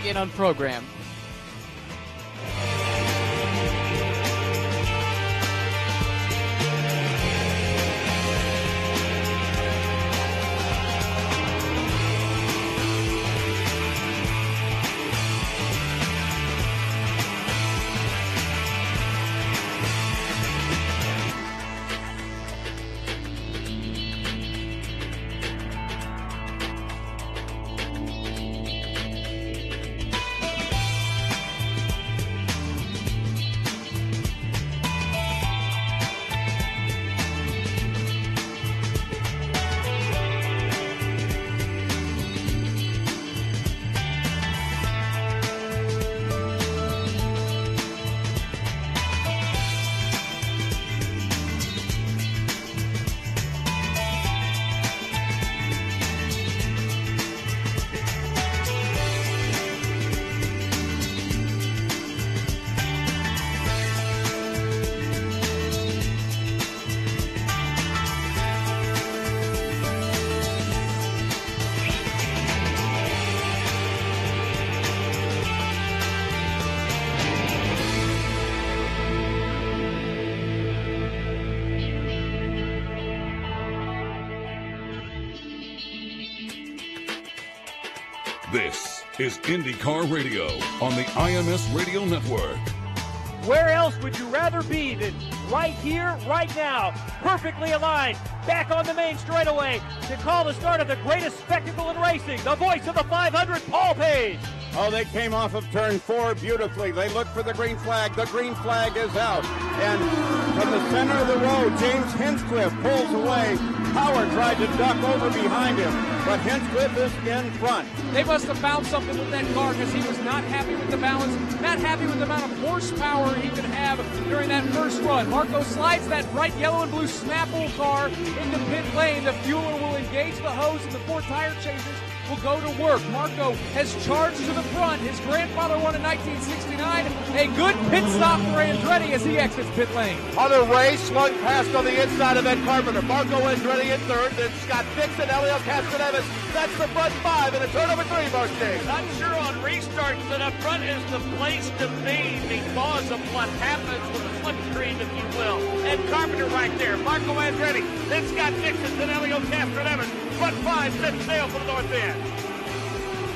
in on program. This is IndyCar Radio on the IMS Radio Network. Where else would you rather be than right here, right now, perfectly aligned, back on the main straightaway to call the start of the greatest spectacle in racing, the voice of the 500, Paul Page. Oh, they came off of turn 4 beautifully. They look for the green flag. The green flag is out. And from the center of the road, James Hinchcliffe pulls away. Howard tried to duck over behind him, but Hinchcliffe is in front. They must have found something with that car because he was not happy with the balance, not happy with the amount of horsepower he could have during that first run. Marco slides that bright yellow and blue Snapple car into pit lane. The fueler will engage the hose and the 4 tire changes will go to work. Marco has charged to the front. His grandfather won in 1969. A good pit stop for Andretti as he exits pit lane. Hunter Ray slung past on the inside of that Carpenter. Marco Andretti in third. Then Scott Dixon, Elio Castroneves. That's the front 5 in a turn over 3, Martin. Not sure on restarts that up front is the place to be because of what happens with the slipstream, if you will. And Carpenter right there. Marco Andretti. Then Scott Dixon, then Elio Castroneves. Front 5 sets sail for the north end.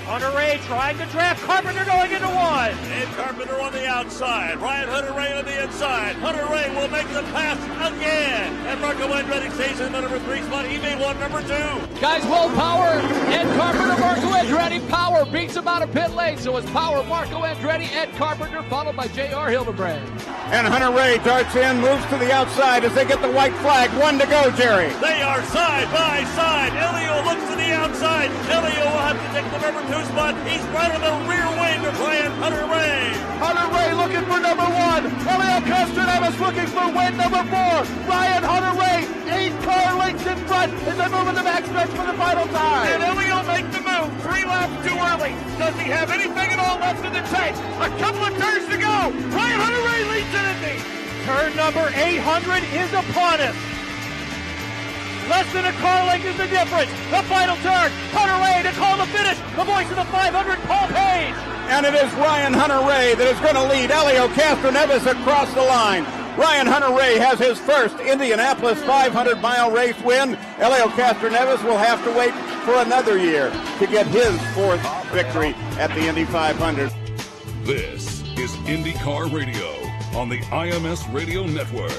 Hunter Ray trying to draft Carpenter going into 1. And Carpenter on the outside. Ryan Hunter Ray on the inside. Hunter Ray will make the pass again. And Marco Andretti stays in the number 3 spot. He may want number 2. Guys, Will Power and Carpenter, Marco Andretti. Power beats him out of pit lane. So it's Power, Marco Andretti, Ed Carpenter, followed by J.R. Hildebrand. And Hunter Ray darts in, moves to the outside as they get the white flag. 1 to go, Jerry. They are side by side. Elio looks to the outside. Elio will have to take the number 2 spot. He's right on the rear wing of Ryan Hunter Ray. Hunter Ray looking for number 1. Elio Castroneves looking for win number 4. Ryan Hunter Ray, 8 car lengths in front as they move in the backstretch for the final time. And Elio make the move 3 laps too early. Does he have anything at all left in the tank? A couple of turns to go. Ryan Hunter Ray leads in Indy. Turn number 800 is upon us. Less than a car length is the difference. The final turn. Hunter Ray to call the finish. The voice of the 500, Paul Page. And it is Ryan Hunter Ray that is going to lead Elio Castroneves across the line. Ryan Hunter Ray has his first Indianapolis 500-mile race win. Elio Castroneves will have to wait for another year to get his 4th victory at the Indy 500. This is IndyCar Radio on the IMS Radio Network.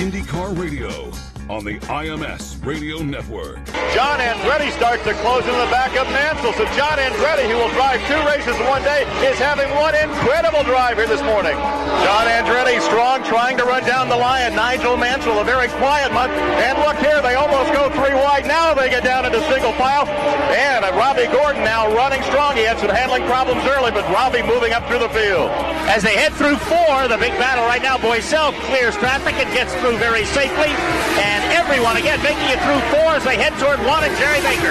IndyCar Radio on the IMS Radio Network. John Andretti starts to close into the back of Mansell. So John Andretti, who will drive 2 races in one day, is having one incredible drive here this morning. John Andretti strong, trying to run down the line. Nigel Mansell, a very quiet month. And look here, they almost go 3 wide. Now they get down into single file. And Robbie Gordon now running strong. He had some handling problems early, but Robbie moving up through the field. As they head through 4, the big battle right now, Boisel clears traffic and gets through very safely. And everyone, again, making it through 4 as they head toward 1 and Jerry Baker.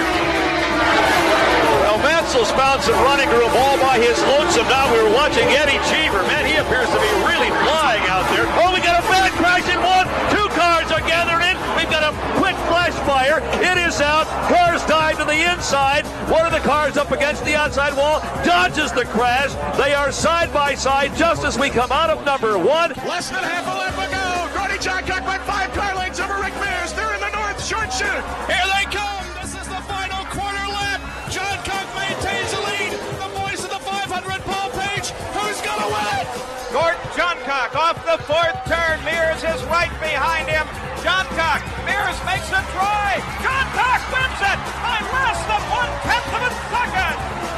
Well, Mansell's found some running room all by his lonesome. Now we were watching Eddie Cheever. Man, he appears to be really flying out there. Oh, we got a bad crash in 1. 2 cars are gathered in. We've got a quick flash fire. It is out. Cars dive to the inside. One of the cars up against the outside wall dodges the crash. They are side by side just as we come out of number 1. Less than half a lap ago. Gordy Johncock went 5 car lengths over Rick Mears. They're in the north short chute. Here they come. This is the final quarter lap. Johncock maintains the lead. The voice of the 500, Paul Page. Who's going to win? Gord Johncock off the 4th turn. Mears is right behind him. Johncock. Mears makes a try. Johncock wins it by less than 1/10 of a second.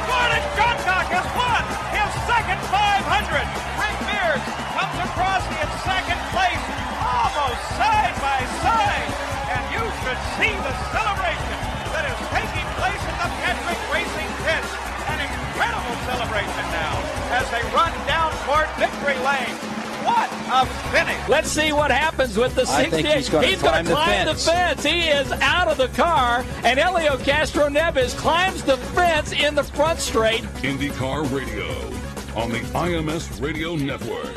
Gordon Johncock has won his second 500. Rick Mears comes across in second place, almost side by side. And you should see the celebration that is taking place in the Patrick Racing pits. An incredible celebration now as they run down toward victory lane. What a finish. Let's see what happens with the 68. I think he's going to climb the fence. He is out of the car, and Helio Castroneves climbs the fence in the front straight. IndyCar Radio on the IMS Radio Network.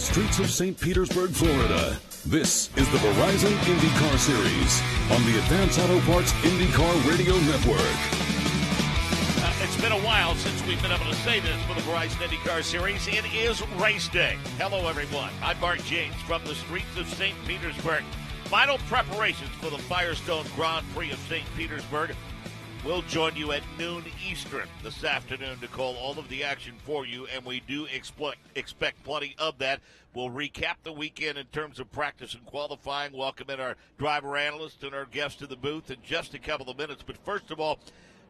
Streets of St. Petersburg, Florida. This is the Verizon IndyCar Series on the Advance Auto Parts IndyCar Radio Network. It's been a while since we've been able to say this for the Verizon IndyCar Series. It is race day. Hello, everyone. I'm Mark James from the streets of St. Petersburg. Final preparations for the Firestone Grand Prix of St. Petersburg. We'll join you at noon Eastern this afternoon to call all of the action for you, and we do expect plenty of that. We'll recap the weekend in terms of practice and qualifying, welcome in our driver analyst and our guest to the booth in just a couple of minutes. But first of all,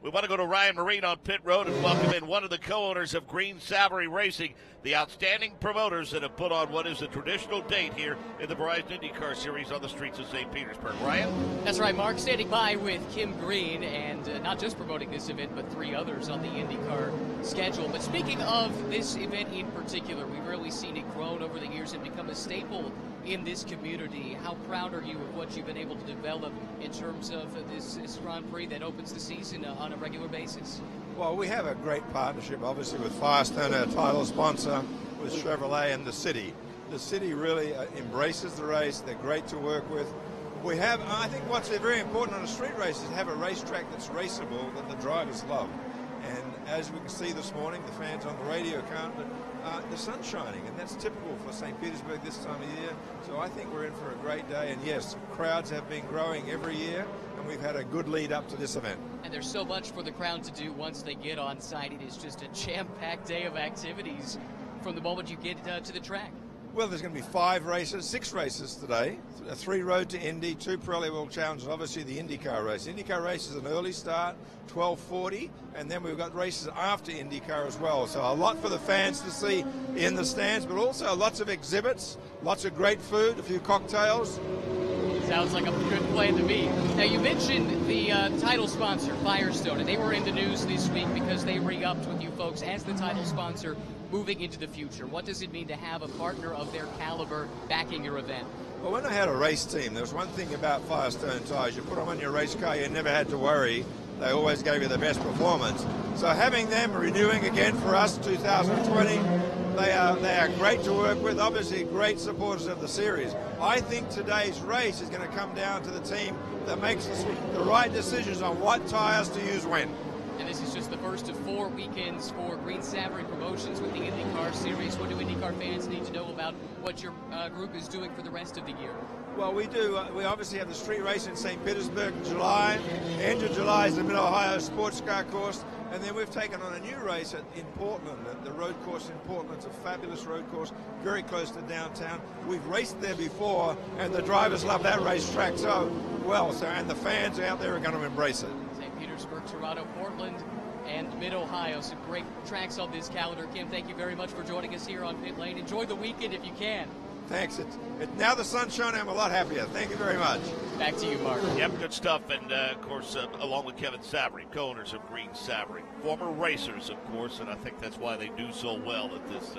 We want to go to Ryan Marine on pit road and welcome in one of the co-owners of Green Savary Racing, the outstanding promoters that have put on what is a traditional date here in the Verizon IndyCar Series on the streets of St. Petersburg. Ryan? That's right, Mark. Standing by with Kim Green, and not just promoting this event, but 3 others on the IndyCar schedule. But speaking of this event in particular, we've really seen it grown over the years and become a staple in this community. How proud are you of what you've been able to develop in terms of this Grand Prix that opens the season on a regular basis? Well, we have a great partnership, obviously, with Firestone, our title sponsor, with Chevrolet and the city. The city really embraces the race. They're great to work with. We have, I think what's very important on a street race is to have a racetrack that's raceable, that the drivers love. And as we can see this morning, the fans on the radio can't, but the sun's shining, and that's typical for St. Petersburg this time of year. So I think we're in for a great day. And yes, crowds have been growing every year, and we've had a good lead up to this event. And there's so much for the crowd to do once they get on site. It is just a jam-packed day of activities from the moment you get to the track. Well, there's going to be 6 races today. 3 road to Indy, 2 Pirelli World Challenges, obviously the IndyCar race. IndyCar race is an early start, 12:40, and then we've got races after IndyCar as well. So a lot for the fans to see in the stands, but also lots of exhibits, lots of great food, a few cocktails. Sounds like a good plan to me. Now, you mentioned the title sponsor, Firestone, and they were in the news this week because they re-upped with you folks as the title sponsor moving into the future. What does it mean to have a partner of their caliber backing your event? Well, when I had a race team, there was one thing about Firestone tires. You put them on your race car, you never had to worry. They always gave you the best performance. So having them renewing again for us, 2020, they are great to work with, obviously great supporters of the series. I think today's race is going to come down to the team that makes the right decisions on what tires to use when. And this is just the first of 4 weekends for Green Savary Promotions with the IndyCar Series. What do IndyCar fans need to know about what your group is doing for the rest of the year? Well, we do. We obviously have the street race in St. Petersburg in July. End of July is the Mid-Ohio Sports Car Course. And then we've taken on a new race in Portland. The road course in Portland. It's a fabulous road course, very close to downtown. We've raced there before, and the drivers love that racetrack so well. So, and the fans out there are going to embrace it. St. Petersburg, Toronto, Portland, and Mid-Ohio. Some great tracks on this calendar. Kim, thank you very much for joining us here on Pit Lane. Enjoy the weekend if you can. Thanks. Now the sun's shining, I'm a lot happier. Thank you very much. Back to you, Mark. Yep, good stuff. And, of course, along with Kevin Savary, co-owners of Green Savary. Former racers, of course, and I think that's why they do so well at this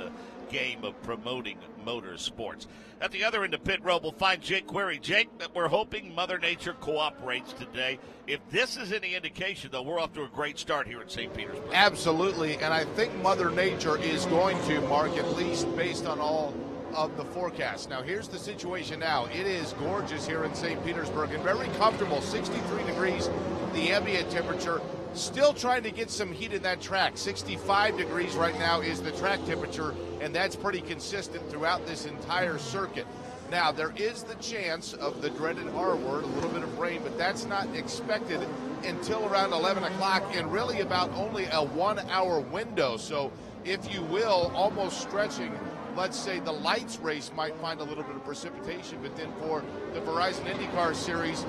game of promoting motorsports. At the other end of pit road, we'll find Jake Query. Jake, we're hoping Mother Nature cooperates today. If this is any indication, though, we're off to a great start here in St. Petersburg. Absolutely, and I think Mother Nature is going to, Mark, at least based on all of the forecast. Now, here's the situation now. It is gorgeous here in St. Petersburg and very comfortable, 63 degrees, the ambient temperature. Still trying to get some heat in that track. 65 degrees right now is the track temperature, and that's pretty consistent throughout this entire circuit. Now, there is the chance of the dreaded R word, a little bit of rain, but that's not expected until around 11 o'clock and really about only a 1-hour window. So, if you will, almost stretching. Let's say the lights race might find a little bit of precipitation, but then for the Verizon IndyCar Series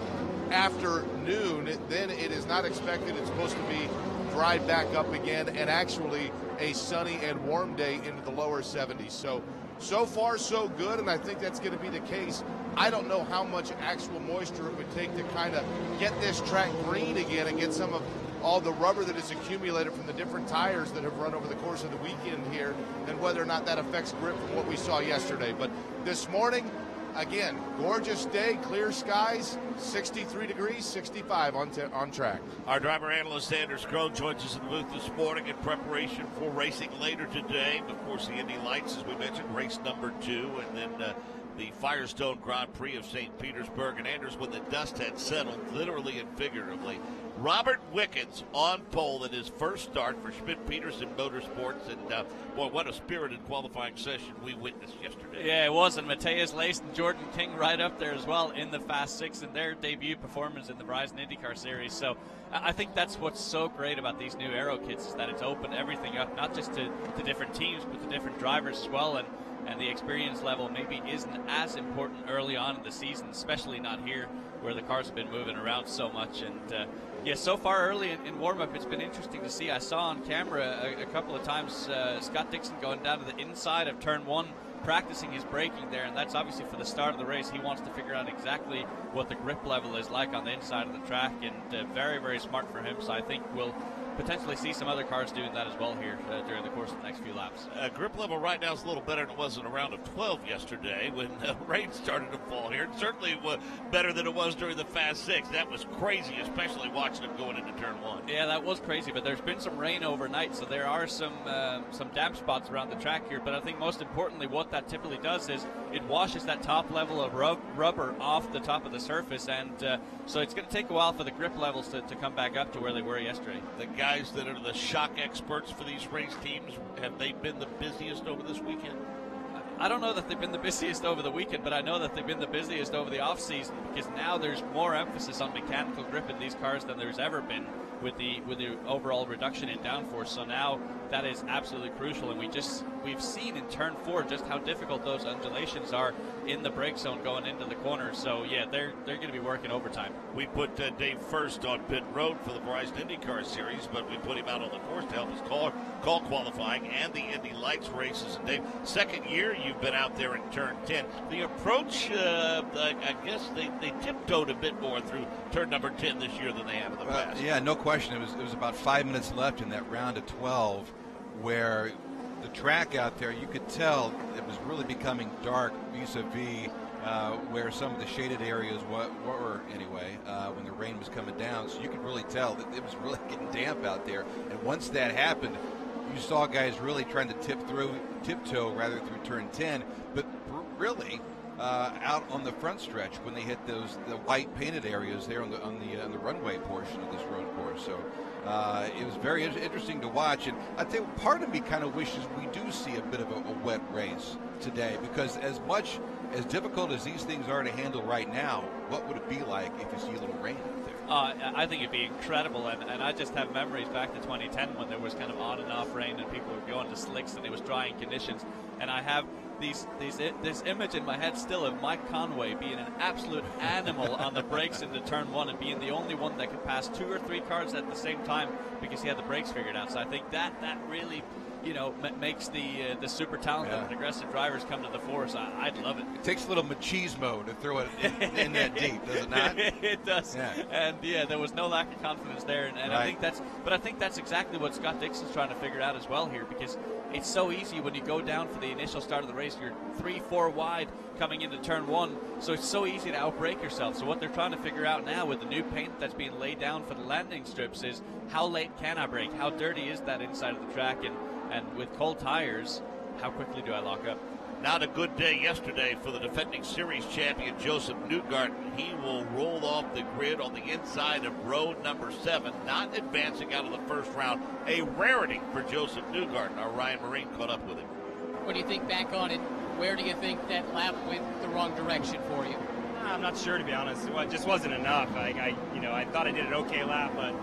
after noon, then it is not expected. It's supposed to be dried back up again and actually a sunny and warm day into the lower 70s. So far so good, and I think that's going to be the case. I don't know how much actual moisture it would take to kind of get this track green again and get some of all the rubber that is accumulated from the different tires that have run over the course of the weekend here, and whether or not that affects grip from what we saw yesterday. But this morning, again, gorgeous day, clear skies, 63 degrees, 65 on track. Our driver analyst Anders Krohn joins us in the booth this morning in preparation for racing later today. Of course, the Indy Lights, as we mentioned, race number 2, and then the Firestone Grand Prix of St. Petersburg. And Anders, when the dust had settled, literally and figuratively, Robert Wickens on pole in his first start for Schmidt-Peterson Motorsports, and boy, what a spirited qualifying session we witnessed yesterday. Yeah, it was, and Matthias Lace and Jordan King right up there as well in the Fast Six in their debut performance in the Verizon IndyCar Series. So I think that's what's so great about these new Aero kits, is that it's opened everything up, not just to different teams, but to different drivers as well, and the experience level maybe isn't as important early on in the season, especially not here where the cars have been moving around so much. And Yeah, so far early in warm-up, it's been interesting to see. I saw on camera a couple of times Scott Dixon going down to the inside of turn 1, practicing his braking there, and that's obviously for the start of the race. He wants to figure out exactly what the grip level is like on the inside of the track, and very, very smart for him. So I think we'll potentially see some other cars doing that as well here during the course of the next few laps. Grip level right now is a little better than it was in a round of 12 yesterday when rain started to fall here. It certainly was better than it was during the Fast 6. That was crazy, especially watching it going into turn 1. Yeah, that was crazy, but there's been some rain overnight, so there are some damp spots around the track here. But I think most importantly, what that typically does is it washes that top level of rubber off the top of the surface, and so it's going to take a while for the grip levels to come back up to where they were yesterday. The guys that are the shock experts for these race teams, have they been the busiest over this weekend? I don't know that they've been the busiest over the weekend, but I know that they've been the busiest over the off-season, because now there's more emphasis on mechanical grip in these cars than there's ever been with the overall reduction in downforce. So now that is absolutely crucial, and we've seen in turn 4 just how difficult those undulations are in the brake zone going into the corners. So yeah, they're going to be working overtime. We put Dave First on pit road for the Verizon IndyCar series, but we put him out on the course to help us call qualifying and the Indy Lights races. And Dave, second year you've been out there in turn 10. The approach, I guess they tiptoed a bit more through turn number 10 this year than they have in the past. Yeah, no question. It was about 5 minutes left in that round of 12 where the track out there, you could tell it was really becoming dark vis-a-vis where some of the shaded areas were anyway, when the rain was coming down. So you could really tell that it was really getting damp out there. And once that happened, you saw guys really trying to tiptoe through turn 10, but really out on the front stretch when they hit the white painted areas there on the runway portion of this road course. So it was very interesting to watch, and I think part of me kind of wishes we do see a bit of a wet race today, because as much as difficult as these things are to handle right now, what would it be like if you see a little rain out there? I think it'd be incredible, and I just have memories back to 2010 when there was kind of on and off rain and people were going to slicks and it was drying conditions, and I have this image in my head still of Mike Conway being an absolute animal on the brakes into turn 1 and being the only one that could pass 2 or 3 cars at the same time because he had the brakes figured out. So I think that really, makes the super talented and aggressive drivers come to the fore. So I'd love it. It takes a little machismo to throw it in that deep, does it not? It does. Yeah. And there was no lack of confidence there. And right. I think that's exactly what Scott Dixon's trying to figure out as well here, because it's so easy when you go down for the initial start of the race. You're 3-4 wide coming into turn 1, so it's so easy to outbrake yourself. So what they're trying to figure out now with the new paint that's being laid down for the landing strips is, how late can I brake? How dirty is that inside of the track? And with cold tires, how quickly do I lock up? Not a good day yesterday for the defending series champion Josef Newgarden. He will roll off the grid on the inside of road number 7, not advancing out of the first round. A rarity for Josef Newgarden. Our Ryan Marine caught up with him. When you think back on it, where do you think that lap went the wrong direction for you? I'm not sure, to be honest. It just wasn't enough. I thought I did an okay lap, but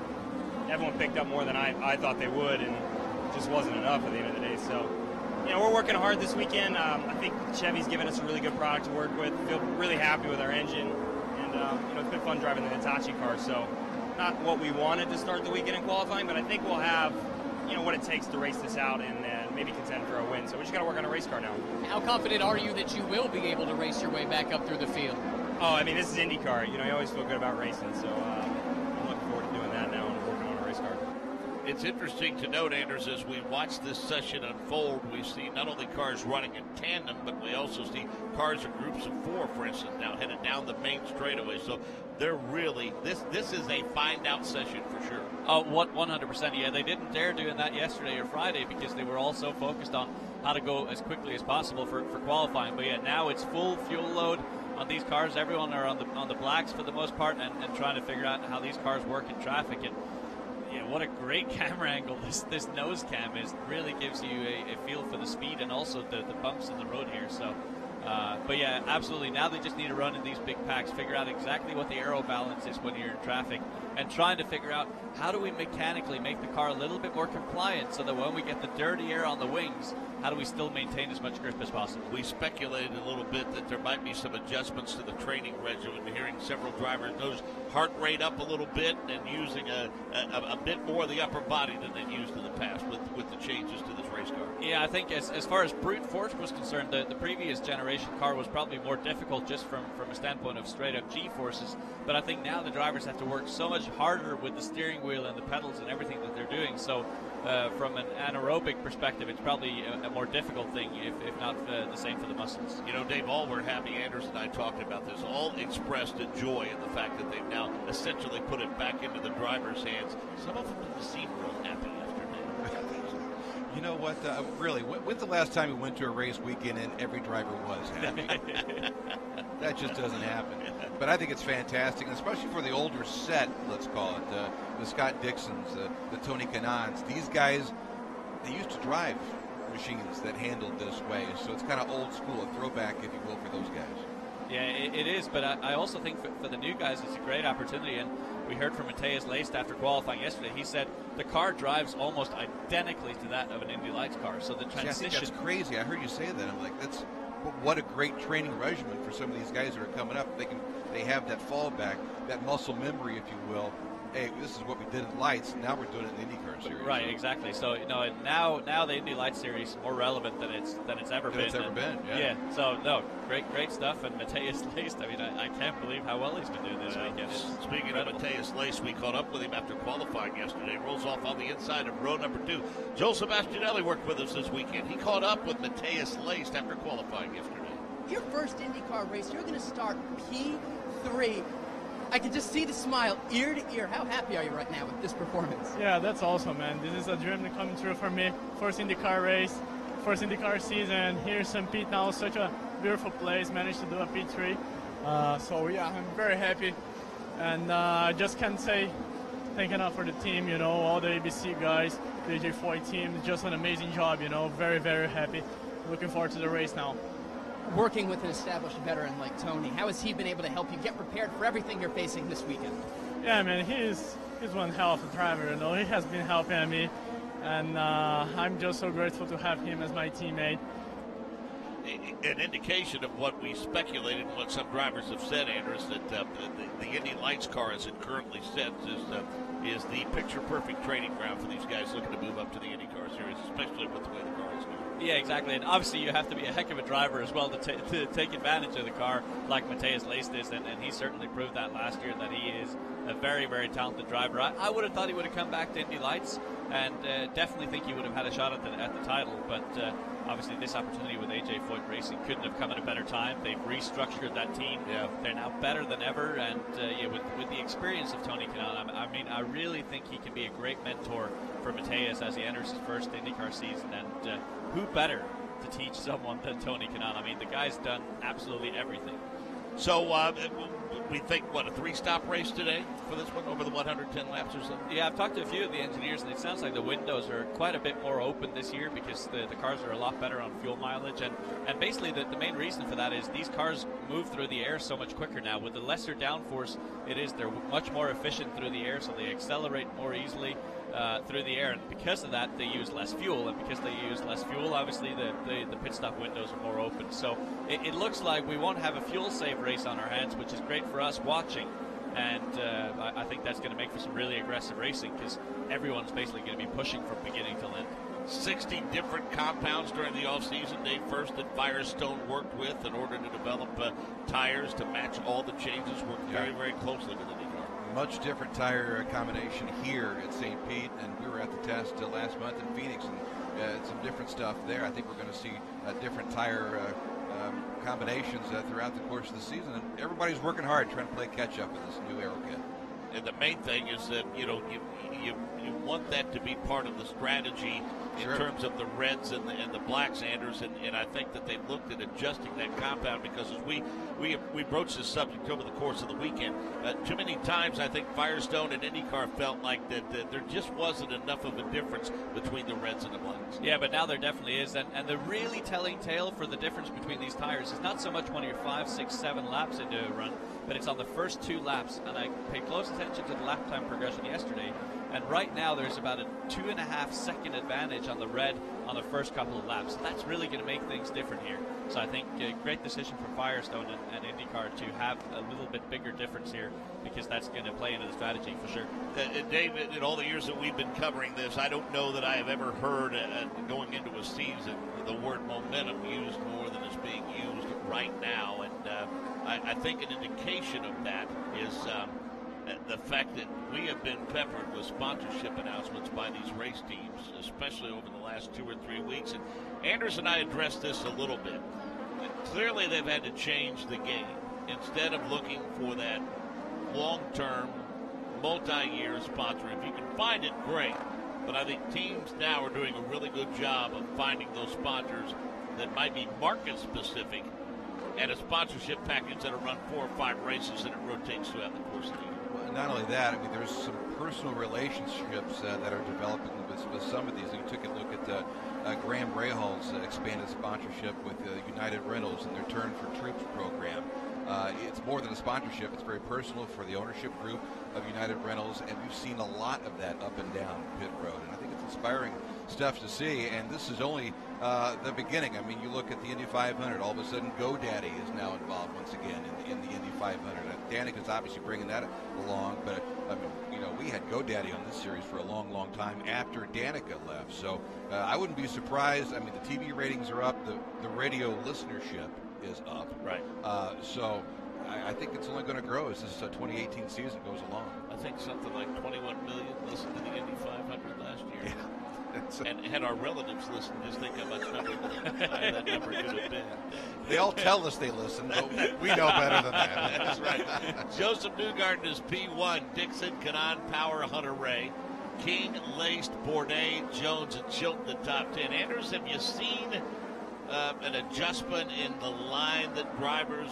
everyone picked up more than I thought they would, and it just wasn't enough at the end of the day. So, we're working hard this weekend. I think Chevy's given us a really good product to work with. Feel really happy with our engine, and it's been fun driving the Hitachi car. So, not what we wanted to start the weekend in qualifying, but I think we'll have what it takes to race this out and maybe contend for a win. So we just got to work on a race car now. How confident are you that you will be able to race your way back up through the field? Oh, this is IndyCar. You always feel good about racing. So I'm looking forward to doing that now and working on a race car. It's interesting to note, Anders, as we watch this session unfold, we see not only cars running in tandem, but we also see cars in groups of 4, for instance, now headed down the main straightaway. So they're really, this is a find-out session for sure. Oh, 100%. Yeah, they didn't dare doing that yesterday or Friday because they were all so focused on how to go as quickly as possible for qualifying. But yeah, now it's full fuel load on these cars. Everyone are on the blacks for the most part, and trying to figure out how these cars work in traffic. And what a great camera angle this nose cam is. Really gives you a feel for the speed and also the bumps in the road here. So, but yeah, absolutely. Now they just need to run in these big packs, figure out exactly what the aero balance is when you're in traffic, and trying to figure out how do we mechanically make the car a little bit more compliant so that when we get the dirty air on the wings, how do we still maintain as much grip as possible? We speculated a little bit that there might be some adjustments to the training regimen. We're hearing several drivers nose heart rate up a little bit and using a bit more of the upper body than they've used in the past with the changes to this race car. Yeah, I think as far as brute force was concerned, the previous generation car was probably more difficult just from a standpoint of straight-up G-forces. But I think now the drivers have to work so much harder with the steering wheel and the pedals and everything that they're doing. So from an anaerobic perspective, it's probably a more difficult thing, if not the same for the muscles. You know, Dave, all we're happy, Anders and I talked about this, all expressed a joy in the fact that they've now essentially put it back into the driver's hands. Some of them didn't seem real happy yesterday. You know what? Really, when's the last time we went to a race weekend and every driver was happy? That just doesn't happen. But I think it's fantastic, and especially for the older set, let's call it, the Scott Dixons, the Tony KANAANs. These guys, they used to drive machines that handled this way, so it's kind of old school, a throwback, if you will, for those guys. Yeah, it is, but I also think for the new guys, it's a great opportunity, and we heard from Matthias Leist after qualifying yesterday. He said the car drives almost identically to that of an Indy Lights car, so the transition... See, I think that's crazy. I heard you say that. I'm like, what a great training regimen for some of these guys that are coming up. They have that fallback, that muscle memory, if you will. Hey, this is what we did in Lights. Now we're doing it in the IndyCar series. Right, exactly. So now the Indy Lights series is more relevant than it's ever been. Yeah. So great stuff. And Matthias Leist, I mean, I can't believe how well he's been doing this weekend. Speaking of Matthias Leist, we caught up with him after qualifying yesterday. Rolls off on the inside of row number 2. Joe Sebastianelli worked with us this weekend. He caught up with Matthias Leist after qualifying yesterday. Your first IndyCar race, you're going to start P3. I can just see the smile ear to ear. How happy are you right now with this performance? Yeah, that's awesome, man. This is a dream coming true for me. First IndyCar race, first IndyCar season. Here in St. Pete now, such a beautiful place. Managed to do a P3. So yeah, I'm very happy. And I just can't say thank enough for the team, all the ABC guys, the AJ4 team. Just an amazing job, very, very happy. Looking forward to the race now. Working with an established veteran like Tony, how has he been able to help you get prepared for everything you're facing this weekend? Yeah, man, he's one hell of a driver, He has been helping me, and I'm just so grateful to have him as my teammate. An indication of what we speculated and what some drivers have said, Anders, that the Indy Lights car as it currently sits is the picture-perfect training ground for these guys looking to move up to the IndyCar series, especially with the way the car is going. Yeah, exactly, and obviously you have to be a heck of a driver as well to take advantage of the car like Matthias Leist is, and he certainly proved that last year that he is a very, very talented driver. I would have thought he would have come back to Indy Lights, and definitely think he would have had a shot at the title, but obviously this opportunity with AJ Foyt Racing couldn't have come at a better time. They've restructured that team. Yeah. They're now better than ever, and with the experience of Tony KANAAN, I mean, I really think he can be a great mentor for Matthias as he enters his first IndyCar season, and who better to teach someone than Tony KANAAN? I mean, the guy's done absolutely everything. So we think, a 3-stop race today for this one, over the 110 laps or so? Yeah, I've talked to a few of the engineers, and it sounds like the windows are quite a bit more open this year because the cars are a lot better on fuel mileage. And basically the main reason for that is these cars move through the air so much quicker now. With the lesser downforce they're much more efficient through the air, so they accelerate more easily through the air. And because of that, they use less fuel. And because they use less fuel, obviously the pit stop windows are more open. So it looks like we won't have a fuel-save race on our hands, which is great for us watching. And I think that's going to make for some really aggressive racing because everyone's basically going to be pushing from beginning to end. 60 different compounds during the offseason. Dave, first that Firestone worked with in order to develop tires to match all the changes. Worked very, very closely with IndyCar. Much different tire combination here at St. Pete, and we were at the test last month in Phoenix, and some different stuff there. I think we're going to see different tire combinations throughout the course of the season, and everybody's working hard trying to play catch-up with this new aero kit. And the main thing is that, you want that to be part of the strategy in terms of the reds and the blacks, Anders, and I think that they've looked at adjusting that compound because as we broached this subject over the course of the weekend, too many times I think Firestone and IndyCar felt like that there just wasn't enough of a difference between the reds and the blacks. Yeah, but now there definitely is, and the really telling tale for the difference between these tires is not so much when you're 5, 6, 7 laps into a run, but it's on the first 2 laps, and I paid close attention to the lap time progression yesterday. And right now there's about a 2.5 second advantage on the red on the first couple of laps. So that's really going to make things different here. So I think a great decision for Firestone and IndyCar to have a little bit bigger difference here, because that's going to play into the strategy for sure. David, in all the years that we've been covering this, I don't know that I have ever heard going into a season the word momentum used more than it's being used right now. And I think an indication of that is the fact that we have been peppered with sponsorship announcements by these race teams, especially over the last 2 or 3 weeks. And Anders and I addressed this a little bit. Clearly they've had to change the game. Instead of looking for that long-term, multi-year sponsor, if you can find it, great. But I think teams now are doing a really good job of finding those sponsors that might be market-specific and a sponsorship package that'll run 4 or 5 races and it rotates throughout the course of the year. Well, not only that, I mean, there's some personal relationships that are developing with some of these. You took a look at Graham Rahal's expanded sponsorship with United Rentals and their Turn for Troops program. It's more than a sponsorship. It's very personal for the ownership group of United Rentals, and we've seen a lot of that up and down pit road. And I think it's inspiring stuff to see, and this is only the beginning. I mean, you look at the Indy 500, all of a sudden GoDaddy is now involved once again in the Indy 500. Danica's obviously bringing that along, but I mean, you know, we had GoDaddy on this series for a long, long time after Danica left. So I wouldn't be surprised. I mean, the TV ratings are up, the radio listenership is up. Right. So I think it's only going to grow as this 2018 season goes along. I think something like 21 million listened to the Indy 500 last year. Yeah. And had our relatives listened, just think how much number that number could have been. They all tell us they listen, but we know better than that. That's right. Joseph Newgarden is P1, DIXON, KANAAN, Power, Hunter Ray, King, Laced, Bourdais, Jones, and Chilton, the top 10. Anders, have you seen an adjustment in the line that drivers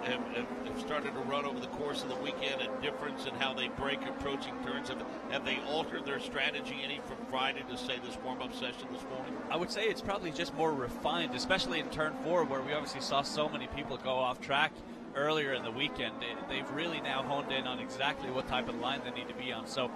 have started to run over the course of the weekend, a difference in how they break approaching turns? Have they altered their strategy any from Friday to, say, this warm-up session this morning? I would say it's probably just more refined, especially in Turn 4, where we obviously saw so many people go off track earlier in the weekend. They've really now honed in on exactly what type of line they need to be on. So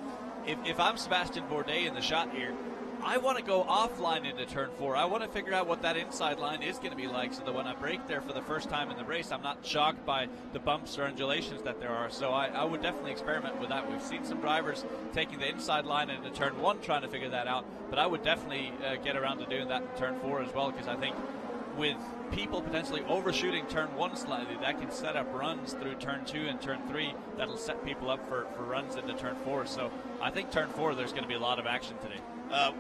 if I'm Sebastian Bourdais in the shot here, I want to go offline into Turn 4. I want to figure out what that inside line is going to be like, so that when I break there for the first time in the race, I'm not shocked by the bumps or undulations that there are. So I would definitely experiment with that. We've seen some drivers taking the inside line into Turn 1 trying to figure that out, but I would definitely get around to doing that in Turn 4 as well, because I think with people potentially overshooting Turn 1 slightly, that can set up runs through Turn 2 and Turn 3 that'll set people up for runs into Turn 4. So I think Turn 4, there's going to be a lot of action today.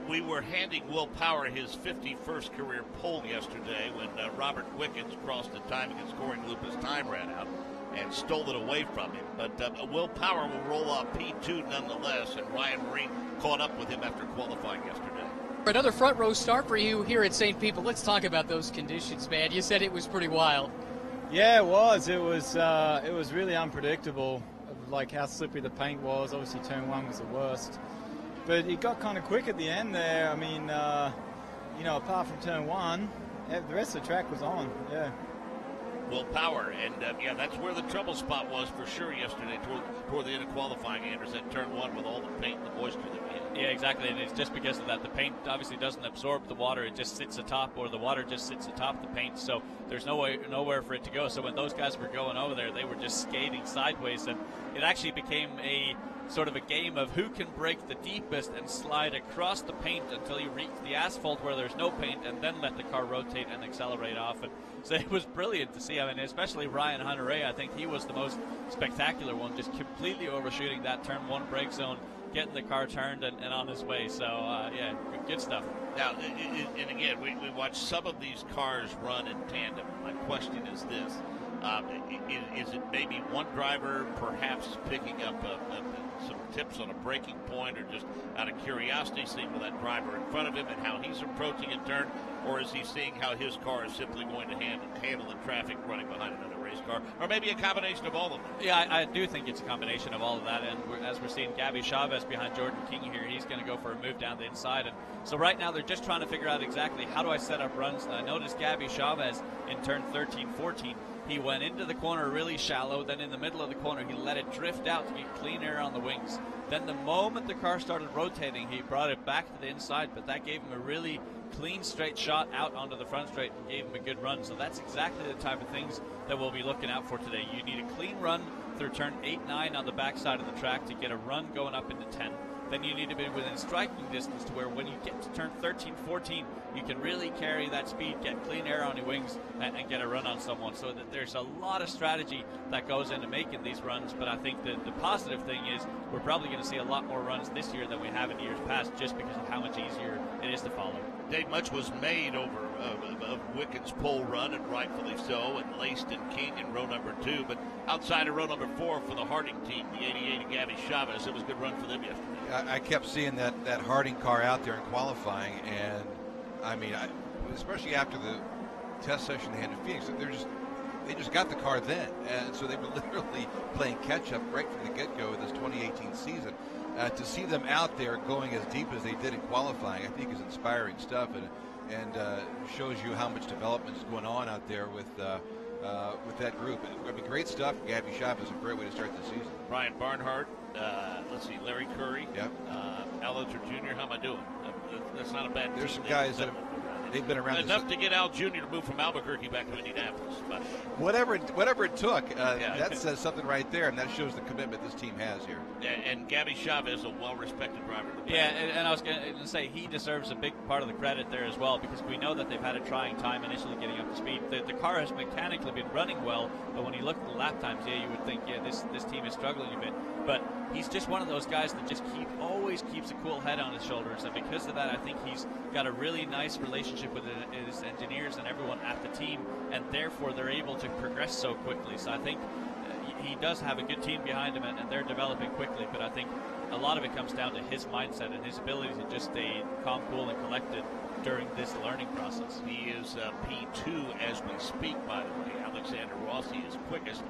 We were handing Will Power his 51st career pole yesterday when Robert Wickens crossed the timing and scoring loop as time ran out and stole it away from him. But Will Power will roll off P2 nonetheless, and Ryan Marine caught up with him after qualifying yesterday. Another front row start for you here at St. Pete, but let's talk about those conditions, man. You said it was pretty wild. Yeah, it was. It was really unpredictable, like how slippery the paint was. Obviously, Turn 1 was the worst. But it got kind of quick at the end there. I mean, you know, apart from Turn 1, the rest of the track was on, yeah. Will Power, and yeah, that's where the trouble spot was for sure yesterday toward the end of qualifying, Anders, at Turn 1 with all the paint and the moisture that we had. Yeah, exactly, and it's just because of that. The paint obviously doesn't absorb the water. It just sits atop, or the water just sits atop the paint, so there's nowhere for it to go. So when those guys were going over there, they were just skating sideways, and it actually became a sort of a game of who can break the deepest and slide across the paint until you reach the asphalt where there's no paint, and then let the car rotate and accelerate off. And so it was brilliant to see. I mean, especially Ryan Hunter-Reay, I think he was the most spectacular one, just completely overshooting that Turn 1 brake zone, getting the car turned and on his way. So, yeah, good stuff. Now, and again, we watched some of these cars run in tandem. My question is this. Is it maybe one driver perhaps picking up some tips on a braking point, or just out of curiosity seeing with that driver in front of him and how he's approaching a turn, or is he seeing how his car is simply going to handle the traffic running behind another race car, or maybe a combination of all of them? Yeah, I do think it's a combination of all of that, and as we're seeing Gabby Chavez behind Jordan King here, he's going to go for a move down the inside, and so right now they're just trying to figure out exactly how do I set up runs. I noticed Gabby Chavez in turn 13, 14, he went into the corner really shallow, then in the middle of the corner he let it drift out to get clean air on the wings. Then the moment the car started rotating, he brought it back to the inside, but that gave him a really clean straight shot out onto the front straight and gave him a good run. So that's exactly the type of things that we'll be looking out for today. You need a clean run through turn 8-9 on the backside of the track to get a run going up into 10. Then you need to be within striking distance to where when you get to turn 13-14, you can really carry that speed, get clean air on your wings, and get a run on someone. So that there's a lot of strategy that goes into making these runs, but I think that the positive thing is we're probably going to see a lot more runs this year than we have in years past, just because of how much easier it is to follow. Dave, much was made over of Wicken's pole run, and rightfully so, and Laced and King in row number 2. But outside of row number 4 for the Harding team, the 88 and Gabby Chavez, it was a good run for them yesterday. I kept seeing that Harding car out there in qualifying, and I mean, especially after the test session they had in Phoenix, they just got the car then, and so they were literally playing catch up right from the get-go of this 2018 season. To see them out there going as deep as they did in qualifying, I think is inspiring stuff, and shows you how much development is going on out there with that group. I mean, great stuff. Gabby Chavez is a great way to start the season. Brian Barnhart, let's see, Larry Curry, yep. Ellinger Jr. How am I doing? That's not a bad team. There's some guys that they've been around enough to get Al Jr. to move from Albuquerque back to Indianapolis. But whatever it took, that says something right there, and that shows the commitment this team has here. And Gabby Chavez, a well-respected driver. Yeah, and I was going to say he deserves a big part of the credit there as well, because we know that they've had a trying time initially getting up to speed. The car has mechanically been running well, but when you look at the lap times, you would think, this team is struggling a bit. But he's just one of those guys that just always keeps a cool head on his shoulders, and because of that, I think he's got a really nice relationship with his engineers and everyone at the team, and therefore they're able to progress so quickly. So I think he does have a good team behind him, and they're developing quickly, but I think a lot of it comes down to his mindset and his ability to just stay calm, cool, and collected during this learning process. He is P2 as we speak, by the way. Alexander Rossi is quickest.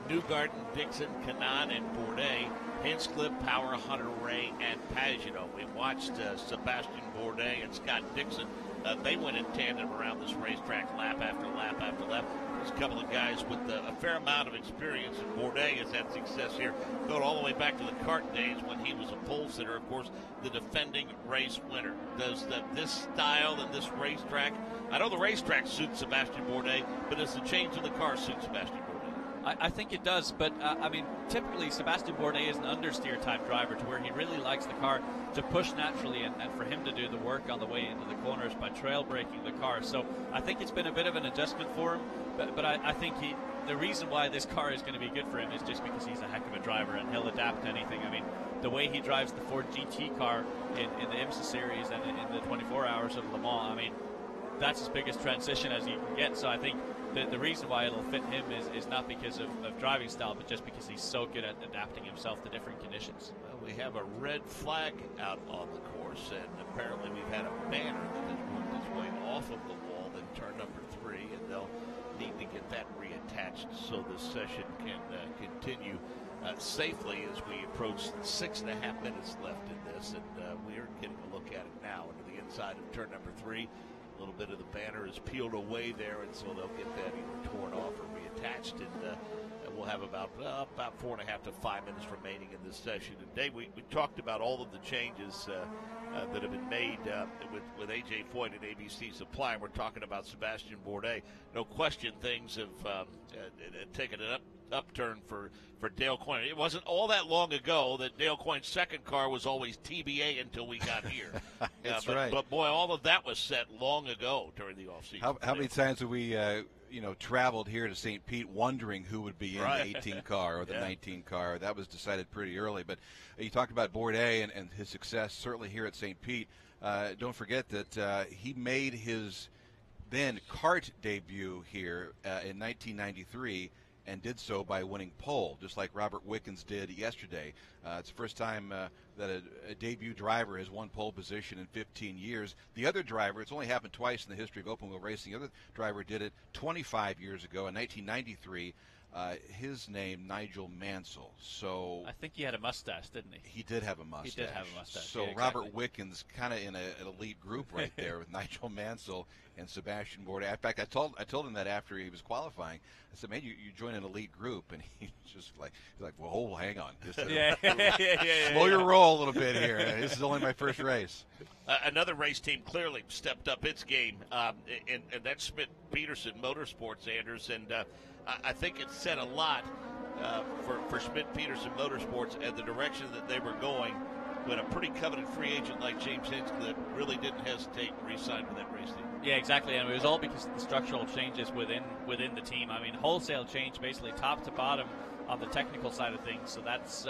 NEWGARDEN, DIXON, KANAAN, and Bourdais. Hinchcliffe, Power, Hunter Ray, and Pagano. We watched Sebastien Bourdais and Scott Dixon. They went in tandem around this racetrack lap after lap after lap. There's a couple of guys with a fair amount of experience, and Bourdais has had success here. Going all the way back to the kart days when he was a pole sitter, of course, the defending race winner. Does this style and this racetrack, I know the racetrack suits Sebastien Bourdais, but does the change in the car suit Sebastien Bourdais? I think it does, but I mean, typically Sebastien Bourdais is an understeer type driver to where he really likes the car to push naturally and for him to do the work on the way into the corners by trail braking the car. So I think it's been a bit of an adjustment for him, but I think the reason why this car is going to be good for him is just because he's a heck of a driver and he'll adapt to anything. I mean, the way he drives the Ford GT car in the IMSA series and in the 24 hours of Le Mans, I mean, that's as big a transition as you can get. So I think the reason why it'll fit him is not because of driving style, but just because he's so good at adapting himself to different conditions. Well, we have a red flag out on the course, and apparently we've had a banner that has moved its way off of the wall in turn number 3, and they'll need to get that reattached so the session can continue safely as we approach 6.5 minutes left in this, and we are getting a look at it now into the inside of turn number 3. A little bit of the banner is peeled away there, and so they'll get that either torn off or reattached, and we'll have about 4.5 to 5 minutes remaining in this session. And Dave, we talked about all of the changes that have been made with A.J. Foyt and ABC Supply, and we're talking about Sebastien Bourdais. No question things have taken an upturn for Dale Coyne. It wasn't all that long ago that Dale Coyne's second car was always TBA until we got here. That's right. But boy, all of that was set long ago during the offseason. How many times have we traveled here to St. Pete wondering who would be in the 18 car or the 19 car? That was decided pretty early. But you talked about Bourdais and his success certainly here at St. Pete. Don't forget that he made his then kart debut here in 1993 and did so by winning pole, just like Robert Wickens did yesterday. It's the first time that a debut driver has won pole position in 15 years. The other driver, it's only happened twice in the history of open wheel racing, the other driver did it 25 years ago in 1993. his name, Nigel Mansell. So I think he had a mustache, didn't he? He did have a mustache. He did have a mustache. So yeah, exactly. Robert Wickens kind of in an elite group right there with Nigel Mansell and Sebastian Bourdais. In fact, I told him that after he was qualifying. I said, "Man, you join an elite group," and he's like, "Well, hang on, just, slow your roll a little bit here. This is only my first race." Another race team clearly stepped up its game, and that's Schmidt-Peterson Motorsports, Anders, and I think it said a lot for Schmidt-Peterson Motorsports and the direction that they were going when a pretty coveted free agent like James Hinchcliffe really didn't hesitate and re-sign with that race team. Yeah, exactly, and it was all because of the structural changes within the team. I mean, wholesale change basically top to bottom on the technical side of things, so that's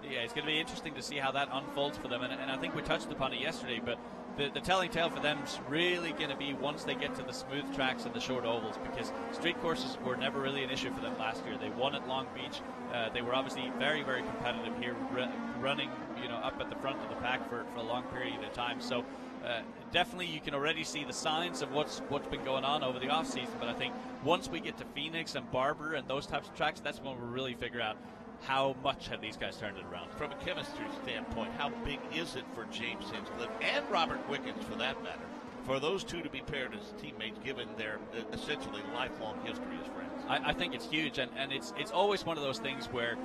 it's going to be interesting to see how that unfolds for them, and I think we touched upon it yesterday, but the telling tale for them is really going to be once they get to the smooth tracks and the short ovals, because street courses were never really an issue for them last year. They won at Long Beach. They were obviously very, very competitive here, running up at the front of the pack for a long period of time. So definitely you can already see the signs of what's been going on over the off season. But I think once we get to Phoenix and Barber and those types of tracks, that's when we'll really figure out how much have these guys turned it around. From a chemistry standpoint, how big is it for James Hinchcliffe and Robert Wickens, for that matter, for those two to be paired as teammates, given their essentially lifelong history as friends? I think it's huge, and it's always one of those things where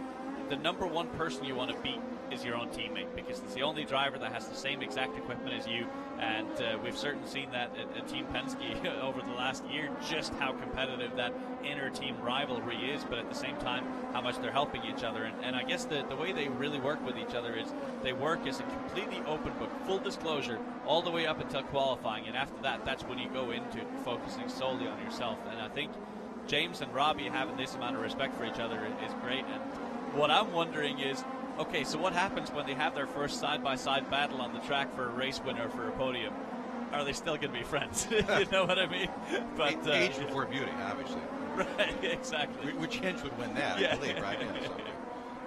the number one person you want to beat is your own teammate, because it's the only driver that has the same exact equipment as you, and we've certainly seen that at Team Penske over the last year, just how competitive that inter-team rivalry is, but at the same time, how much they're helping each other. And I guess the way they really work with each other is they work as a completely open book, full disclosure, all the way up until qualifying, and after that, that's when you go into focusing solely on yourself. And I think James and Robbie having this amount of respect for each other is great. And what I'm wondering is, okay, so what happens when they have their first side-by-side battle on the track for a race winner for a podium? Are they still going to be friends? You know what I mean? But age before beauty, obviously. Right, exactly. Which Hinch would win that, I believe, right? Yeah, so.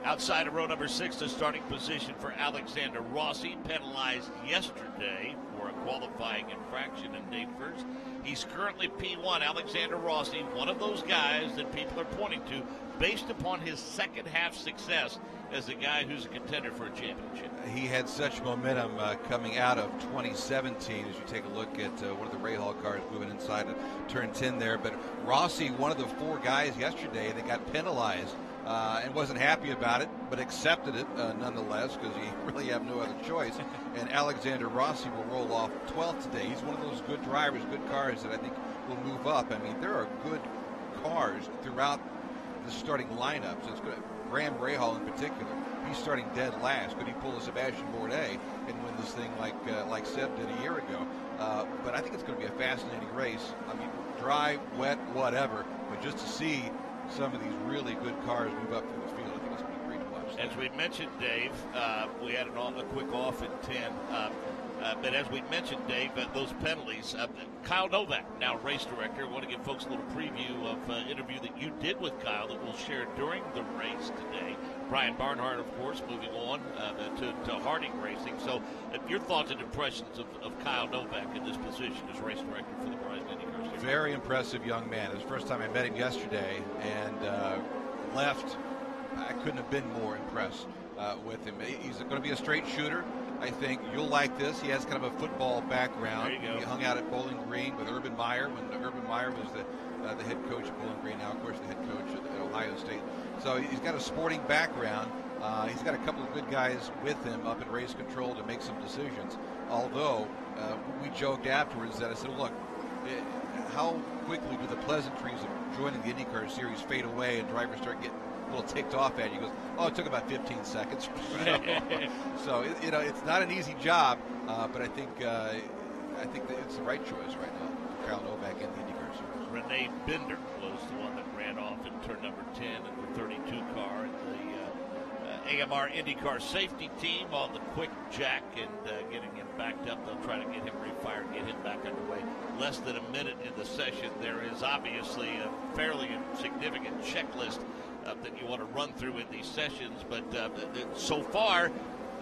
Outside of row number 6, the starting position for Alexander Rossi, penalized yesterday for a qualifying infraction and date first. He's currently P1. Alexander Rossi, one of those guys that people are pointing to based upon his second half success as a guy who's a contender for a championship. He had such momentum coming out of 2017 as you take a look at one of the Rahal cars moving inside of turn 10 there. But Rossi, one of the 4 guys yesterday that got penalized and wasn't happy about it, but accepted it nonetheless, because he really have no other choice. And Alexander Rossi will roll off 12th today. He's one of those good drivers, good cars that I think will move up. I mean, there are good cars throughout the starting lineup. So it's good. Graham Rahal in particular, he's starting dead last. Could he pull a Sebastian Bourdais and win this thing like Seb did a year ago? But I think it's going to be a fascinating race. I mean, dry, wet, whatever. But just to see some of these really good cars move up through the field, I think it's going to be great to watch. As we mentioned, Dave, we had a quick off in 10. But as we mentioned, Dave, those penalties. Kyle Novak, now race director. I want to give folks a little preview of an interview that you did with Kyle that we'll share during the race today. Brian Barnhart, of course, moving on to Harding Racing. So your thoughts and impressions of Kyle Novak in this position as race director for the Verizon IndyCar Series? Very impressive young man. It was the first time I met him yesterday, and left. I couldn't have been more impressed with him. He's going to be a straight shooter. I think you'll like this. He has kind of a football background. There you go. He hung out at Bowling Green with Urban Meyer when Urban Meyer was the head coach at Bowling Green. Now, of course, the head coach at Ohio State. So he's got a sporting background. He's got a couple of good guys with him up in race control to make some decisions. Although we joked afterwards that I said, look, how quickly do the pleasantries of joining the IndyCar Series fade away and drivers start getting a little ticked off at you? He goes, oh, it took about 15 seconds. So it's not an easy job, but I think that it's the right choice right now for Kyle Novak in the IndyCar Series. Renee Binder was the one that ran off in turn number 10 in the 32 car. The AMR IndyCar safety team on the quick jack and getting him backed up. They'll try to get him refired, get him back underway. Less than a minute in the session. There is obviously a fairly significant checklist that you want to run through in these sessions, but so far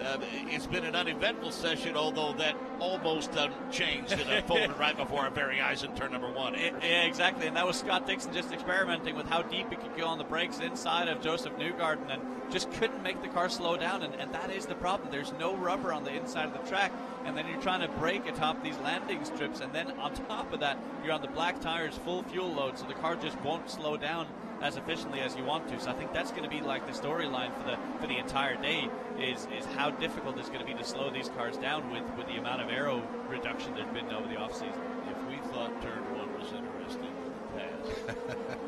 It's been an uneventful session, although that almost changed and unfolded right before our very eyes in turn number 1. Yeah, exactly. And that was Scott Dixon just experimenting with how deep he could go on the brakes inside of Joseph Newgarden, and just couldn't make the car slow down. And that is the problem. There's no rubber on the inside of the track, and then you're trying to brake atop these landing strips, and then on top of that, you're on the black tires, full fuel load, so the car just won't slow down as efficiently as you want to. So I think that's going to be like the storyline for the entire day is how difficult it's going to be to slow these cars down with the amount of aero reduction there's been over the offseason. If we thought turn 1 was interesting in the past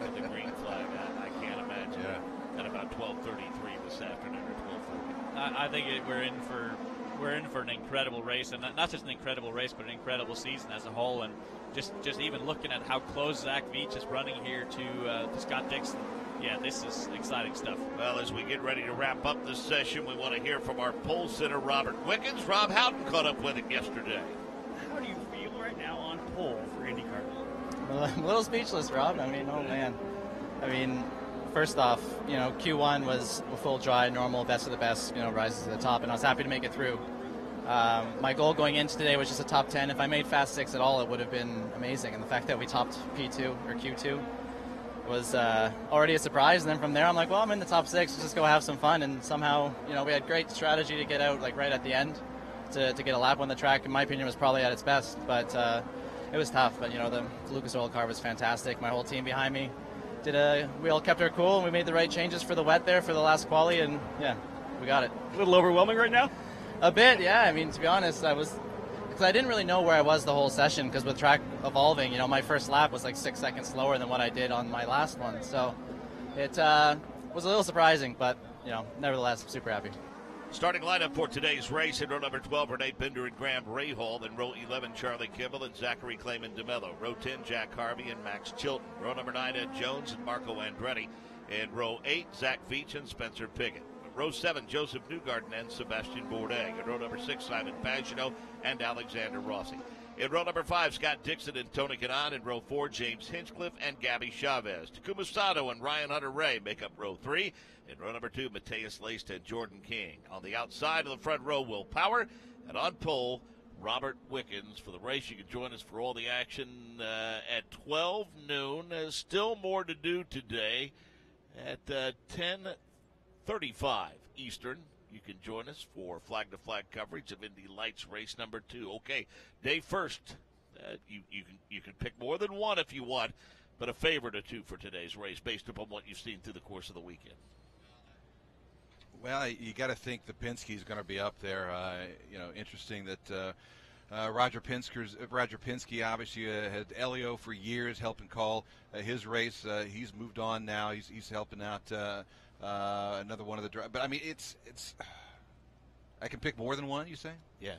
with the green flag, I can't imagine at about 12:33 this afternoon or 12:40. I think we're in for an incredible race, and not just an incredible race, but an incredible season as a whole. And just even looking at how close Zach Veach is running here to Scott Dixon, yeah, this is exciting stuff. Well, as we get ready to wrap up this session, we want to hear from our pole sitter, Robert Wickens. Rob Houghton caught up with it yesterday. How do you feel right now on pole for IndyCar? Well, I'm a little speechless, Rob. I mean, oh man. I mean, first off, Q1 was a full dry, normal, best of the best, rises to the top, and I was happy to make it through. My goal going into today was just a top 10. If I made Fast 6 at all, it would have been amazing. And the fact that we topped P2 or Q2 was already a surprise. And then from there, I'm like, well, I'm in the top 6. Let's just go have some fun. And somehow, we had great strategy to get out like right at the end to get a lap on the track. In my opinion, was probably at its best. But it was tough. But, the Lucas Oil car was fantastic. My whole team behind me we all kept our cool, and we made the right changes for the wet there for the last quali. And, yeah, we got it. A little overwhelming right now? A bit, yeah. I mean, to be honest, because I didn't really know where I was the whole session, because with track evolving, my first lap was like 6 seconds slower than what I did on my last one. So it was a little surprising, but, nevertheless, super happy. Starting lineup for today's race: in row number 12, Renee Binder and Graham Rahal. Then row 11, Charlie Kimball and Zachary Clayman DeMello. Row 10, Jack Harvey and Max Chilton. Row number 9, Ed Jones and Marco Andretti. In row 8, Zach Veach and Spencer Piggott. Row 7, Joseph Newgarden and Sebastian Bourdais. In row number 6, Simon Pagenaud and Alexander Rossi. In row number 5, Scott Dixon and Tony Kanaan. In row 4, James Hinchcliffe and Gabby Chavez. Takuma Sato and Ryan Hunter-Ray make up row 3. In row number 2, Matthias Leist and Jordan King. On the outside of the front row, Will Power. And on pole, Robert Wickens. For the race, you can join us for all the action at 12 noon. There's still more to do today at 10:35 Eastern. You can join us for flag-to-flag coverage of Indy Lights race number 2. Okay, day first. You can pick more than one if you want, but a favorite or two for today's race based upon what you've seen through the course of the weekend. Well, you got to think the Penske's going to be up there. Interesting that Roger Penske obviously had Elio for years helping call his race. He's moved on now. He's helping out another one of the drivers. But I mean, it's. I can pick more than one. You say? Yeah.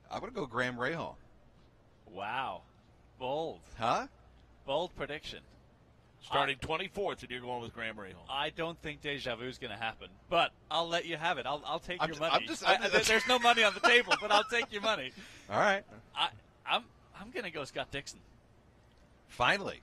I'm going to go Graham Rahal. Wow, bold. Huh? Bold prediction. Starting 24th, and you're going with Graham Rahal. I don't think deja vu is going to happen, but I'll let you have it. I'll take your money. There's no money on the table, but I'll take your money. All right. I'm going to go Scott Dixon. Finally.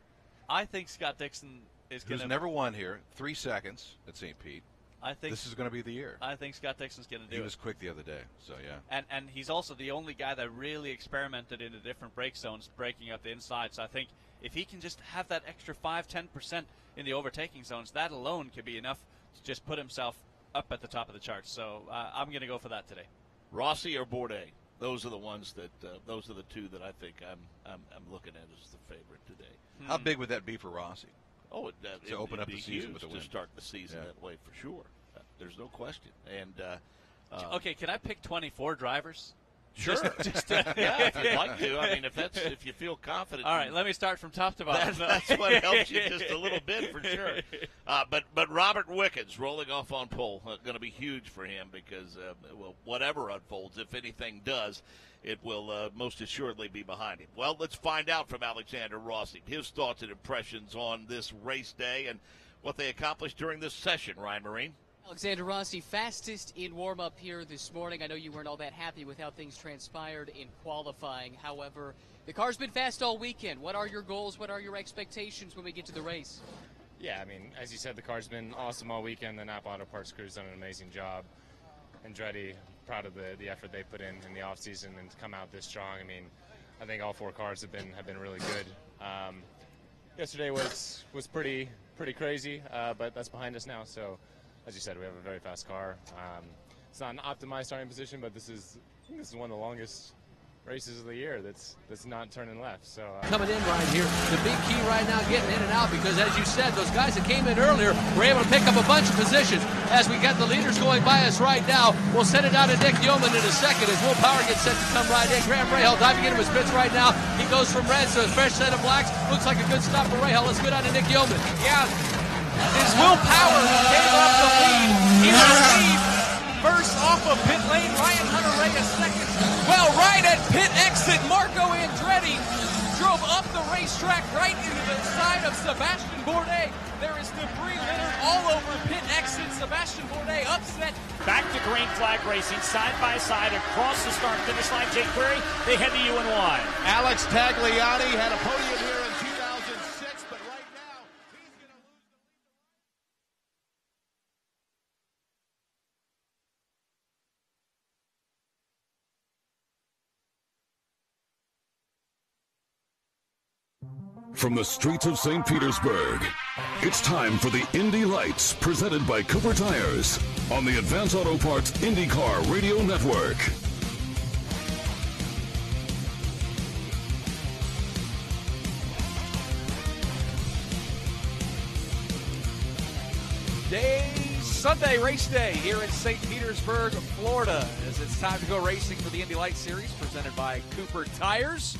I think Scott Dixon is going to. Who's never won here? 3 seconds at St. Pete. I think this is going to be the year. I think Scott Dixon's going to do it. He was quick the other day, so yeah. And he's also the only guy that really experimented in the different brake zones, breaking up the inside. So I think if he can just have that extra 5-10% in the overtaking zones, that alone could be enough to just put himself up at the top of the charts. So I'm going to go for that today. Rossi or Bourdais? Those are the ones that. Those are the two that I think I'm looking at as the favorite today. How big would that be for Rossi? Oh, to open up the season with a win. To start the season that way for sure. There's no question. And okay, can I pick 24 drivers? Sure. Yeah, if you'd like to. I mean, if you feel confident. All right, let me start from top to bottom. That's what helps you just a little bit for sure. But Robert Wickens rolling off on pole going to be huge for him because whatever unfolds, if anything does, it will most assuredly be behind him. Well, let's find out from Alexander Rossi his thoughts and impressions on this race day and what they accomplished during this session. Ryan Marine. Alexander Rossi, fastest in warm-up here this morning. I know you weren't all that happy with how things transpired in qualifying. However, the car's been fast all weekend. What are your goals? What are your expectations when we get to the race? Yeah, I mean, as you said, the car's been awesome all weekend. The Napa Auto Parts crew's done an amazing job. Andretti, proud of the effort they put in the offseason and to come out this strong. I mean, I think all 4 cars have been really good. Yesterday was pretty crazy, but that's behind us now. So, as you said, we have a very fast car. It's not an optimized starting position, but this is one of the longest races of the year that's not turning left. So coming in right here, the big key right now getting in and out, because as you said, those guys that came in earlier were able to pick up a bunch of positions. As we got the leaders going by us right now, we'll send it down to Nick Yeoman in a second as Will Power gets set to come right in. Graham Rahal diving into his pits right now. He goes from reds to a fresh set of blacks. Looks like a good stop for Rahal. Let's go down to Nick Yeoman. Yeah, his Will Power gave up the lead. He was lead first off of pit lane. Ryan Hunter-Reay a second. Well, right at pit exit, Marco Andretti drove up the racetrack right into the side of Sebastien Bourdais. There is debris littered all over pit exit. Sebastien Bourdais upset. Back to green flag racing, side by side across the start finish line. Jake Prix, they head to UNY. Alex Tagliani had a podium here in 2006, but right now he's going to lose. From the streets of St. Petersburg, it's time for the Indy Lights, presented by Cooper Tires on the Advance Auto Parts IndyCar Radio Network. Sunday race day here in St. Petersburg, Florida, as it's time to go racing for the Indy Lights Series presented by Cooper Tires.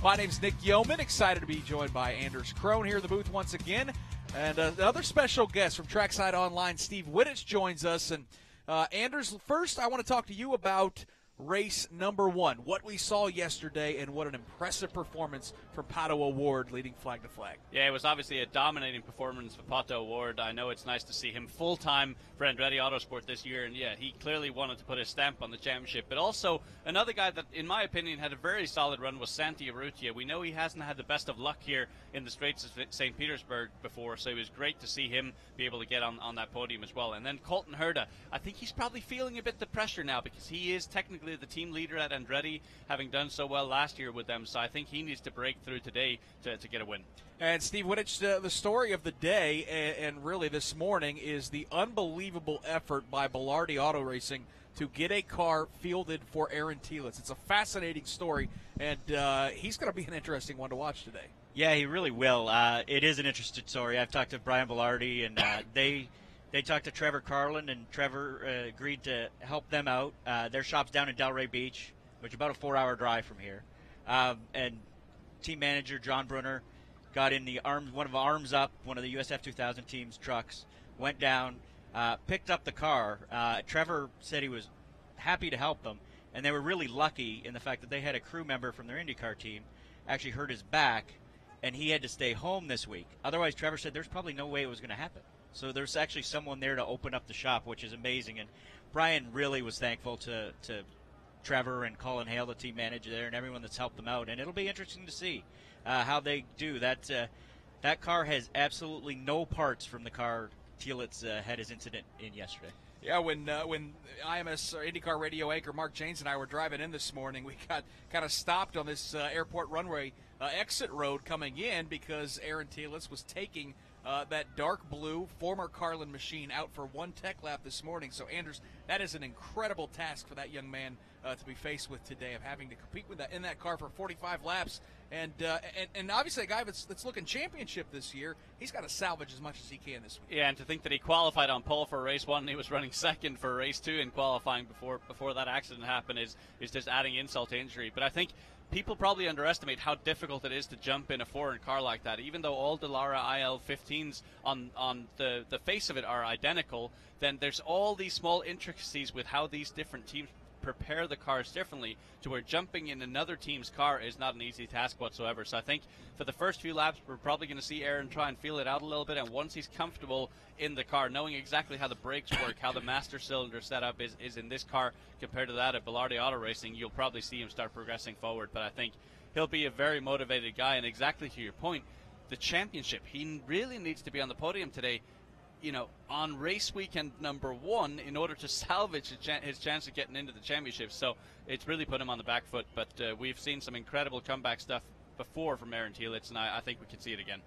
My name's Nick Yeoman, excited to be joined by Anders Krohn here in the booth once again. And another special guest from Trackside Online, Steve Wittich, joins us. And Anders, first I want to talk to you about race number 1, what we saw yesterday, and what an impressive performance from Pato O'Ward leading flag to flag. Yeah, it was obviously a dominating performance for Pato O'Ward. I know it's nice to see him full-time for Andretti Autosport this year, and yeah, he clearly wanted to put his stamp on the championship. But also, another guy that, in my opinion, had a very solid run was Santi Urrutia. We know he hasn't had the best of luck here in the Straits of St. Petersburg before, so it was great to see him be able to get on that podium as well. And then Colton Herta, I think he's probably feeling a bit the pressure now because he is technically the team leader at Andretti, having done so well last year with them, so I think he needs to break through today to get a win. And Steve Wittich, the story of the day and really this morning is the unbelievable effort by Belardi Auto Racing to get a car fielded for Aaron Telitz. It's a fascinating story, and he's going to be an interesting one to watch today. Yeah, he really will. It is an interesting story. I've talked to Brian Belardi, and they talked to Trevor Carlin, and Trevor agreed to help them out. Their shop's down in Delray Beach, which is about a 4-hour drive from here. And team manager John Brunner got in one of the Arms Up, one of the USF2000 team's trucks, went down, picked up the car. Trevor said he was happy to help them, and they were really lucky in the fact that they had a crew member from their IndyCar team actually hurt his back, and he had to stay home this week. Otherwise, Trevor said there's probably no way it was going to happen. So there's actually someone there to open up the shop, which is amazing. And Brian really was thankful to Trevor and Colin Hale, the team manager there, and everyone that's helped them out. And it'll be interesting to see how they do. That car has absolutely no parts from the car Telitz had his incident in yesterday. Yeah, when IMS or IndyCar radio anchor Mark Janes and I were driving in this morning, we got kind of stopped on this airport runway exit road coming in because Aaron Telitz was taking that dark blue former Carlin machine out for one tech lap this morning. So, Anders, that is an incredible task for that young man to be faced with today, of having to compete with that in that car for 45 laps. And obviously a guy that's looking championship this year, he's got to salvage as much as he can this week. Yeah, and to think that he qualified on pole for race 1, and he was running second for race 2 in qualifying before that accident happened is just adding insult to injury. But I think people probably underestimate how difficult it is to jump in a foreign car like that. Even though all the Lara IL-15s on the face of it are identical, then there's all these small intricacies with how these different teams prepare the cars differently, to where jumping in another team's car is not an easy task whatsoever. So I think for the first few laps, we're probably going to see Aaron try and feel it out a little bit, and once he's comfortable in the car, knowing exactly how the brakes work, how the master cylinder setup is in this car compared to that at Belardi Auto Racing, you'll probably see him start progressing forward. But I think he'll be a very motivated guy, and exactly to your point, the championship. He really needs to be on the podium today, on race weekend number 1 in order to salvage his chance of getting into the championship. So it's really put him on the back foot. But we've seen some incredible comeback stuff before from Aaron Telitz, and I think we can see it again.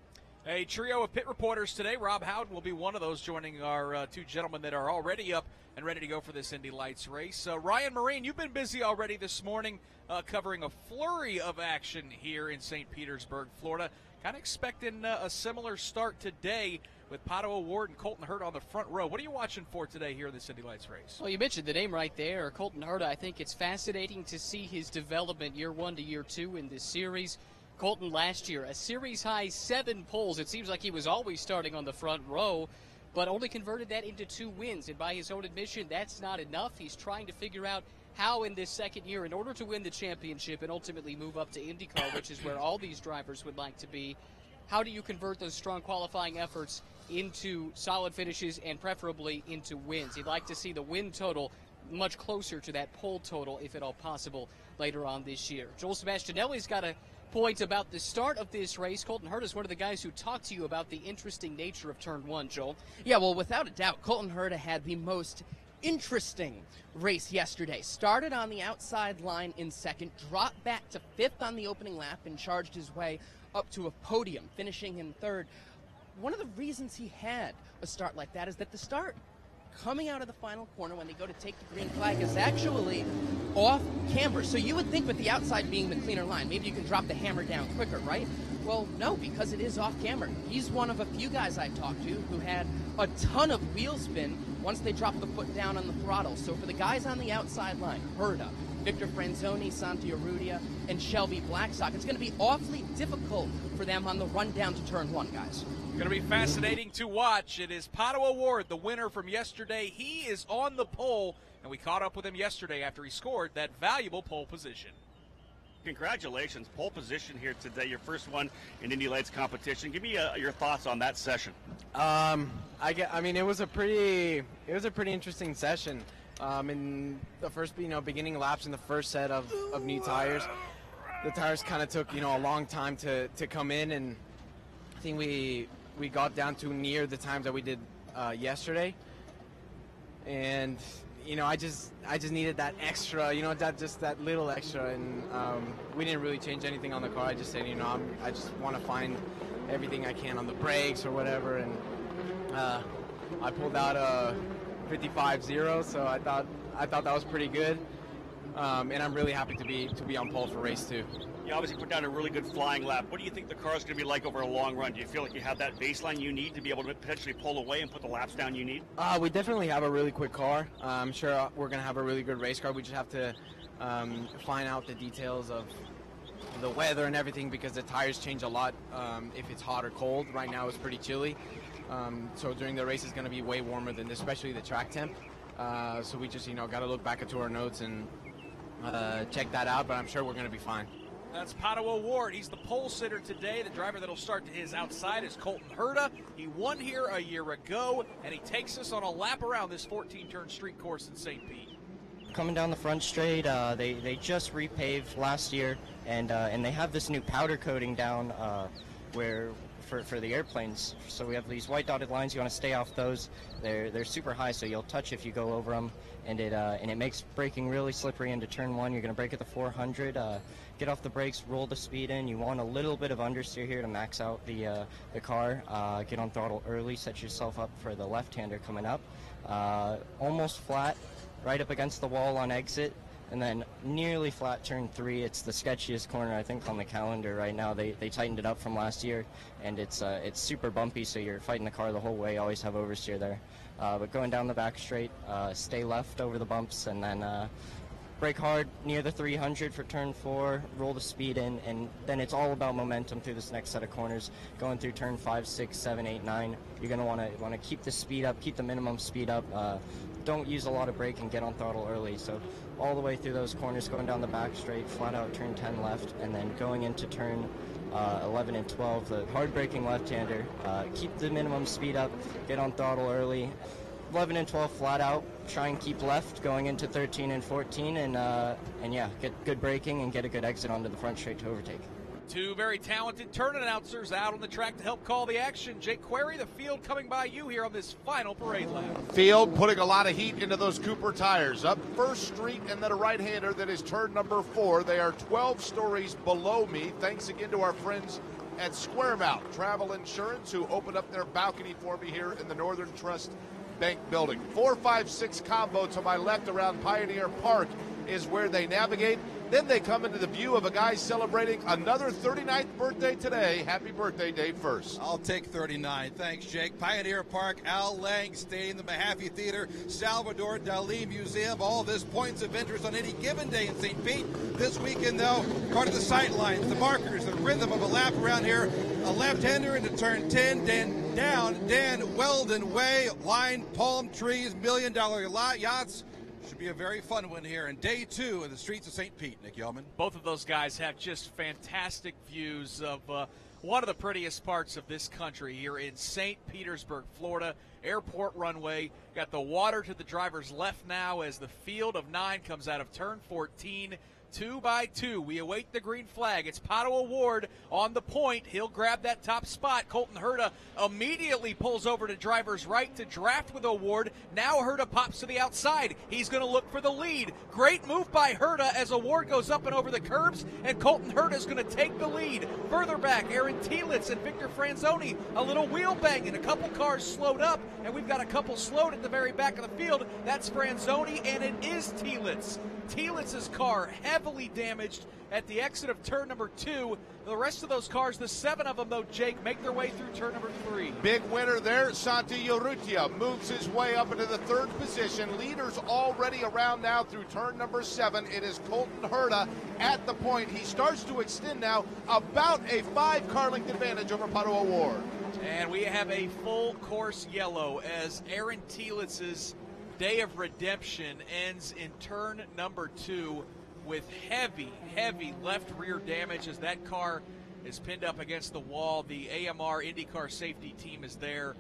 A trio of pit reporters today. Rob Howden will be one of those, joining our two gentlemen that are already up and ready to go for this Indy Lights race. Ryan Marine, you've been busy already this morning covering a flurry of action here in St. Petersburg, Florida. Kind of expecting a similar start today with PATO Award and Colton HERTA on the front row. What are you watching for today here in this Indy Lights race? Well, you mentioned the name right there, Colton HERTA. I think it's fascinating to see his development year 1 to year 2 in this series. Colton last year, a series-high 7 poles. It seems like he was always starting on the front row, but only converted that into 2 wins. And by his own admission, that's not enough. He's trying to figure out how in this second year, in order to win the championship and ultimately move up to IndyCar, which is where all these drivers would like to be, how do you convert those strong qualifying efforts into solid finishes and preferably into wins? He'd like to see the win total much closer to that pole total, if at all possible, later on this year. Joel Sebastianelli's got a point about the start of this race. Colton HERTA is one of the guys who talked to you about the interesting nature of Turn 1, Joel. Yeah, well, without a doubt, Colton HERTA had the most interesting race yesterday. Started on the outside line in second, dropped back to 5th on the opening lap, and charged his way up to a podium, finishing in 3rd. One of the reasons he had a start like that is that the start coming out of the final corner when they go to take the green flag is actually off camber. So you would think with the outside being the cleaner line, maybe you can drop the hammer down quicker, right? Well, no, because it is off camber. He's one of a few guys I've talked to who had a ton of wheel spin once they dropped the foot down on the throttle. So for the guys on the outside line, HERTA, Victor Franzoni, Santi Urrutia, and Shelby Blackstock, it's going to be awfully difficult for them on the run down to Turn 1, guys. Going to be fascinating to watch. It is PATO Award, the winner from yesterday. He is on the pole, and we caught up with him yesterday after he scored that valuable pole position. Congratulations, pole position here today, your first one in Indy Lights competition. Give me your thoughts on that session. I mean, it was a pretty interesting session. In the first, beginning laps in the first set of new tires, the tires kind of took, a long time to come in, and I think we got down to near the times that we did yesterday, and I just needed that extra, that little extra, and we didn't really change anything on the car. I just said, I just want to find everything I can on the brakes or whatever, and I pulled out a 55.0, so I thought that was pretty good, and I'm really happy to be on pole for race 2. You obviously put down a really good flying lap. What do you think the car is going to be like over a long run? Do you feel like you have that baseline you need to be able to potentially pull away and put the laps down you need? We definitely have a really quick car. I'm sure we're going to have a really good race car. We just have to find out the details of the weather and everything, because the tires change a lot if it's hot or cold. Right now it's pretty chilly. So during the race it's going to be way warmer than this, especially the track temp. So we just, got to look back into our notes and check that out, but I'm sure we're going to be fine. That's PATO Award. He's the pole sitter today. The driver that'll start to his outside is Colton HERTA. He won here a year ago, and he takes us on a lap around this 14-turn street course in St. Pete. Coming down the front straight, they just repaved last year, and they have this new powder coating down where for the airplanes. So we have these white dotted lines. You want to stay off those. They're super high, so you'll touch if you go over them, and it makes braking really slippery into turn 1. You're going to brake at the 400. Get off the brakes, roll the speed in. You want a little bit of understeer here to max out the car. Get on throttle early, set yourself up for the left-hander coming up. Almost flat, right up against the wall on exit, and then nearly flat turn 3. It's the sketchiest corner, I think, on the calendar right now. They tightened it up from last year, and it's super bumpy, so you're fighting the car the whole way. Always have oversteer there. But going down the back straight, stay left over the bumps, and then brake hard near the 300 for turn 4, roll the speed in, and then it's all about momentum through this next set of corners. Going through turn 5, 6, 7, 8, 9, you're going to want to keep the speed up, keep the minimum speed up. Don't use a lot of brake and get on throttle early. So all the way through those corners, going down the back straight, flat out turn 10 left, and then going into turn 11 and 12, the hard braking left-hander. Keep the minimum speed up, get on throttle early. 11 and 12 flat out, try and keep left going into 13 and 14, and yeah, get good braking and get a good exit onto the front straight to overtake. Two very talented turn announcers out on the track to help call the action. Jake Query, the field coming by you here on this final parade lap. Field putting a lot of heat into those Cooper tires. Up First Street and then a right-hander that is turn number 4. They are 12 stories below me. Thanks again to our friends at Squaremount Travel Insurance who opened up their balcony for me here in the Northern Trust Bank building. 4, 5, 6 combo to my left around Pioneer Park is where they navigate. Then they come into the view of a guy celebrating another 39th birthday today. Happy birthday, Dave First. I'll take 39. Thanks, Jake. Pioneer Park, Al Lang Stadium, the Mahaffey Theater, Salvador Dali Museum, all this points of interest on any given day in St. Pete. This weekend, though, part of the sight lines, the markers, the rhythm of a lap around here. A left-hander into turn 10, then down Dan Weldon Way, line, palm trees, $1 million yachts. Should be a very fun one here in day 2 of the streets of St. Pete, Nick Yeoman. Both of those guys have just fantastic views of one of the prettiest parts of this country here in St. Petersburg, Florida. Airport runway. Got the water to the driver's left now as the field of 9 comes out of turn 14. 2 by 2. We await the green flag. It's Pato Award on the point. He'll grab that top spot. Colton Herta immediately pulls over to driver's right to draft with Award. Now Herta pops to the outside. He's going to look for the lead. Great move by Herta as Award goes up and over the curbs, and Colton Herta is going to take the lead. Further back, Aaron Tielitz and Victor Franzoni. A little wheel banging. A couple cars slowed up, and we've got a couple slowed at the very back of the field. That's Franzoni, and it is Tielitz. Tielitz's car heavily damaged at the exit of turn number 2. The rest of those cars, the 7 of them, though, Jake, make their way through turn number 3. Big winner there. Santi Urrutia moves his way up into the 3rd position. Leaders already around now through turn number 7. It is Colton Herta at the point. He starts to extend now about a 5-car length advantage over Pato Award. And we have a full course yellow as Aaron Tielitz's day of redemption ends in turn number 2 with heavy left rear damage as that car is pinned up against the wall. The AMR IndyCar safety team is there.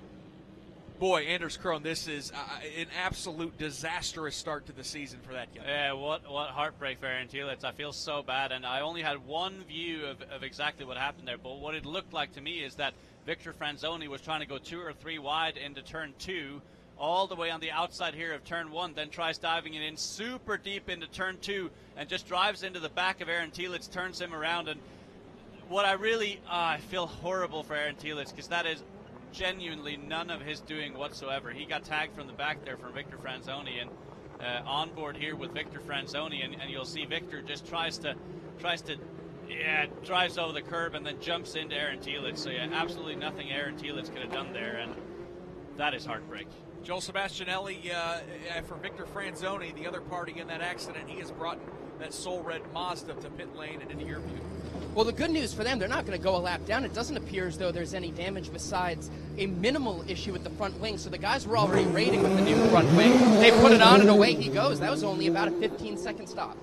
Boy, Anders Krohn, this is an absolute disastrous start to the season for that guy. Yeah, what heartbreak for Aaron Tielitz. I feel so bad, and I only had one view of exactly what happened there, but what it looked like to me is that Victor Franzoni was trying to go 2 or 3 wide into turn 2, all the way on the outside here of turn 1, then tries diving it in super deep into turn 2 and just drives into the back of Aaron Tielitz, turns him around. And what I really, I feel horrible for Aaron Tielitz because that is genuinely none of his doing whatsoever. He got tagged from the back there from Victor Franzoni, and on board here with Victor Franzoni, and you'll see Victor just drives over the curb and then jumps into Aaron Tielitz. So yeah, absolutely nothing Aaron Tielitz could have done there, and that is heartbreak. Joel Sebastianelli for Victor Franzoni, the other party in that accident. He has brought that Soul Red Mazda to pit lane and into your view. Well, the good news for them, they're not going to go a lap down. It doesn't appear as though there's any damage besides a minimal issue with the front wing. So the guys were already raiding with the new front wing. They put it on and away he goes. That was only about a 15-second stop.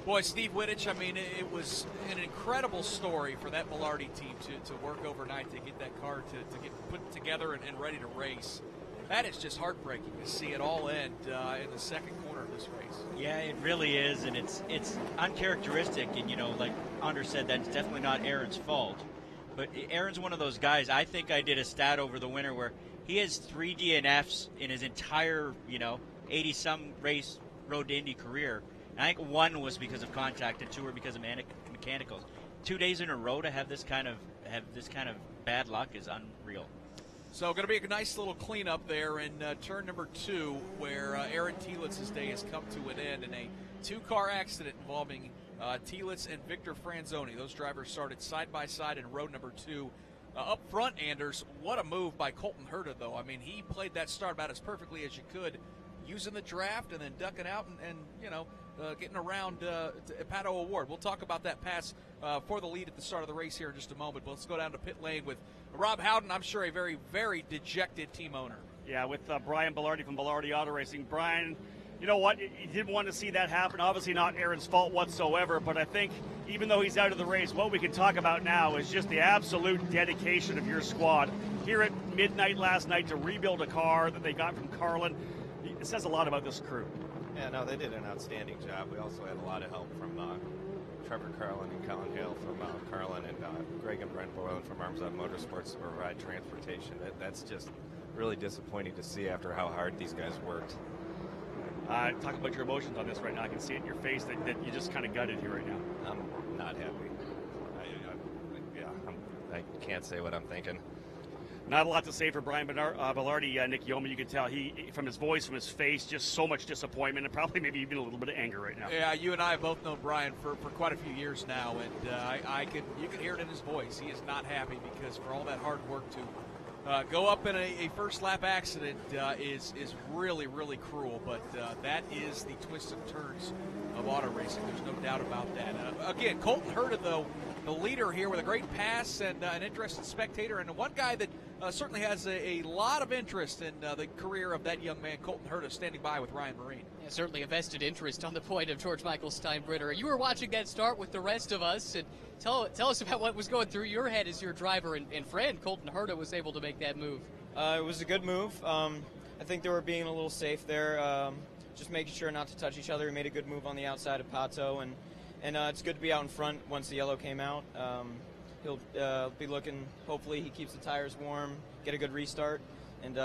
Boy, Steve Wittich, I mean, it was an incredible story for that Velarde team to work overnight to get that car to get put together and ready to race. That is just heartbreaking to see it all end in the second corner of this race. Yeah, it really is, and it's uncharacteristic. And, you know, like Anders said, that's definitely not Aaron's fault. But Aaron's one of those guys. I think I did a stat over the winter where he has 3 DNFs in his entire, 80-some race Road to Indy career. And I think 1 was because of contact and 2 were because of mechanicals. 2 days in a row to have this kind of bad luck is unreal. So going to be a nice little cleanup there in turn number 2 where Aaron Tielitz's day has come to an end in a 2-car accident involving Tielitz and Victor Franzoni. Those drivers started side by side in row number 2. Up front, Anders, what a move by Colton Herta, though. I mean, he played that start about as perfectly as you could, using the draft and then ducking out and getting around Pato Award. We'll talk about that pass for the lead at the start of the race here in just a moment. But let's go down to pit lane with Rob Howden, I'm sure a very, very dejected team owner. Yeah, with Brian Belardi from Belardi Auto Racing. Brian, you know what? He didn't want to see that happen. Obviously not Aaron's fault whatsoever, but I think even though he's out of the race, what we can talk about now is just the absolute dedication of your squad. Here at midnight last night to rebuild a car that they got from Carlin. It says a lot about this crew. Yeah, no, they did an outstanding job. We also had a lot of help from Trevor Carlin and Colin Hale from Carlin, and Greg and Brent Boylan from Arms Out Motorsports to provide transportation. That's just really disappointing to see after how hard these guys worked. Talk about your emotions on this right now. I can see it in your face that you just kind of gutted here right now. I'm not happy. I can't say what I'm thinking. Not a lot to say for Brian Belardi, Nick Yeoman. You can tell he, from his voice, from his face, just so much disappointment and probably maybe even a little bit of anger right now. Yeah, you and I have both known Brian for quite a few years now, and you can hear it in his voice. He is not happy because for all that hard work to go up in a first lap accident is really, really cruel. But that is the twists and turns of auto racing. There's no doubt about that. Again, Colton Herta, though, the leader here with a great pass and an interested spectator, and one guy that certainly has a lot of interest in the career of that young man, Colton Herta, standing by with Ryan Marine. Yeah, certainly a vested interest on the point of George Michael Steinbrenner. You were watching that start with the rest of us, and tell us about what was going through your head as your driver and friend, Colton Herta, was able to make that move. It was a good move. I think they were being a little safe there, just making sure not to touch each other. He made a good move on the outside of Pato, and it's good to be out in front once the yellow came out. He'll be looking, hopefully he keeps the tires warm, get a good restart, and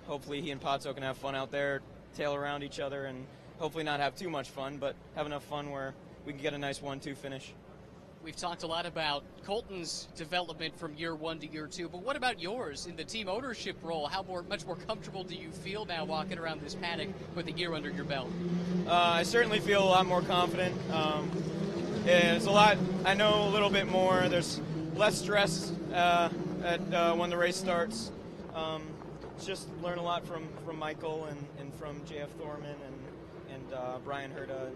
hopefully he and Pato can have fun out there, tail around each other, and hopefully not have too much fun, but have enough fun where we can get a nice 1-2 finish. We've talked a lot about Colton's development from year 1 to year 2, but what about yours in the team ownership role? Much more comfortable do you feel now walking around this paddock with a year under your belt? I certainly feel a lot more confident. It's a lot. I know a little bit more. There's less stress when the race starts. It's just learn a lot from Michael and from JF Thorman and Brian Herta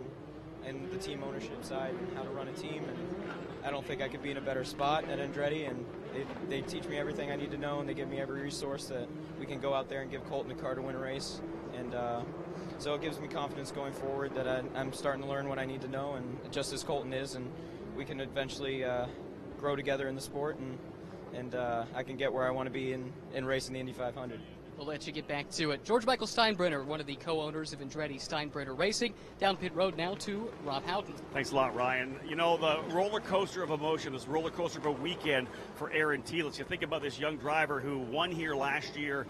and the team ownership side and how to run a team. And I don't think I could be in a better spot at Andretti, and they teach me everything I need to know, and they give me every resource that we can go out there and give Colton a car to win a race. And so it gives me confidence going forward that I'm starting to learn what I need to know, and just as Colton is, and we can eventually grow together in the sport, and I can get where I want to be in racing the Indy 500. We'll let you get back to it. George Michael Steinbrenner, one of the co-owners of Andretti Steinbrenner Racing. Down pit road now to Rob Houghton. Thanks a lot, Ryan. You know, the roller coaster of emotion, this roller coaster of a weekend for Aaron Telitz. You think about this young driver who won here last year,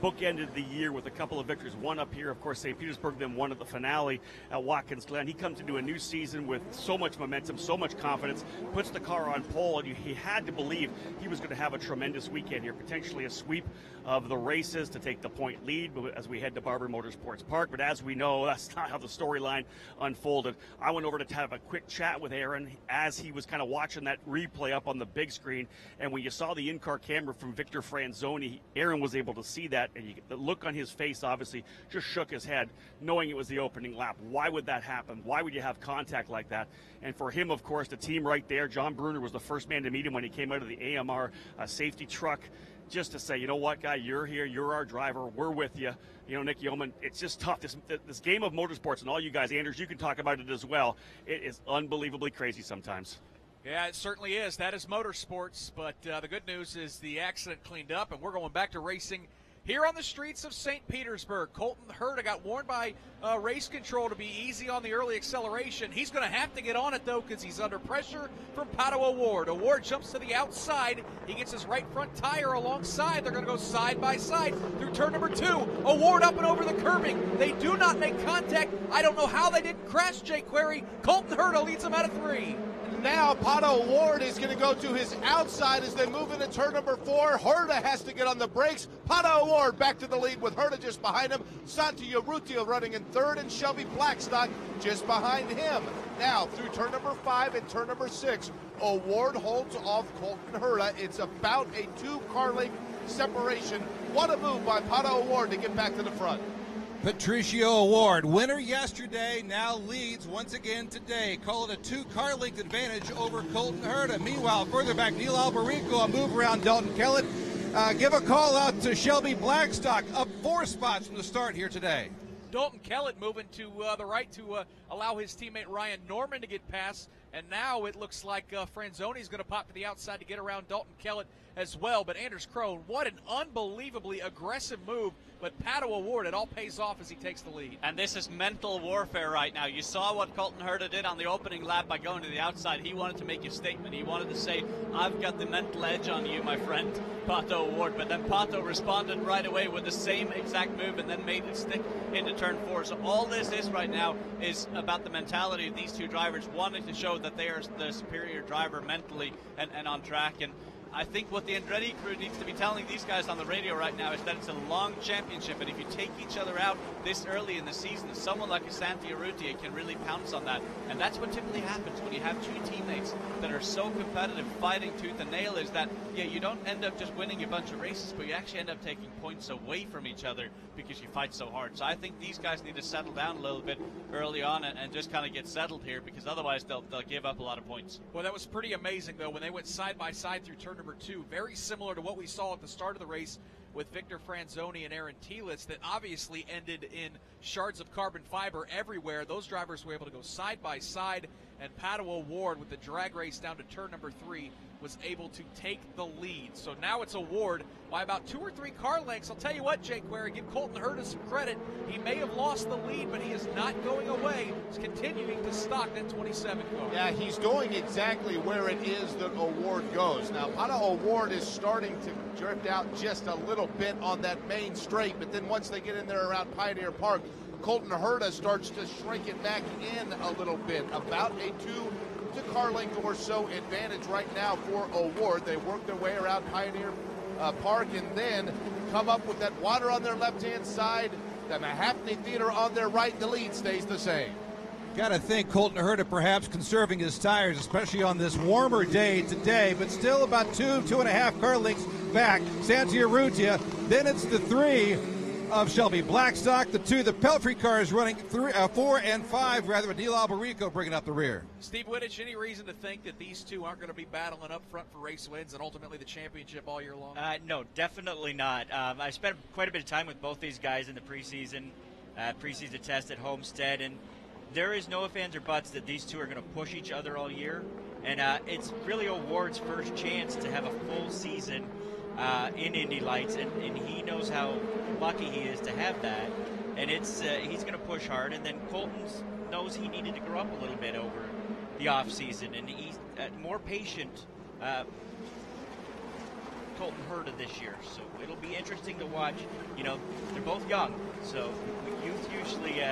bookended the year with a couple of victories. One up here, of course, St. Petersburg, then one at the finale at Watkins Glen. He comes into a new season with so much momentum, so much confidence, puts the car on pole, and he had to believe he was going to have a tremendous weekend here, potentially a sweep of the races to take the point lead as we head to Barber Motorsports Park. But as we know, that's not how the storyline unfolded. I went over to have a quick chat with Aaron as he was kind of watching that replay up on the big screen. And when you saw the in-car camera from Victor Franzoni, Aaron was able to see that. And the look on his face obviously just shook his head, knowing it was the opening lap. Why would that happen? Why would you have contact like that? And for him, of course, the team right there, John Bruner was the first man to meet him when he came out of the AMR safety truck, just to say, you know what, guy, you're here, you're our driver, we're with you. You know, Nick Yeoman, it's just tough. This game of motorsports, and all you guys, Anders, you can talk about it as well. It is unbelievably crazy sometimes. Yeah, it certainly is. That is motorsports, but the good news is the accident cleaned up, and we're going back to racing here on the streets of St. Petersburg. Colton Herta got warned by race control to be easy on the early acceleration. He's going to have to get on it, though, because he's under pressure from Pato O'Ward. O'Ward jumps to the outside. He gets his right front tire alongside. They're going to go side by side through turn number 2. O'Ward up and over the curbing. They do not make contact. I don't know how they didn't crash, Jay Query. Colton Herta leads them out of 3. Now Pato O'Ward is going to go to his outside as they move into turn number 4. Herta has to get on the brakes. Pato O'Ward back to the lead with Herta just behind him. Santi Urrutia running in 3rd, and Shelby Blackstock just behind him. Now through turn number 5 and turn number 6, O'Ward holds off Colton Herta. It's about a 2-car length separation. What a move by Pato O'Ward to get back to the front. Patricio O'Ward, winner yesterday, now leads once again today. Call it a 2-car length advantage over Colton Herta. Meanwhile, further back, Neil Alberico, a move around Dalton Kellett. Give a call out to Shelby Blackstock, up 4 spots from the start here today. Dalton Kellett moving to the right to allow his teammate Ryan Norman to get past. And now it looks like Franzoni's going to pop to the outside to get around Dalton Kellett as well. But Anders Krone, what an unbelievably aggressive move. But Pato O'Ward, it all pays off as he takes the lead. And this is mental warfare right now. You saw what Colton Herta did on the opening lap by going to the outside. He wanted to make a statement. He wanted to say, I've got the mental edge on you, my friend, Pato O'Ward. But then Pato responded right away with the same exact move and then made it stick into turn 4. So all this is right now is about the mentality of these two drivers wanting to show that they are the superior driver mentally and on track. And I think what the Andretti crew needs to be telling these guys on the radio right now is that it's a long championship, and if you take each other out this early in the season, someone like a Santi Urrutia can really pounce on that. And that's what typically happens when you have two teammates that are so competitive, fighting tooth and nail, is that, yeah, you don't end up just winning a bunch of races, but you actually end up taking points away from each other because you fight so hard. So I think these guys need to settle down a little bit early on and just kind of get settled here, because otherwise they'll give up a lot of points. Well, that was pretty amazing, though, when they went side by side through turn number 2. Very similar to what we saw at the start of the race with Victor Franzoni and Aaron Telitz, that obviously ended in shards of carbon fiber everywhere. Those drivers were able to go side by side, and Pato O'Ward, with the drag race down to turn number 3, was able to take the lead. So now it's O'Ward by about 2 or 3 car lengths. I'll tell you what, Jake Ware, give Colton Herta some credit. He may have lost the lead, but he is not going away. He's continuing to stock that 27 car. Yeah, he's going exactly where it is that O'Ward goes. Now, Pato O'Ward is starting to drift out just a little bit on that main straight, but then once they get in there around Pioneer Park, Colton Herta starts to shrink it back in a little bit. About a 2 car length or so advantage right now for O'Ward. They work their way around Pioneer Park and then come up with that water on their left-hand side, the Mahaffey Theater on their right. The lead stays the same. Got to think Colton Herta perhaps conserving his tires, especially on this warmer day today, but still about 2.5 car lengths back. Santi Urrutia, then it's the 3 of Shelby Blackstock. The 2, the Pelfrey cars running 4 and 5, rather, with Neil Alberico bringing up the rear. Steve Wittich, any reason to think that these two aren't going to be battling up front for race wins and ultimately the championship all year long? No, definitely not. I spent quite a bit of time with both these guys in the preseason test at Homestead, and there is no ifs, ands, or buts that these two are going to push each other all year. And it's really O'Ward's first chance to have a full season in Indy Lights, and he knows how lucky he is to have that, and it's he's going to push hard. And then Colton knows he needed to grow up a little bit over the off season, and he's more patient. Colton Herta this year, so it'll be interesting to watch. You know, they're both young, so youth usually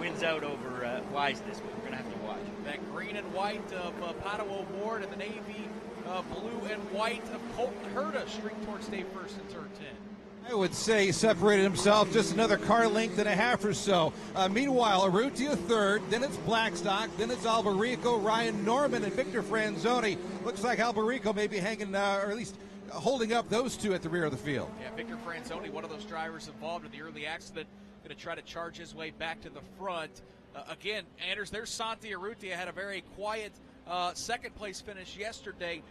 wins out over wiseness, but we're going to have to watch. That green and white of Pato O'Ward and the navy blue and white of Colton Herta streak towards Dave first in turn 10. I would say he separated himself just another car length and a half or so. Meanwhile, Urrutia 3rd, then it's Blackstock, then it's Alberico, Ryan Norman, and Victor Franzoni. Looks like Alberico may be hanging, or at least holding up those two at the rear of the field. Yeah, Victor Franzoni, one of those drivers involved in the early accident, going to try to charge his way back to the front. Again, Anders, there's Santi Urrutia, had a very quiet second place finish yesterday.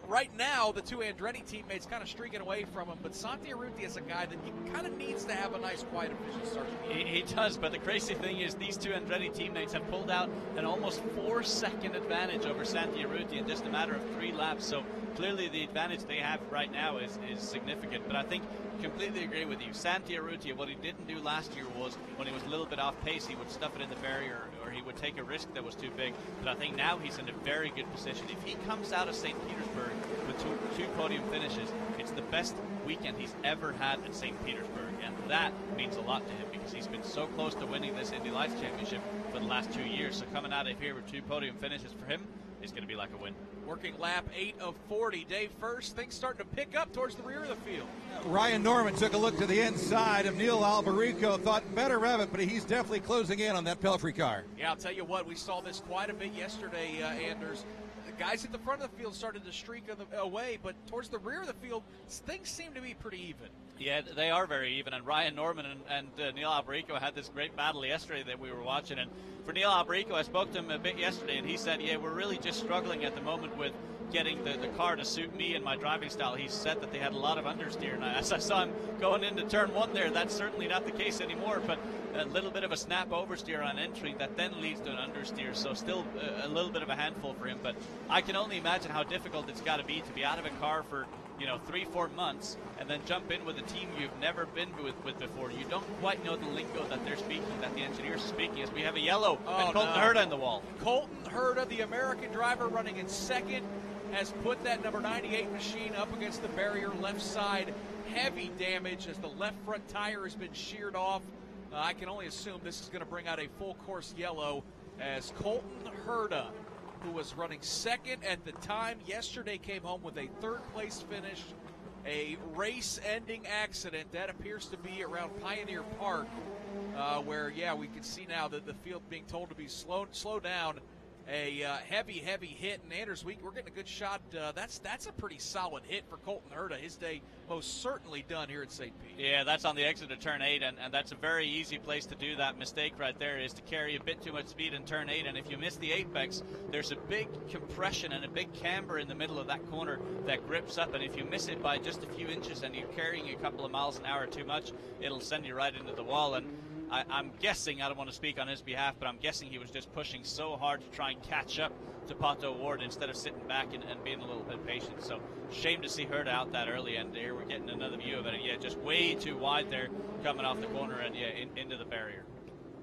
Right now, the two Andretti teammates kind of streaking away from him, but Santi Urrutia is a guy that he kind of needs to have a nice, quiet, efficient start. He does, but the crazy thing is these two Andretti teammates have pulled out an almost 4-second advantage over Santi Urrutia in just a matter of 3 laps, so clearly the advantage they have right now is significant. But I think, completely agree with you, Santi Urrutia, what he didn't do last year was, when he was a little bit off pace, he would stuff it in the barrier, or he would take a risk that was too big. But I think now he's in a very good position. If he comes out of St. Petersburg with two podium finishes, it's the best weekend he's ever had at St. Petersburg, and that means a lot to him because he's been so close to winning this Indy Lights Championship for the last 2 years. So coming out of here with 2 podium finishes for him is going to be like a win. Working lap 8 of 40. Dave first, things starting to pick up towards the rear of the field. Ryan Norman took a look to the inside of Neil Alberico, thought better of it, but he's definitely closing in on that Pelfrey car. Yeah, I'll tell you what, we saw this quite a bit yesterday, Anders. The guys at the front of the field started to streak away, but towards the rear of the field, things seem to be pretty even. Yeah, they are very even, and Ryan Norman and Neil Alberico had this great battle yesterday that we were watching. And for Neil Alberico, I spoke to him a bit yesterday, and he said, yeah, we're really just struggling at the moment with getting the car to suit me and my driving style. He said that they had a lot of understeer, and as I saw him going into turn 1 there, that's certainly not the case anymore, but a little bit of a snap oversteer on entry that then leads to an understeer, so still a little bit of a handful for him. But I can only imagine how difficult it's got to be out of a car for 3-4 months and then jump in with a team you've never been with before. You don't quite know the lingo that they're speaking, that the engineers are speaking, as we have a yellow and Colton Herta in the wall. Colton Herta, the American driver running in second, has put that number 98 machine up against the barrier left side. Heavy damage as the left front tire has been sheared off. I can only assume this is going to bring out a full course yellow as Colton Herta, who was running second at the time yesterday, came home with a third-place finish. A race-ending accident that appears to be around Pioneer Park, where, we can see now that the field being told to be slow down. A heavy hit, and Anders, we're getting a good shot. That's a pretty solid hit for Colton Herta. His day most certainly done here at St. Pete. Yeah, that's on the exit of turn 8, and that's a very easy place to do that mistake right there, is to carry a bit too much speed in turn 8, and if you miss the apex, there's a big compression and a big camber in the middle of that corner that grips up, and if you miss it by just a few inches and you're carrying a couple of miles an hour too much, it'll send you right into the wall. And I'm guessing, I don't want to speak on his behalf, but I'm guessing he was just pushing so hard to try and catch up to PATO Ward instead of sitting back and being a little bit patient. So shame to see Herta out that early, and here we're getting another view of it. Yeah, just way too wide there coming off the corner and into the barrier.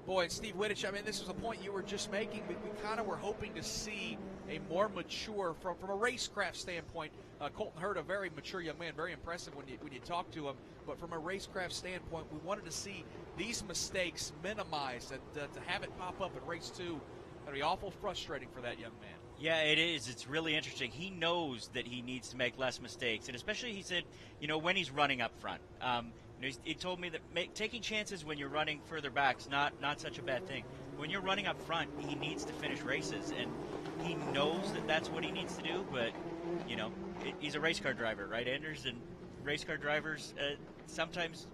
Boy, and Steve Wittich, I mean, this was a point you were just making. We kind of were hoping to see a more mature, from a racecraft standpoint, Colton Herta, a very mature young man, very impressive when you talk to him. But from a racecraft standpoint, we wanted to see these mistakes minimized, and to have it pop up in race 2, that'd be awful frustrating for that young man. Yeah, it is. It's really interesting. He knows that he needs to make less mistakes, and especially, he said, when he's running up front. He told me that taking chances when you're running further back is not such a bad thing. When you're running up front, he needs to finish races, and he knows that that's what he needs to do, but, he's a race car driver, right, Anders? And race car drivers, sometimes,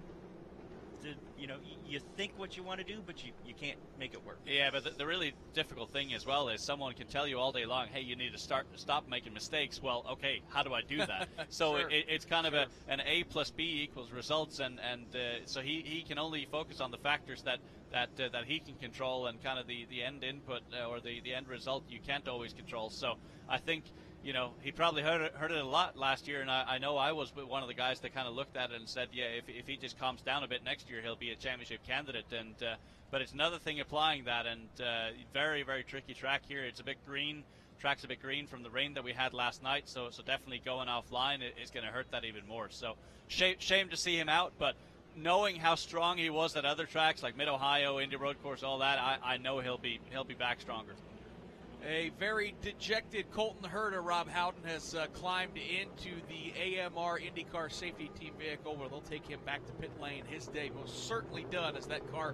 you think what you want to do, but you can't make it work. Yeah, but the really difficult thing as well is someone can tell you all day long, hey, you need to stop making mistakes. Well, okay, how do I do that? So Sure. it's kind of an A plus B equals results, and so he can only focus on the factors that he can control, and kind of the end input or the end result you can't always control. So I think, he probably heard it a lot last year, and I know I was one of the guys that kind of looked at it and said, yeah, if he just calms down a bit next year, he'll be a championship candidate. And but it's another thing applying that, and very, very tricky track here. It's a bit green. Track's a bit green from the rain that we had last night, so definitely going offline is going to hurt that even more. So shame to see him out, but knowing how strong he was at other tracks like Mid-Ohio, Indy Road Course, all that, I know he'll be back stronger. A very dejected Colton Herta, Rob Howden, has climbed into the AMR IndyCar safety team vehicle, where they'll take him back to pit lane. His day most certainly done as that car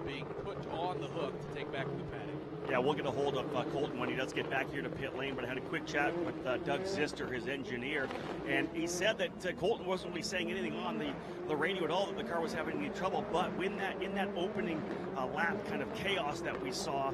being put on the hook to take back to the paddock. Yeah, we'll get a hold of Colton when he does get back here to pit lane, but I had a quick chat with Doug Zister, his engineer, and he said that Colton wasn't really saying anything on the radio at all that the car was having any trouble, but in that opening lap kind of chaos that we saw,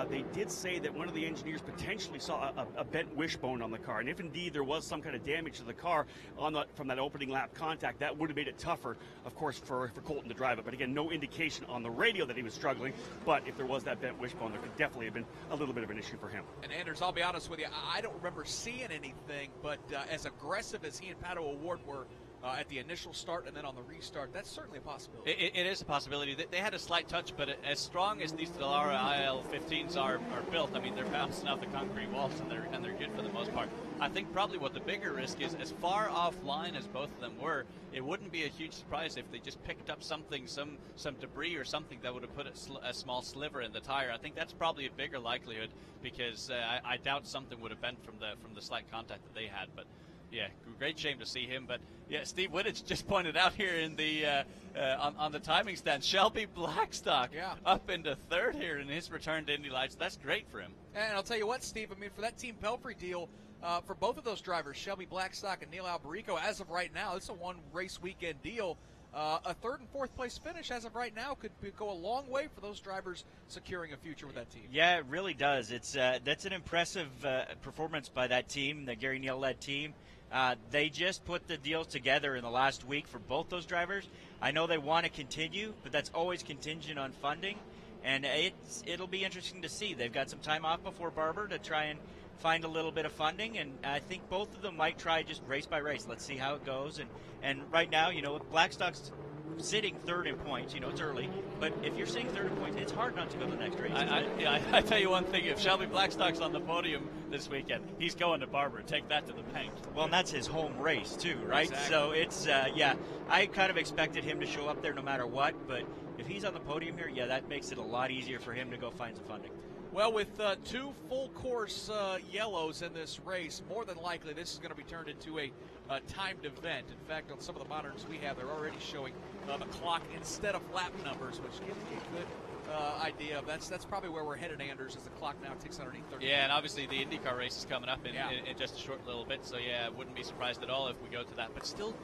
they did say that one of the engineers potentially saw a bent wishbone on the car, and if indeed there was some kind of damage to the car from that opening lap contact, that would have made it tougher, of course, for Colton to drive it. But again, no indication on the radio that he was struggling, but if there was that bent wishbone, there could definitely have been a little bit of an issue for him. And Anders, I'll be honest with you, I don't remember seeing anything, but as aggressive as he and Pato O'Ward were at the initial start and then on the restart, that's certainly a possibility. It is a possibility. They had a slight touch, but as strong as these Dallara IL-15s are built, I mean, they're bouncing off the concrete walls, and they're good for the most part. I think probably what the bigger risk is, as far offline as both of them were, it wouldn't be a huge surprise if they just picked up something, some debris or something that would have put a small sliver in the tire. I think that's probably a bigger likelihood, because I doubt something would have bent from the slight contact that they had. But yeah, great shame to see him. But yeah, Steve Wittich just pointed out here in the on the timing stand, Shelby Blackstock up into third here in his return to Indy Lights. That's great for him. And I'll tell you what, Steve, I mean, for that Team Pelfrey deal, for both of those drivers, Shelby Blackstock and Neil Alberico, as of right now, it's a one-race weekend deal. A third and fourth place finish as of right now could go a long way for those drivers securing a future with that team. Yeah, it really does. It's that's an impressive performance by that team, the Gary Neal-led team. They just put the deals together in the last week for both those drivers. I know they want to continue, but that's always contingent on funding, and it'll be interesting to see. They've got some time off before Barber to try and find a little bit of funding, and I think both of them might try just race by race. Let's see how it goes. And right now, Blackstock's sitting third in points. It's early, but if you're sitting third in points, it's hard not to go to the next race. I tell you one thing, if Shelby Blackstock's on the podium this weekend, he's going to Barber. Take that to the bank. Well, and that's his home race too, right? Exactly. So it's, I kind of expected him to show up there no matter what, but if he's on the podium here, that makes it a lot easier for him to go find some funding. Well, with two full-course yellows in this race, more than likely this is going to be turned into a timed event. In fact, on some of the monitors we have, they're already showing the clock instead of lap numbers, which gives you a good idea of that's probably where we're headed, Anders, as the clock now ticks underneath 30. Yeah, and obviously the IndyCar race is coming up in just a short little bit, so I wouldn't be surprised at all if we go to that. But still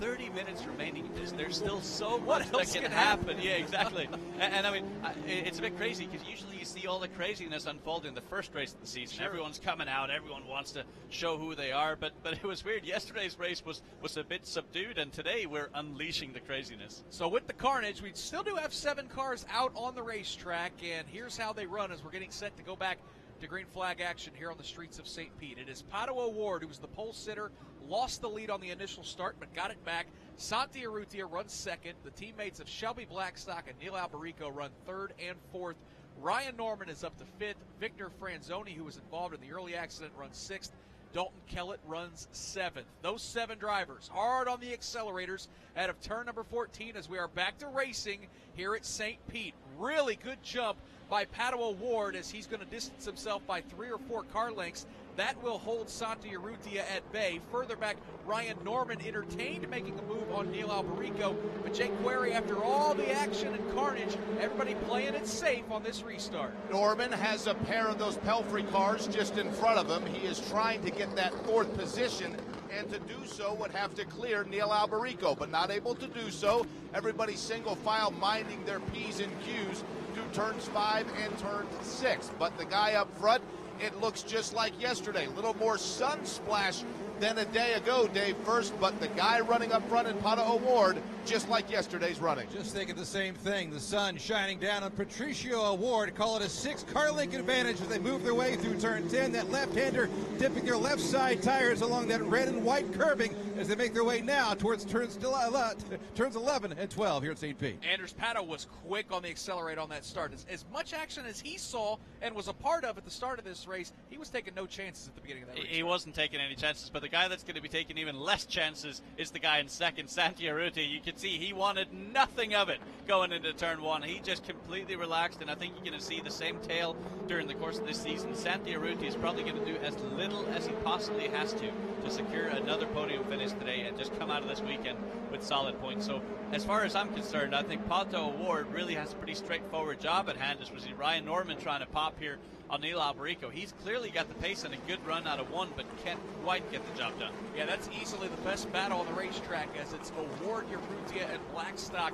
30 minutes remaining. There's still so much that can happen. Yeah, exactly. and I mean, it's a bit crazy because usually you see all the craziness unfold in the first race of the season. Sure. Everyone's coming out. Everyone wants to show who they are. But it was weird. Yesterday's race was a bit subdued, and today we're unleashing the craziness. So with the carnage, we still do have 7 cars out on the racetrack, and here's how they run as we're getting set to go back to green flag action here on the streets of St. Pete. It is Pato O'Ward, who was the pole sitter, lost the lead on the initial start, but got it back. Santi Urrutia runs second. The teammates of Shelby Blackstock and Neil Alberico run third and fourth. Ryan Norman is up to fifth. Victor Franzoni, who was involved in the early accident, runs sixth. Dalton Kellett runs seventh. Those 7 drivers hard on the accelerators out of turn number 14 as we are back to racing here at St. Pete. Really good jump by Pato O'Ward as he's going to distance himself by 3 or 4 car lengths. That will hold Santi Urrutia at bay. Further back, Ryan Norman entertained making a move on Neil Alberico, but Jake Query, after all the action and carnage, everybody playing it safe on this restart. Norman has a pair of those Pelfrey cars just in front of him. He is trying to get that 4th position, and to do so would have to clear Neil Alberico, but not able to do so. Everybody single file minding their P's and Q's through turns 5 and turn 6. But the guy up front, it looks just like yesterday. A little more sun splash than a day ago, Dave, first, but the guy running up front in Pato O'Ward, just like yesterday's running. Just thinking the same thing. The sun shining down on Patricio O'Ward. Call it a 6-car length advantage as they move their way through turn 10. That left-hander dipping their left side tires along that red and white curbing as they make their way now towards turns 11 and 12 here at St. Pete. Anders Pato was quick on the accelerator on that start. As much action as he saw and was a part of at the start of this race, he was taking no chances at the beginning of that race. He wasn't taking any chances, but the guy that's going to be taking even less chances is the guy in second, Santi Urrutia. You can see he wanted nothing of it going into turn 1. He just completely relaxed, and I think you're going to see the same tale during the course of this season. Santi Urrutia is probably going to do as little as he possibly has to secure another podium finish today and just come out of this weekend with solid points. So as far as I'm concerned, I think Pato O'Ward really has a pretty straightforward job at hand. As we see Ryan Norman trying to pop here on Neil Alberico. He's clearly got the pace and a good run out of 1, but can't quite get the job done. Yeah, that's easily the best battle on the racetrack as it's O'Ward, Urrutia, and Blackstock.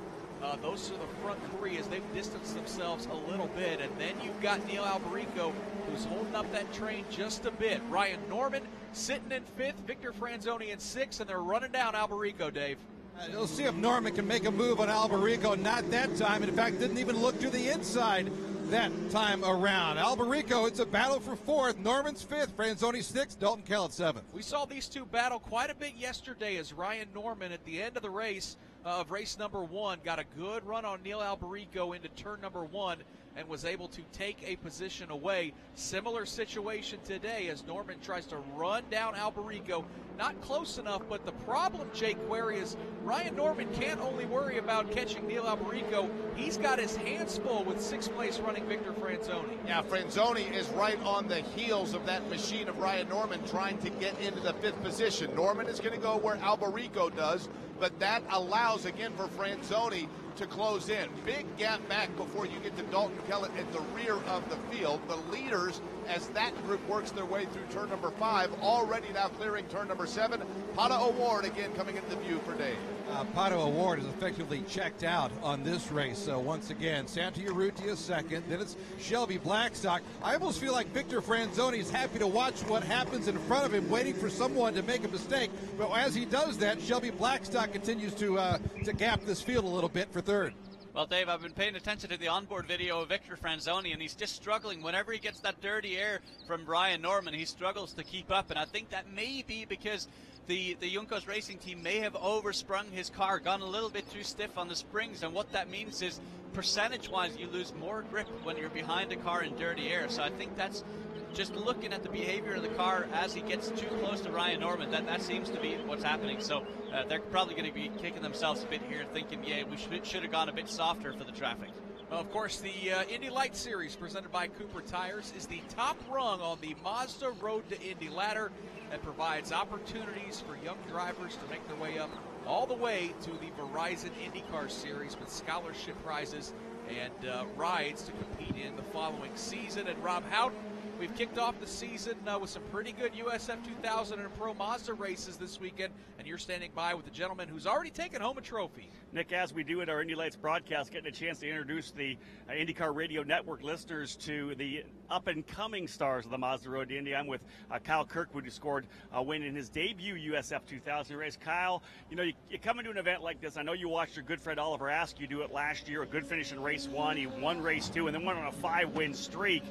Those are the front 3 as they've distanced themselves a little bit. And then you've got Neil Alberico, who's holding up that train just a bit. Ryan Norman sitting in 5th, Victor Franzoni in 6th, and they're running down Alberico, Dave. We'll see if Norman can make a move on Alberico. Not that time. In fact, didn't even look to the inside that time around. Alberico, it's a battle for 4th. Norman's 5th, Franzoni 6th, Dalton Kellett 7th. We saw these two battle quite a bit yesterday as Ryan Norman at the end of the race of race number 1 got a good run on Neil Alberico into turn number 1 and was able to take a position away. Similar situation today as Norman tries to run down Alberico. Not close enough, but the problem, Jake Query, is Ryan Norman can't only worry about catching Neil Alberico. He's got his hands full with 6th place running Victor Franzoni. Yeah, Franzoni is right on the heels of that machine of Ryan Norman trying to get into the 5th position. Norman is going to go where Alberico does, but that allows, again, for Franzoni to close in. Big gap back before you get to Dalton Kellett at the rear of the field. The leaders, as that group works their way through turn number 5, already now clearing turn number 7. Pato O'Ward again coming into view for Dave. PATO award is effectively checked out on this race. So once again, Santi Urrutia second, then it's Shelby Blackstock. I almost feel like Victor Franzoni is happy to watch what happens in front of him, waiting for someone to make a mistake. But as he does that, Shelby Blackstock continues to gap this field a little bit for third. Well, Dave, I've been paying attention to the onboard video of Victor Franzoni, and he's just struggling. Whenever he gets that dirty air from Brian Norman, he struggles to keep up, and I think that may be because the Juncos racing team may have oversprung his car, gone a little bit too stiff on the springs, and what that means is percentage-wise you lose more grip when you're behind a car in dirty air. So I think that's just looking at the behavior of the car as he gets too close to Ryan Norman, that seems to be what's happening. So they're probably going to be kicking themselves a bit here, thinking, yeah, we should have gone a bit softer for the traffic. Well, of course, the Indy Light Series presented by Cooper Tires is the top rung on the Mazda Road to Indy ladder that provides opportunities for young drivers to make their way up all the way to the Verizon IndyCar Series with scholarship prizes and rides to compete in the following season. And Rob Houghton, we've kicked off the season with some pretty good USF2000 and Pro Mazda races this weekend, and you're standing by with the gentleman who's already taken home a trophy. Nick, as we do at our Indy Lights broadcast, getting a chance to introduce the IndyCar Radio Network listeners to the up-and-coming stars of the Mazda Road to Indy. I'm with Kyle Kirkwood, who scored a win in his debut USF2000 race. Kyle, you know, you come into an event like this. I know you watched your good friend Oliver Askew do it last year, a good finish in race 1. He won race 2 and then went on a 5-win streak.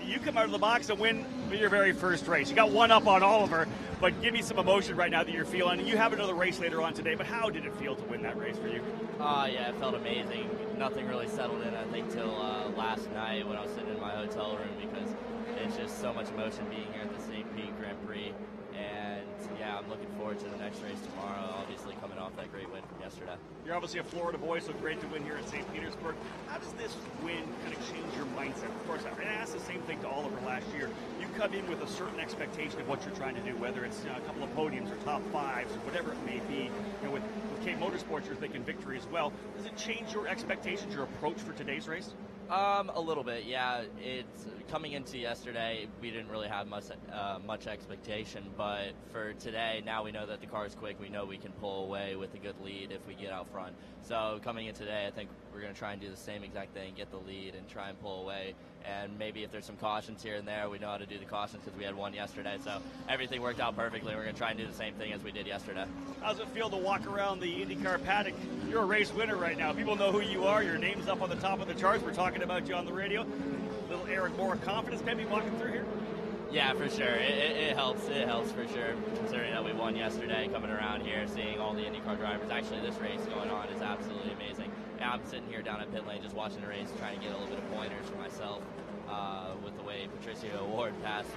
You come out of the box and win your very first race. You got one up on Oliver, but give me some emotion right now that you're feeling. You have another race later on today, but how did it feel to win that race for you? Yeah, it felt amazing. Nothing really settled in, I think, till last night when I was sitting in my hotel room, because it's just so much emotion being here at the St. Pete Grand Prix. And yeah, I'm looking forward to the next race tomorrow, obviously coming off that great win from yesterday. You're obviously a Florida boy, so great to win here at St. Petersburg. How does this win kind of change your mindset? Of course, I asked the same thing to Oliver last year. You come in with a certain expectation of what you're trying to do, whether it's a couple of podiums or top fives or whatever it may be. You know, with K Motorsports, you're thinking victory as well. Does it change your expectations, your approach for today's race? A little bit, yeah. It's coming into yesterday, we didn't really have much expectation, but for today, now we know that the car is quick. We know we can pull away with a good lead if we get out front. So coming in today, I think we're going to try and do the same exact thing, get the lead and try and pull away. And maybe if there's some cautions here and there, we know how to do the cautions because we had one yesterday. So everything worked out perfectly. We're going to try and do the same thing as we did yesterday. How does it feel to walk around the IndyCar paddock? You're a race winner right now. People know who you are. Your name's up on the top of the charts. We're talking about you on the radio. Little Eric Moore confidence maybe walking through here? Yeah, for sure. It helps. It helps for sure, considering that we won yesterday. Coming around here, seeing all the IndyCar drivers. Actually, this race going on is absolutely amazing. Yeah, I'm sitting here down at pit lane just watching the race, trying to get a little bit of pointers for myself with the way Patricio Ward passed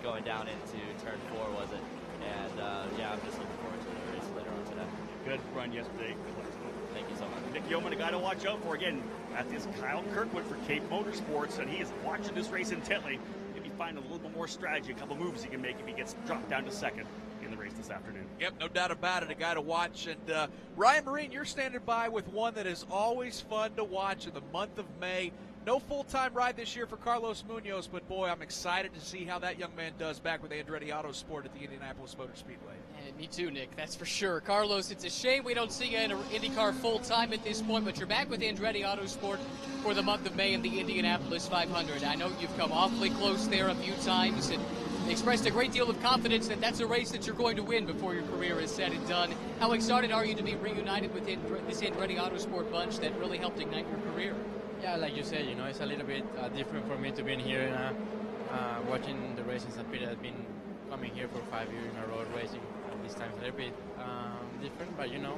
going down into turn 4, was it? And yeah, I'm just looking forward to the race later on today. Good run yesterday. Good luck today. Thank you so much. Nick Yeoman, a guy to watch out for. Again, that is Kyle Kirkwood for Cape Motorsports, and he is watching this race intently. Maybe find a little bit more strategy, a couple moves he can make if he gets dropped down to second in the race this afternoon. Yep, no doubt about it, a guy to watch. And Ryan Marine, you're standing by with one that is always fun to watch in the month of May. No full-time ride this year for Carlos Munoz, but boy, I'm excited to see how that young man does back with Andretti Autosport at the Indianapolis Motor Speedway. And me too, Nick, that's for sure. Carlos, it's a shame we don't see you in IndyCar full-time at this point, but you're back with Andretti Autosport for the month of May in the Indianapolis 500. I know you've come awfully close there a few times and expressed a great deal of confidence that that's a race that you're going to win before your career is said and done. How excited are you to be reunited with this Andretti Autosport bunch that really helped ignite your career? Yeah, like you said, you know, it's a little bit different for me to be here watching the race in St. Peter. I've been coming here for 5 years in a row racing. This time it's a little bit different, but you know,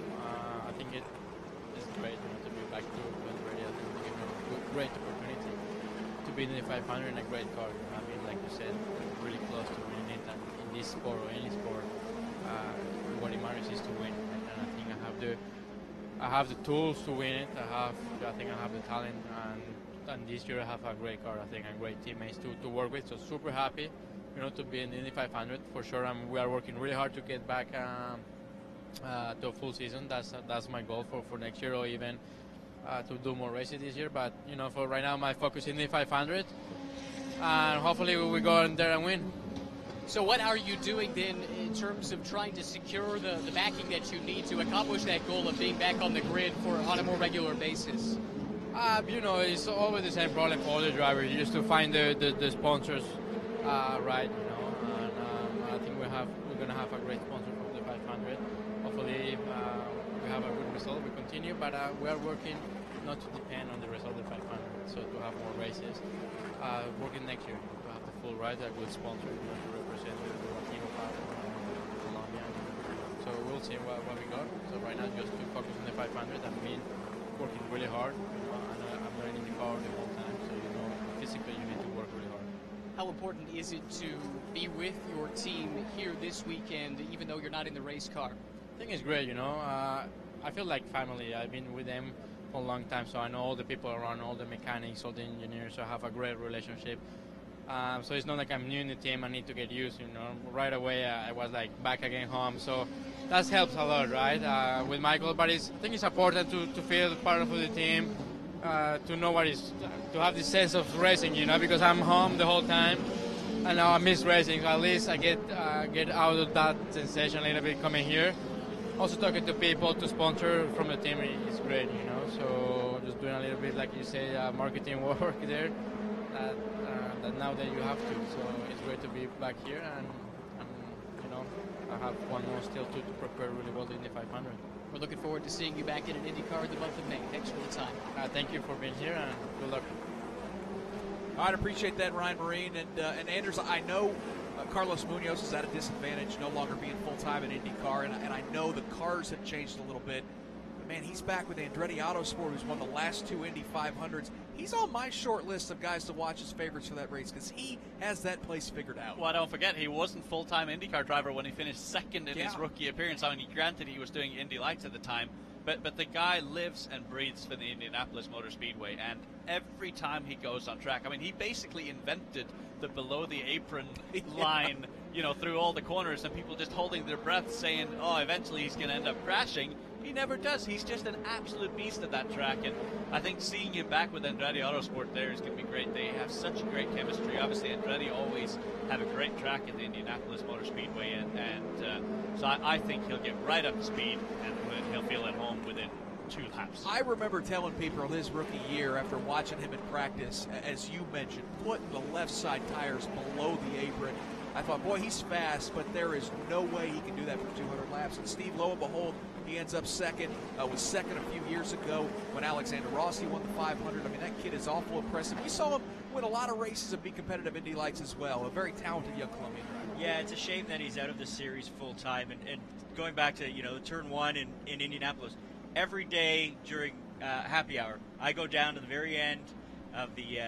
I think it's great, you know, to be back to Andretti. I think it gives me a great opportunity to be in the 500 in a great car. I mean, like you said, really close to winning it. And in this sport or any sport, what it matters is to win. And I think I have the tools to win it. I think I have the talent, and this year I have a great car. I think and great teammates to work with. So super happy, you know, to be in the Indy 500 for sure. And we are working really hard to get back to a full season. That's my goal for next year, or even to do more races this year. But you know, for right now, my focus is in the 500, and hopefully we go in there and win. So what are you doing then in terms of trying to secure the backing that you need to accomplish that goal of being back on the grid on a more regular basis? It's always the same problem for all the drivers. You just to find the sponsors right, and I think we're going to have a great sponsor for the 500. Hopefully we have a good result. We continue, but we are working not to depend on the result of the 500, so to have more races. Working next year to have the full ride, a good sponsor to represent the team of Colombia. So we'll see what we got. So right now just to focus on the 500 and been working really hard. And I'm learning the car the whole time, so physically you need to work really hard. How important is it to be with your team here this weekend, even though you're not in the race car? I think it's great, I feel like family. I've been with them for a long time, so I know all the people around, all the mechanics, all the engineers, so I have a great relationship. So it's not like I'm new in the team, I need to get used, Right away I was like back again home, so that helps a lot, right? With Michael, but I think it's important to feel part of the team, to know to have this sense of racing, because I'm home the whole time, and now I miss racing. At least I get out of that sensation a little bit coming here. Also talking to people, to sponsor from the team is great, So just doing a little bit, like you say, marketing work there. That now that you have to, so it's great to be back here, and I have one more still to prepare really well in the 500. We're looking forward to seeing you back in an IndyCar in the month of May. Thanks for the time. Thank you for being here, and good luck. All right, appreciate that, Ryan Marine. And Anders, I know Carlos Munoz is at a disadvantage, no longer being full-time in IndyCar, and I know the cars have changed a little bit. But, man, he's back with Andretti Autosport, who's won the last 2 Indy 500s. He's on my short list of guys to watch as favorites for that race because he has that place figured out. Well, don't forget, he wasn't full-time IndyCar driver when he finished second in his rookie appearance. I mean, granted, he was doing Indy Lights at the time, but the guy lives and breathes for the Indianapolis Motor Speedway, and every time he goes on track, I mean, he basically invented the below-the-apron line, through all the corners, and people just holding their breath saying, oh, eventually he's going to end up crashing. He never does. He's just an absolute beast at that track, and I think seeing him back with Andretti Autosport there is going to be great. They have such a great chemistry. Obviously, Andretti always have a great track at the Indianapolis Motor Speedway, and so I think he'll get right up to speed, and he'll feel at home within 2 laps. I remember telling people his rookie year after watching him in practice, as you mentioned, putting the left side tires below the apron. I thought, boy, he's fast, but there is no way he can do that for 200 laps. And Steve, lo and behold, he ends up second. Was second a few years ago when Alexander Rossi won the 500. I mean, that kid is awful impressive. You saw him win a lot of races and be competitive Indy Lights as well. A very talented young Colombian driver. Yeah, it's a shame that he's out of the series full time. And going back to turn 1 in Indianapolis, every day during happy hour, I go down to the very end of the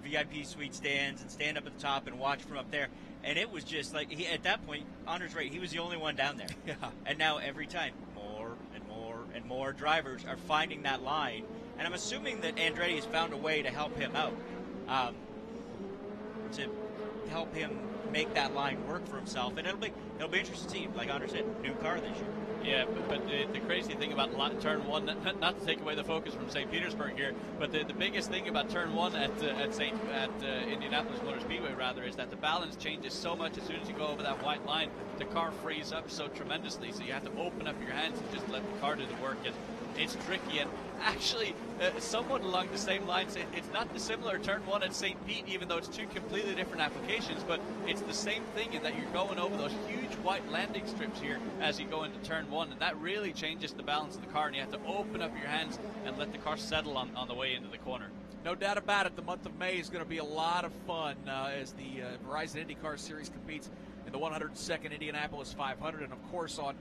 VIP suite stands and stand up at the top and watch from up there. And it was just like, at that point, Anders Ray, he was the only one down there. Yeah. And now every time, more and more and more drivers are finding that line. And I'm assuming that Andretti has found a way to help him out, to help him make that line work for himself. And it'll be interesting to see, like Anders said, new car this year. Yeah, but the crazy thing about turn 1, not to take away the focus from St. Petersburg here, but the biggest thing about turn 1 at Indianapolis Motor Speedway rather is that the balance changes so much as soon as you go over that white line. The car frees up so tremendously, so you have to open up your hands and just let the car do the work. And it's tricky, and actually, somewhat along the same lines, it's not dissimilar turn 1 at St. Pete, even though it's 2 completely different applications, but it's the same thing in that you're going over those huge white landing strips here as you go into turn 1, and that really changes the balance of the car, and you have to open up your hands and let the car settle on the way into the corner. No doubt about it, the month of May is going to be a lot of fun as the Verizon IndyCar Series competes in the 102nd Indianapolis 500, and of course on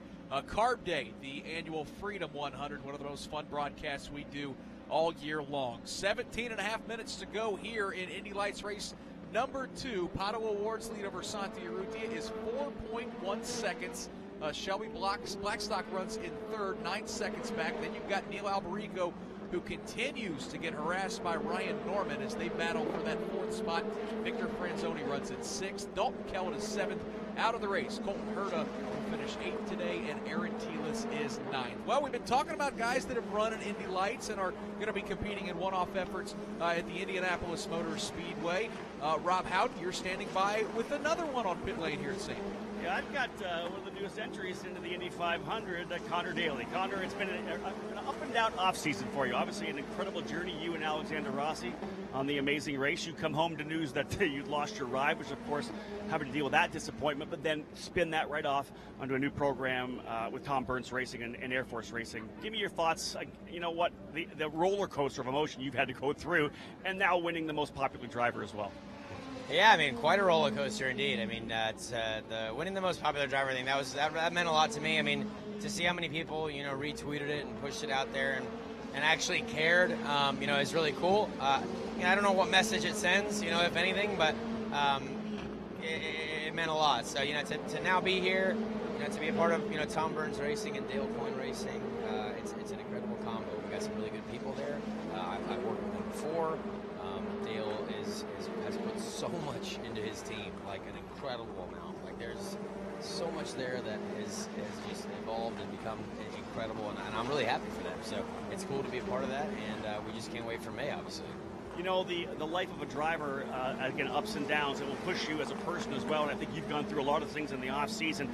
Carb Day, the annual Freedom 100, one of the most fun broadcasts we do all year long. 17 and a half minutes to go here in Indy Lights race number 2. PATO Awards lead over Santi Urrutia is 4.1 seconds. Shelby Blackstock runs in third, 9 seconds back. Then you've got Neil Alberico who continues to get harassed by Ryan Norman as they battle for that 4th spot. Victor Franzoni runs in 6th. Dalton Kellett is 7th. Out of the race, Colton Herta will finish 8th today, and Aaron Telis is 9th. Well, we've been talking about guys that have run in Indy Lights and are going to be competing in one-off efforts at the Indianapolis Motor Speedway. Rob Howden, you're standing by with another one on pit lane here at St. Yeah, I've got one of the newest entries into the Indy 500, Connor Daly. Connor, it's been an up and down off season for you. Obviously, an incredible journey, you and Alexander Rossi on the amazing race. You come home to news that you'd lost your ride, which, of course, having to deal with that disappointment, but then spin that right off onto a new program with Tom Burns Racing and Air Force Racing. Give me your thoughts. You know what, the roller coaster of emotion you've had to go through, and now winning the most popular driver as well. Yeah, I mean, quite a roller coaster indeed. I mean, it's the winning the most popular driver thing. That meant a lot to me. I mean, to see how many people retweeted it and pushed it out there and actually cared, is really cool. I don't know what message it sends, if anything, but it meant a lot. So to now be here, to be a part of Tom Burns Racing and Dale Coyne Racing, it's an incredible combo. We got some really good people there. I've worked with them before. Dale has put so much into his team, like an incredible amount. Like there's so much there that has just evolved and become incredible, and I'm really happy for them. So it's cool to be a part of that, and we just can't wait for May, obviously. The life of a driver, again, ups and downs, it will push you as a person as well, and I think you've gone through a lot of things in the off season.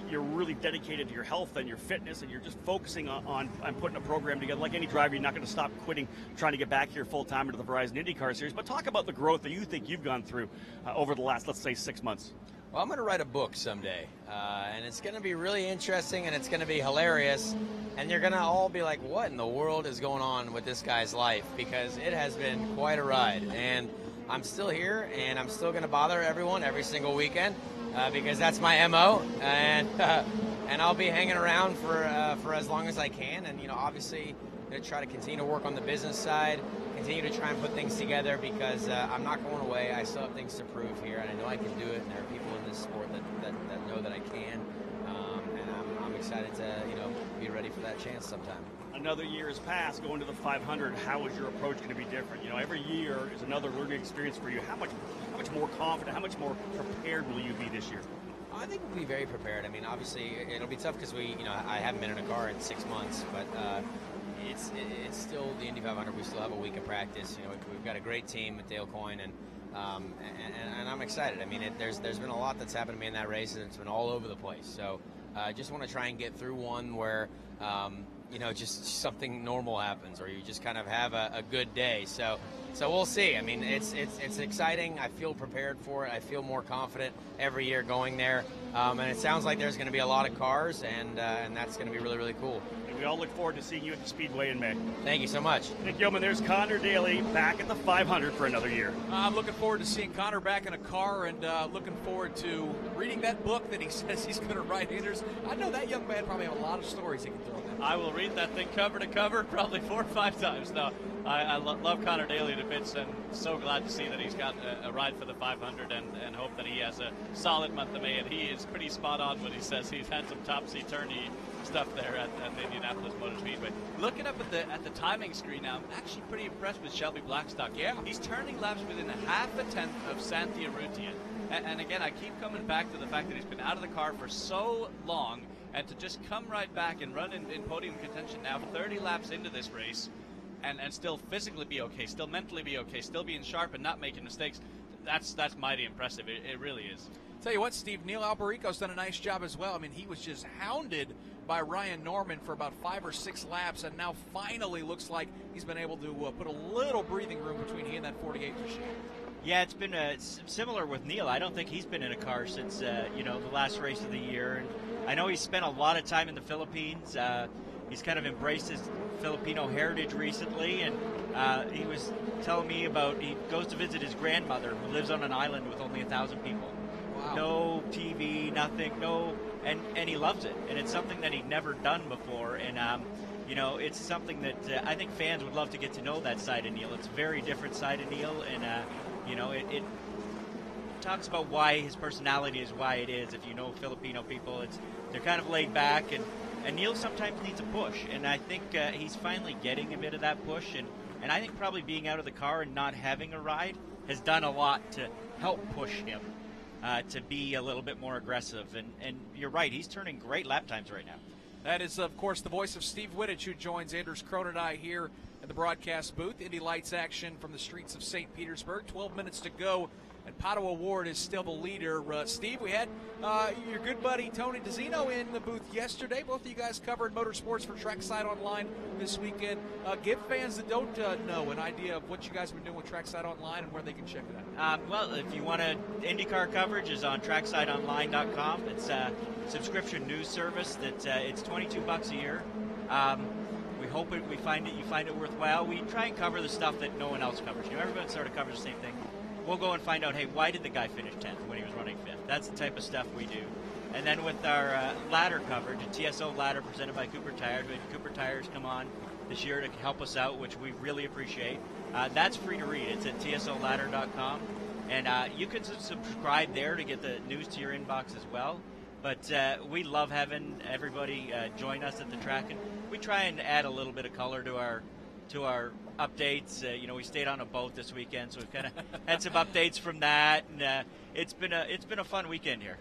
You're really dedicated to your health and your fitness, and you're just focusing on putting a program together. Like any driver, you're not going to stop quitting, trying to get back here full-time into the Verizon IndyCar Series, but talk about the growth that you think you've gone through over the last, let's say, 6 months. Well, I'm going to write a book someday, and it's going to be really interesting, and it's going to be hilarious, and you're going to all be like, what in the world is going on with this guy's life? Because it has been quite a ride, and I'm still here, and I'm still going to bother everyone every single weekend, because that's my MO, and I'll be hanging around for as long as I can, and obviously I'm going to try to continue to work on the business side, continue to try and put things together, because I'm not going away. I still have things to prove here, and I know I can do it, and there are people in this sport that know that I can, and I'm excited to be ready for that chance sometime. Another year has passed, going to the 500. How is your approach going to be different? Every year is another learning experience for you. How much more confident, how much more prepared will you be this year? I think we'll be very prepared. I mean, obviously, it'll be tough because I haven't been in a car in 6 months, but it's still the Indy 500. We still have a week of practice. We've got a great team with Dale Coyne, and I'm excited. I mean, there's been a lot that's happened to me in that race, and it's been all over the place. So I just want to try and get through one where just something normal happens, or you just kind of have a good day. So we'll see. I mean, it's exciting. I feel prepared for it. I feel more confident every year going there. And it sounds like there's going to be a lot of cars, and that's going to be really, really cool. And we all look forward to seeing you at the Speedway in May. Thank you so much. Nick Yeoman, there's Connor Daly back at the 500 for another year. I'm looking forward to seeing Connor back in a car, and looking forward to reading that book that he says he's going to write. I know that young man probably have a lot of stories he can throw in. I will read that thing cover to cover probably 4 or 5 times. No, I love Connor Daly to bits, and so glad to see that he's got a ride for the 500, and hope that he has a solid month of May. And he is pretty spot on when he says he's had some topsy-turvy stuff there at the Indianapolis Motor Speedway. Looking up at the timing screen now, I'm actually pretty impressed with Shelby Blackstock. Yeah, he's turning laps within a half a tenth of Santi Urrutia. And again, I keep coming back to the fact that he's been out of the car for so long, and to just come right back and run in podium contention now 30 laps into this race, and still physically be okay, still mentally be okay, still being sharp and not making mistakes, that's mighty impressive. It really is. Tell you what, Steve, Neil Alberico's done a nice job as well. I mean, he was just hounded by Ryan Norman for about 5 or 6 laps, and now finally looks like he's been able to put a little breathing room between he and that 48 machine. Yeah, it's been similar with Neil. I don't think he's been in a car since the last race of the year. And I know he's spent a lot of time in the Philippines. He's kind of embraced his Filipino heritage recently, and he was telling me about he goes to visit his grandmother who lives on an island with only 1,000 people. Wow. No TV, nothing, and he loves it. And it's something that he'd never done before. And it's something that I think fans would love to get to know that side of Neil. It's a very different side of Neil, and it talks about why his personality is why it is. If you know Filipino people, they're kind of laid back, and And Neil sometimes needs a push, and I think he's finally getting a bit of that push. And I think probably being out of the car and not having a ride has done a lot to help push him to be a little bit more aggressive. And you're right, he's turning great lap times right now. That is, of course, the voice of Steve Wittich, who joins Anders Krohn and I here at the broadcast booth. Indy Lights action from the streets of St. Petersburg. 12 minutes to go, and PATO Award is still the leader. Steve, we had your good buddy Tony DiZino in the booth yesterday. Both of you guys covered motorsports for Trackside Online this weekend. Give fans that don't know an idea of what you guys have been doing with Trackside Online and where they can check it out. Well, if you want IndyCar coverage is on TracksideOnline.com. It's a subscription news service that it's $22 a year. We hope you find it worthwhile. We try and cover the stuff that no one else covers. Everyone sort of covers the same thing. We'll go and find out, hey, why did the guy finish 10th when he was running 5th? That's the type of stuff we do. And then with our ladder coverage, a TSO ladder presented by Cooper Tires. We had Cooper Tires come on this year to help us out, which we really appreciate. That's free to read. It's at tsoladder.com. And you can subscribe there to get the news to your inbox as well. But we love having everybody join us at the track. And we try and add a little bit of color to our updates. We stayed on a boat this weekend, so we've kind of had some updates from that, and it's been a fun weekend here.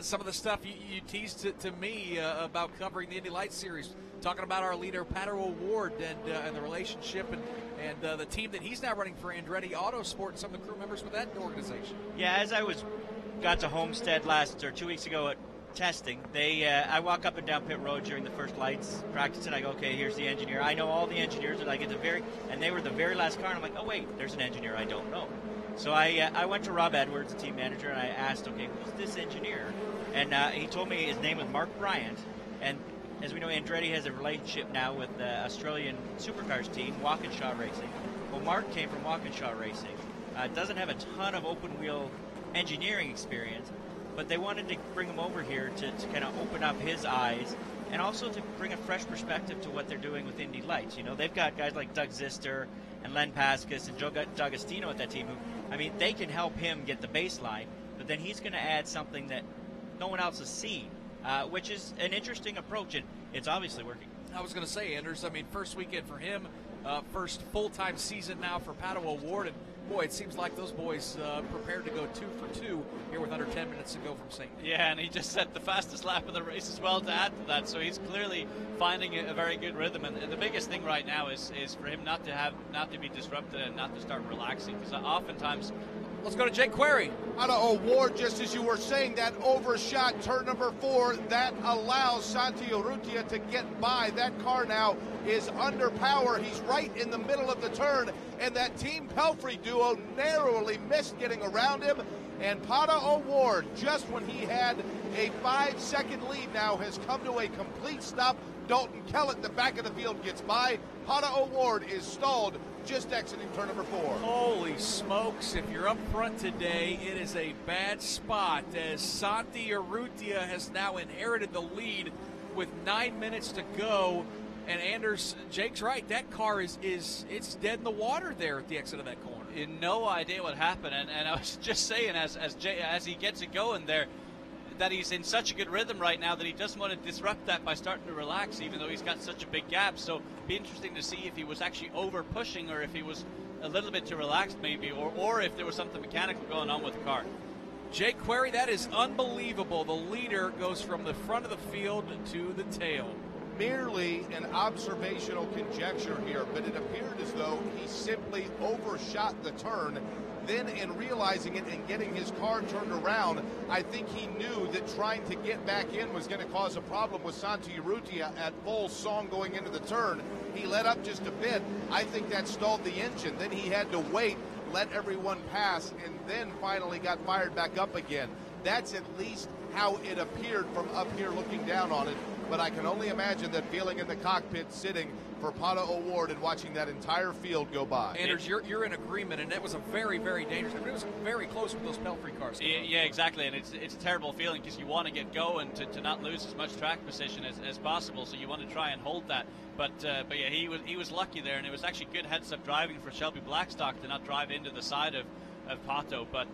Some of the stuff you teased to me about covering the Indy Lights Series, talking about our leader PATO Award and the relationship and the team that he's now running for Andretti Autosport and some of the crew members with that organization. Yeah, as I got to Homestead 2 weeks ago at testing, I walk up and down pit road during the first lights practice, and I go, okay, here's the engineer. I know all the engineers, and I get and they were the very last car, and I'm like, oh wait, there's an engineer I don't know. So I went to Rob Edwards, the team manager, and I asked, okay, who's this engineer? And he told me his name was Mark Bryant, and as we know, Andretti has a relationship now with the Australian supercars team, Walkinshaw Racing. Well, Mark came from Walkinshaw Racing. Doesn't have a ton of open wheel engineering experience, but they wanted to bring him over here to kind of open up his eyes and also to bring a fresh perspective to what they're doing with Indy Lights. They've got guys like Doug Zister and Len Pascas and Joe D'Agostino at that team who, they can help him get the baseline, but then he's going to add something that no one else has seen, which is an interesting approach, and it's obviously working. I was going to say, Anders, first weekend for him, first full-time season now for PATO Award, and boy, it seems like those boys prepared to go 2 for 2 here with under 10 minutes to go from St. Yeah, and he just set the fastest lap of the race as well to add to that, so he's clearly finding a very good rhythm. And the biggest thing right now is for him not to be disrupted and not to start relaxing, because oftentimes. Let's go to Jake Query. PATO Award, just as you were saying, that overshot turn number 4, that allows Santi Urrutia to get by. That car now is under power. He's right in the middle of the turn, and that Team Pelfrey duo narrowly missed getting around him. And PATO Award, just when he had a 5-second lead now, has come to a complete stop. Dalton Kellett, the back of the field, gets by. PATO Award is stalled just exiting turn number 4. Holy smokes, if you're up front today, it is a bad spot as Santi Urrutia has now inherited the lead with 9 minutes to go. And Anders, Jake's right, that car it's dead in the water there at the exit of that corner. No idea what happened, and I was just saying as he gets it going there, that he's in such a good rhythm right now that he doesn't want to disrupt that by starting to relax, even though he's got such a big gap. So it'd be interesting to see if he was actually over pushing or if he was a little bit too relaxed maybe, or if there was something mechanical going on with the car. Jake Query, that is unbelievable. The leader goes from the front of the field to the tail. Merely an observational conjecture here, but it appeared as though he simply overshot the turn. Then in realizing it and getting his car turned around, I think he knew that trying to get back in was going to cause a problem with Santi Urrutia at full song going into the turn. He let up just a bit. I think that stalled the engine. Then he had to wait, let everyone pass, and then finally got fired back up again. That's at least how it appeared from up here looking down on it. But I can only imagine that feeling in the cockpit sitting for PATO Award and watching that entire field go by. Anders, you're in agreement, and that was a very, very dangerous. It was very close with those Pelfrey cars. Yeah, exactly, and it's a terrible feeling because you want to get going to not lose as much track position as possible, so you want to try and hold that. But yeah, he was lucky there, and it was actually good heads-up driving for Shelby Blackstock to not drive into the side of PATO. But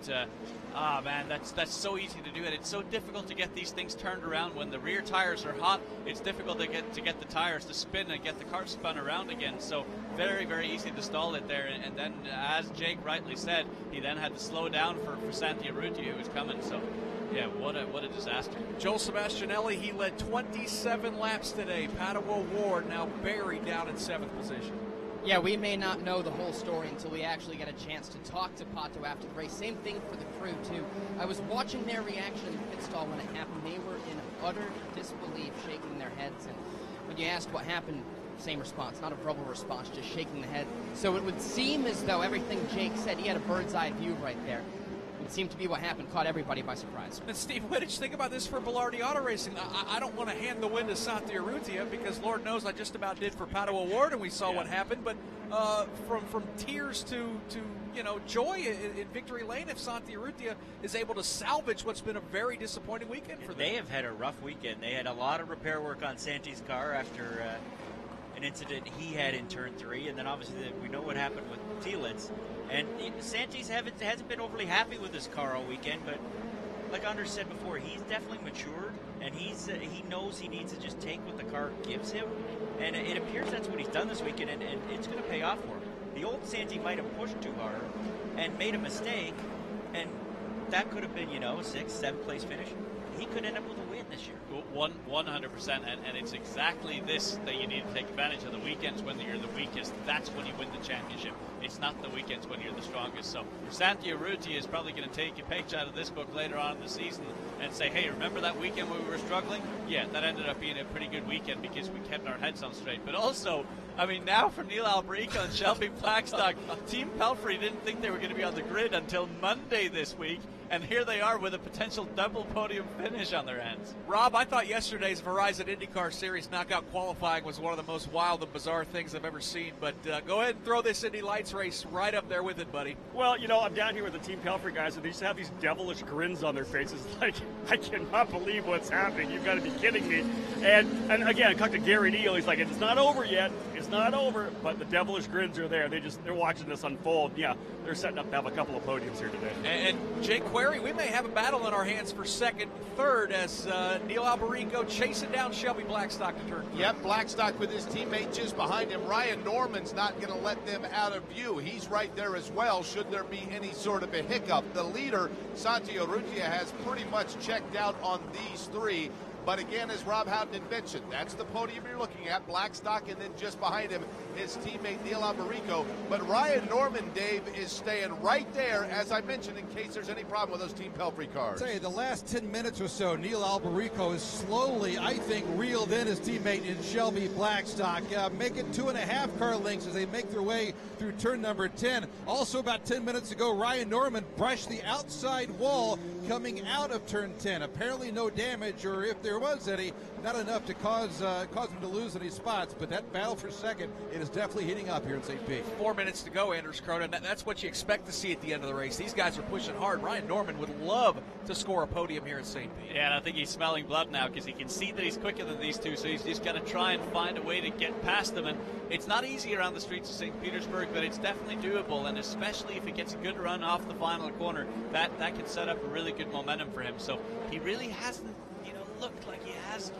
man, that's so easy to do, and it's so difficult to get these things turned around when the rear tires are hot. It's difficult to get the tires to spin and get the car spun around again. So very, very easy to stall it there. And then, as Jake rightly said, he then had to slow down for Santi Urrutia, who was coming. So yeah, what a disaster. Joel Sebastianelli, he led 27 laps today. Pato O'Ward now buried down in 7th position. Yeah, we may not know the whole story until we actually get a chance to talk to Pato after the race. Same thing for the crew, too. I was watching their reaction in the pit stall when it happened. They were in utter disbelief, shaking their heads. And when you asked what happened, same response, not a verbal response, just shaking the head. So it would seem as though everything Jake said, he had a bird's eye view right there. It seemed to be what happened, caught everybody by surprise. And Steve Wittich, think about this for Belardi Auto Racing. I don't want to hand the win to Santi Urrutia because Lord knows I just about did for Pato O'Ward, and we saw what happened. But from tears to joy in victory lane if Santi Urrutia is able to salvage what's been a very disappointing weekend for them. They have had a rough weekend. They had a lot of repair work on Santi's car after an incident he had in turn 3, and then obviously we know what happened with Thielitz. And Santis hasn't been overly happy with his car all weekend, but like Anders said before, he's definitely matured, and he knows he needs to just take what the car gives him, and it appears that's what he's done this weekend, and it's going to pay off for him. The old Santi might have pushed too hard and made a mistake, and that could have been, 6th, 7th place finish. He could end up with a win this year. 100%, and it's exactly this that you need to take advantage of. The weekends when you're the weakest, that's when you win the championship. It's not the weekends when you're the strongest. So Santi Urrutia is probably going to take a page out of this book later on in the season and say, hey, remember that weekend when we were struggling? Yeah, that ended up being a pretty good weekend because we kept our heads on straight. But also, I mean, now for Neil Alberico and Shelby Blackstock, Team Pelfrey didn't think they were going to be on the grid until Monday this week. And here they are with a potential double podium finish on their hands. Rob, I thought yesterday's Verizon IndyCar Series knockout qualifying was one of the most wild and bizarre things I've ever seen. But go ahead and throw this Indy Lights race right up there with it, buddy. Well, I'm down here with the Team Pelfrey guys, and they just have these devilish grins on their faces. Like, I cannot believe what's happening. You've got to be kidding me. And again, I talked to Gary Neal. He's like, it's not over yet. It's not over. But the devilish grins are there. They're watching this unfold. Yeah, they're setting up to have a couple of podiums here today. And Jake Query, we may have a battle in our hands for 2nd and 3rd as Neil Alberico chasing down Shelby Blackstock to turn 3. Yep, Blackstock with his teammate just behind him. Ryan Norman's not going to let them out of view. He's right there as well, should there be any sort of a hiccup. The leader, Santi Urrutia, has pretty much checked out on these 3. But again, as Rob Houghton had mentioned, that's the podium you're looking at, Blackstock, and then just behind him, his teammate Neil Alberico. But Ryan Norman, Dave, is staying right there, as I mentioned, in case there's any problem with those Team Pelfrey cars. I'll tell you, the last 10 minutes or so, Neil Alberico is slowly, I think, reeled in his teammate in Shelby Blackstock, making 2.5 car lengths as they make their way through turn number 10. Also, about 10 minutes ago, Ryan Norman brushed the outside wall coming out of turn 10. Apparently no damage, or if there was any, not enough to cause him to lose any spots, but that battle for 2nd, it is definitely heating up here in St. Pete. 4 minutes to go, Anders Cronin. That's what you expect to see at the end of the race. These guys are pushing hard. Ryan Norman would love to score a podium here in St. Pete. Yeah, and I think he's smelling blood now because he can see that he's quicker than these two, so he's just got to try and find a way to get past them. And it's not easy around the streets of St. Petersburg, but it's definitely doable, and especially if he gets a good run off the final corner, that can set up a really good momentum for him. So he really hasn't, looked like he has,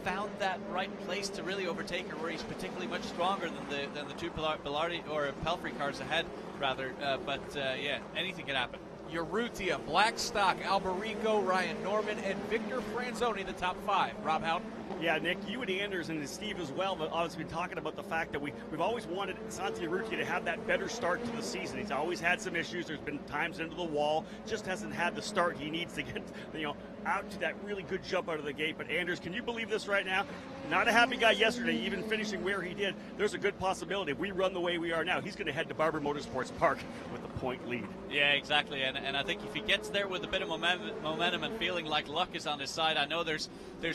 found that right place to really overtake her, where he's particularly much stronger than the two Belardi or Pelfrey cars ahead, rather. But yeah, anything can happen. Urrutia, Blackstock, Alberico, Ryan Norman, and Victor Franzoni, the top 5. Rob Houghton? Yeah, Nick, you and Anders and Steve as well, but obviously been talking about the fact that we've always wanted Santi Urrutia to have that better start to the season. He's always had some issues. There's been times into the wall. Just hasn't had the start he needs to get, out to that really good jump out of the gate. But Anders, can you believe this right now? Not a happy guy yesterday, even finishing where he did. There's a good possibility if we run the way we are now, he's going to head to Barber Motorsports Park with a point lead. Yeah, exactly. And I think if he gets there with a bit of momentum and feeling like luck is on his side, I know there's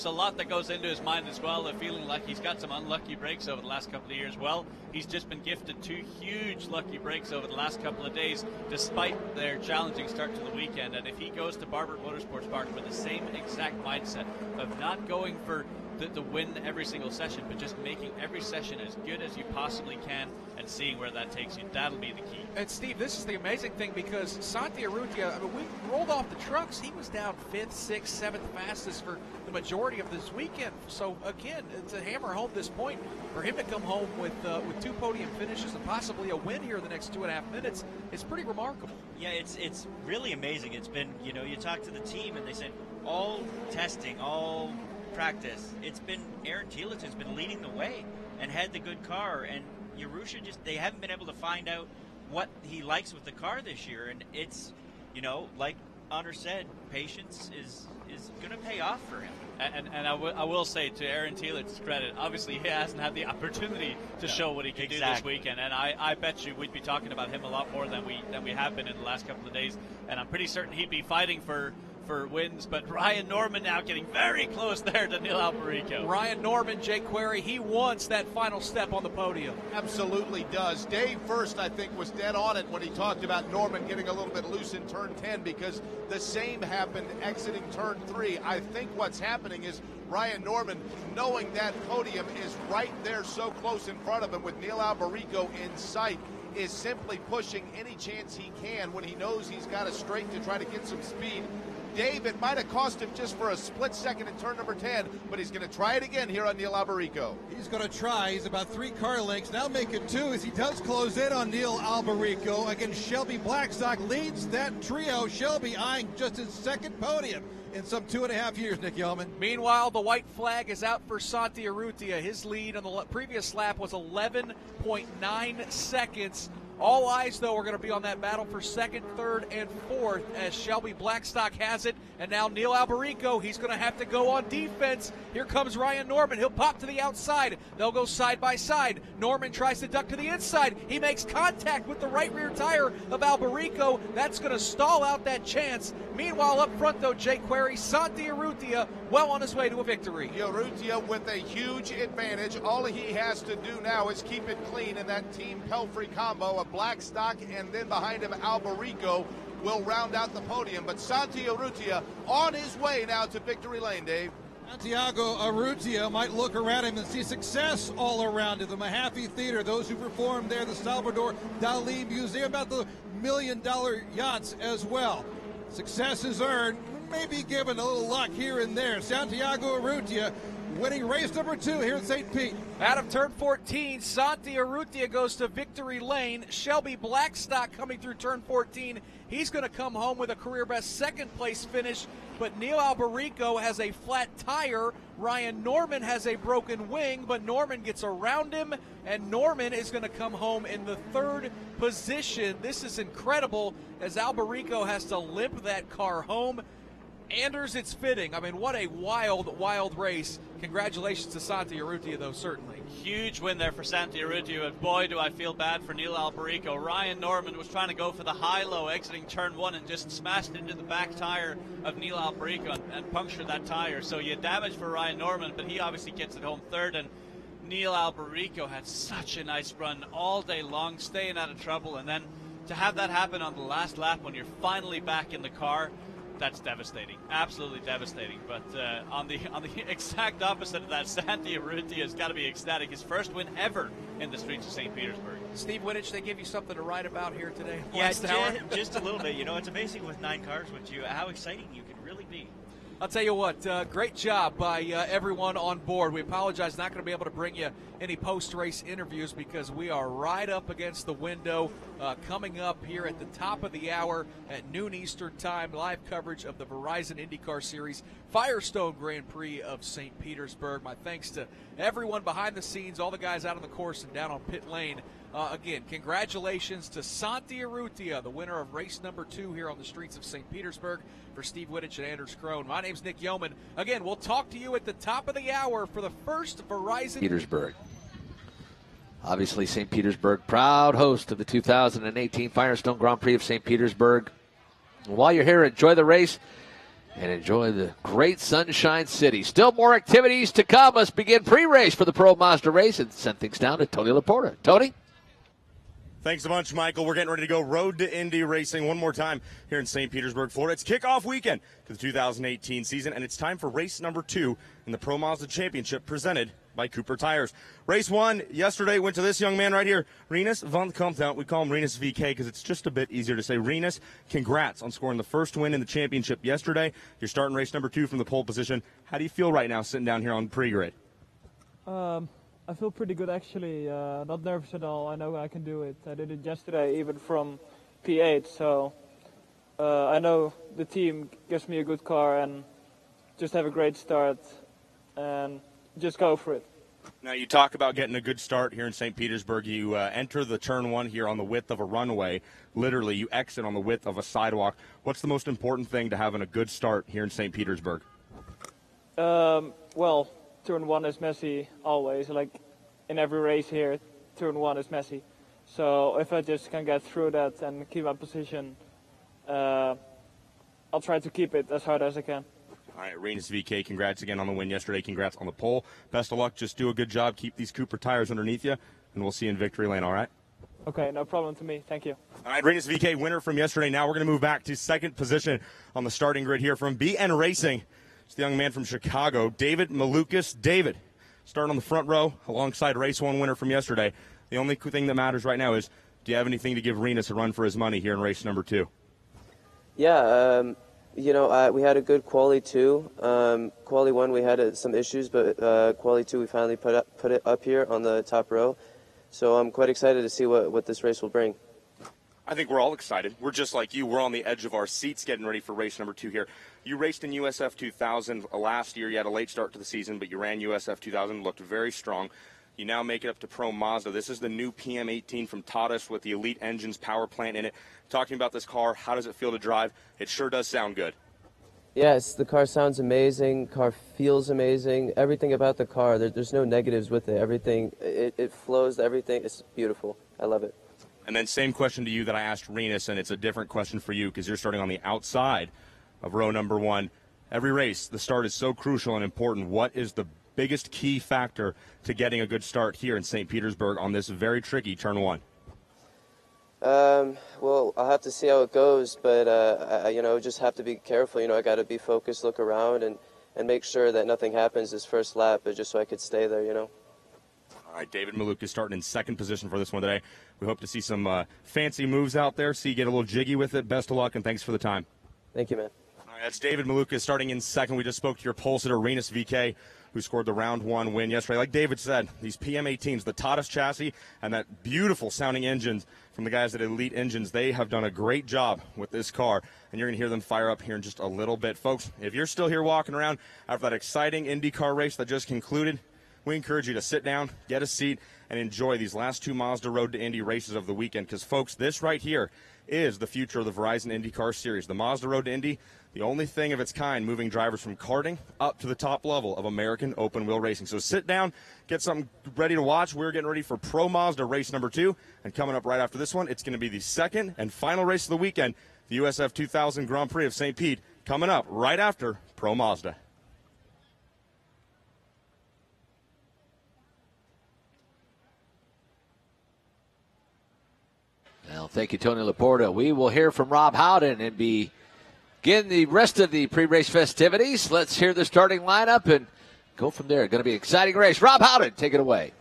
a lot that goes into his mind as well, feeling like he's got some unlucky breaks over the last couple of years. Well, he's just been gifted 2 huge lucky breaks over the last couple of days, despite their challenging start to the weekend. And if he goes to Barber Motorsports Park with the same exact mindset of not going for the win every single session, but just making every session as good as you possibly can and seeing where that takes you. That'll be the key. And Steve, this is the amazing thing because Santi Urrutia, I mean, we rolled off the trucks. He was down 5th, 6th, 7th fastest for the majority of this weekend. So again, to hammer home this point, for him to come home with 2 podium finishes and possibly a win here in the next 2.5 minutes is pretty remarkable. Yeah, it's really amazing. It's been, you know, you talk to the team and they said all testing, all practice, it's been Aaron Telitz has been leading the way and had the good car, and Urrutia just, they haven't been able to find out what he likes with the car this year, and it's, you know, like Honor said, patience is going to pay off for him. And I will say, to Aaron Telitz's credit, obviously he hasn't had the opportunity to show what he can do this weekend, and I bet you we'd be talking about him a lot more than we have been in the last couple of days, and I'm pretty certain he'd be fighting for wins, but Ryan Norman now getting very close there to Neil Alberico. Ryan Norman, Jake Query, he wants that final step on the podium. Absolutely does. Dave first, I think, was dead on it when he talked about Norman getting a little bit loose in turn 10 because the same happened exiting turn 3. I think what's happening is Ryan Norman, knowing that podium is right there so close in front of him with Neil Alberico in sight, is simply pushing any chance he can when he knows he's got a straight to try to get some speed. Dave, it might have cost him just for a split second in turn number 10, but he's going to try it again here on Neil Alberico. He's going to try. He's about 3 car lengths. Now make it 2 as he does close in on Neil Alberico. Again, Shelby Blackstock leads that trio. Shelby eyeing just his second podium in some 2.5 years, Nick Yeoman. Meanwhile, the white flag is out for Santi Urrutia. His lead on the previous lap was 11.9 seconds. All eyes, though, are going to be on that battle for 2nd, 3rd, and 4th as Shelby Blackstock has it. And now Neil Alberico, he's going to have to go on defense. Here comes Ryan Norman. He'll pop to the outside. They'll go side by side. Norman tries to duck to the inside. He makes contact with the right rear tire of Alberico. That's going to stall out that chance. Meanwhile, up front, though, Jake Query, Santi Urrutia, well on his way to a victory. Urrutia with a huge advantage. All he has to do now is keep it clean in that Team Pelfrey combo of Blackstock, and then behind him Alberico will round out the podium. But Santi Urrutia on his way now to victory lane, Dave. Santiago Urrutia might look around him and see success all around him. The Mahaffey Theater, those who performed there, the Salvador Dali Museum, about the $1 million yachts as well. Success is earned, maybe given a little luck here and there. Santiago Urrutia winning race number 2 here at St. Pete. Out of turn 14, Santi Urrutia goes to victory lane. Shelby Blackstock coming through turn 14. He's going to come home with a career best 2nd place finish, but Neil Alberico has a flat tire. Ryan Norman has a broken wing, but Norman gets around him, and Norman is going to come home in the 3rd position. This is incredible as Alberico has to limp that car home. Anders, it's fitting. I mean, what a wild, wild race. Congratulations to Santi Urrutia, though, certainly. Huge win there for Santi Urrutia, and boy, do I feel bad for Neil Alberico. Ryan Norman was trying to go for the high-low exiting turn 1 and just smashed into the back tire of Neil Alberico and punctured that tire. So you damage for Ryan Norman, but he obviously gets it home 3rd, and Neil Alberico had such a nice run all day long, staying out of trouble, and then to have that happen on the last lap when you're finally back in the car, that's devastating, absolutely devastating. But on the exact opposite of that, Santi Urrutia has got to be ecstatic. His first win ever in the streets of St. Petersburg. Steve Wittich, they give you something to write about here today? Yes, just a little bit. You know, it's amazing with 9 cars with you how exciting you can really be. I'll tell you what, great job by everyone on board. We apologize, not going to be able to bring you any post-race interviews because we are right up against the window. Coming up here at the top of the hour at noon Eastern time, live coverage of the Verizon IndyCar Series Firestone Grand Prix of St. Petersburg. My thanks to everyone behind the scenes, all the guys out on the course and down on pit lane. Again, congratulations to Santi Urrutia, the winner of race number 2 here on the streets of St. Petersburg. For Steve Wittich and Anders Crone, my name's Nick Yeoman. Again, we'll talk to you at the top of the hour for the first Verizon Petersburg. Obviously, St. Petersburg, proud host of the 2018 Firestone Grand Prix of St. Petersburg. While you're here, enjoy the race and enjoy the great Sunshine City. Still more activities to come. Let's begin pre-race for the Pro Mazda Race and send things down to Tony Laporta. Tony? Thanks a bunch, Michael. We're getting ready to go road to Indy racing one more time here in St. Petersburg, Florida. It's kickoff weekend to the 2018 season, and it's time for race number 2 in the Pro Mazda Championship presented by Cooper Tires. Race 1 yesterday went to this young man right here, Rinus van Comtout. We call him Rinus VK because it's just a bit easier to say. Rinus, congrats on scoring the first win in the championship yesterday. You're starting race number 2 from the pole position. How do you feel right now sitting down here on pre-grid? I feel pretty good, actually. Not nervous at all. I know I can do it. I did it yesterday, even from P8. So I know the team gives me a good car, and just have a great start and just go for it. Now, you talk about getting a good start here in St. Petersburg. You enter the turn 1 here on the width of a runway. Literally, you exit on the width of a sidewalk. What's the most important thing to having a good start here in St. Petersburg? Well, turn 1 is messy always. Like in every race here, turn 1 is messy. So if I just can get through that and keep my position, I'll try to keep it as hard as I can. All right, Rinus VK, congrats again on the win yesterday. Congrats on the pole. Best of luck. Just do a good job. Keep these Cooper tires underneath you, and we'll see you in victory lane, all right? Okay, no problem to me. Thank you. All right, Rinus VK, winner from yesterday. Now we're going to move back to second position on the starting grid here from BN Racing. It's the young man from Chicago, David Malukas. David, starting on the front row alongside race 1 winner from yesterday. The only thing that matters right now is, do you have anything to give Rinus a run for his money here in race number 2? Yeah, we had a good quali 2. Quali 1 we had some issues, but quali 2 we finally put it up here on the top row. So I'm quite excited to see what this race will bring. I think we're all excited. We're just like you. We're on the edge of our seats getting ready for race number 2 here. You raced in USF2000 last year. You had a late start to the season, but you ran USF2000, looked very strong. You now make it up to Pro Mazda. This is the new PM18 from Tatas with the Elite Engines power plant in it. Talking about this car, how does it feel to drive? It sure does sound good. Yes, the car sounds amazing. Car feels amazing. Everything about the car, there's no negatives with it. Everything, it flows. Everything, it's beautiful. I love it. And then same question to you that I asked Rinus, and it's a different question for you because you're starting on the outside of row number 1. Every race, the start is so crucial and important. What is the biggest key factor to getting a good start here in St. Petersburg on this very tricky turn 1? Well, I'll have to see how it goes, but, just have to be careful. I got to be focused, look around, and make sure that nothing happens this first lap, but just so I could stay there, All right, David Maluk is starting in second position for this one today. We hope to see some fancy moves out there, see you get a little jiggy with it. Best of luck, and thanks for the time. Thank you, man. All right, that's David Maluk starting in second. We just spoke to your pole sitter, Rinus VK, who scored the round 1 win yesterday. Like David said, these PM18s, the Tatas chassis, and that beautiful sounding engine from the guys at Elite Engines, they have done a great job with this car, and you're going to hear them fire up here in just a little bit. Folks, if you're still here walking around after that exciting IndyCar race that just concluded, we encourage you to sit down, get a seat, and enjoy these last 2 Mazda Road to Indy races of the weekend. Because, folks, this right here is the future of the Verizon IndyCar Series. The Mazda Road to Indy, the only thing of its kind moving drivers from karting up to the top level of American open-wheel racing. So sit down, get something ready to watch. We're getting ready for Pro Mazda race number 2. And coming up right after this one, it's going to be the second and final race of the weekend, the USF2000 Grand Prix of St. Pete, coming up right after Pro Mazda. Well, thank you, Tony Laporta. We will hear from Rob Howden and begin the rest of the pre-race festivities. Let's hear the starting lineup and go from there. Going to be an exciting race. Rob Howden, take it away.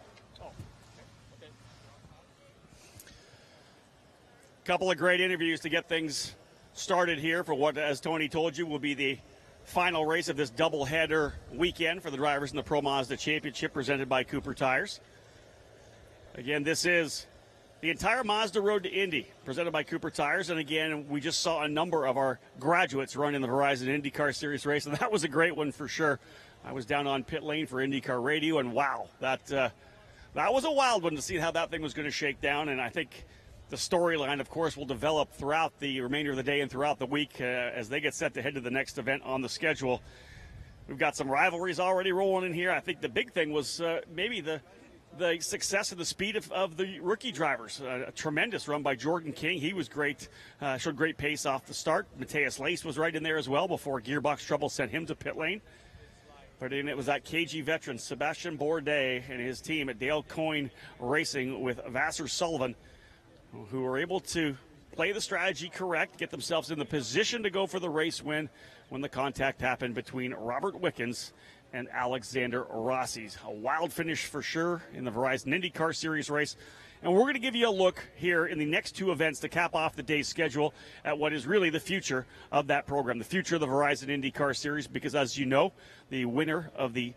Couple of great interviews to get things started here for what, as Tony told you, will be the final race of this doubleheader weekend for the drivers in the Pro Mazda Championship presented by Cooper Tires. Again, this is the entire Mazda Road to Indy, presented by Cooper Tires. And again, we just saw a number of our graduates run in the Verizon IndyCar Series race, and that was a great one for sure. I was down on pit lane for IndyCar Radio, and wow, that was a wild one to see how that thing was going to shake down. And I think the storyline, of course, will develop throughout the remainder of the day and throughout the week as they get set to head to the next event on the schedule. We've got some rivalries already rolling in here. I think the big thing was maybe the success and the speed of the rookie drivers. A tremendous run by Jordan King. He was great, showed great pace off the start. Matthias Lace was right in there as well before gearbox trouble sent him to pit lane. But it was that KG veteran, Sebastien Bourdais, and his team at Dale Coyne Racing with Vassar Sullivan who were able to play the strategy correct, get themselves in the position to go for the race win when the contact happened between Robert Wickens and Alexander Rossi. A wild finish for sure in the Verizon IndyCar Series race. And we're going to give you a look here in the next two events to cap off the day's schedule at what is really the future of that program, the future of the Verizon IndyCar Series, because as you know, the winner of the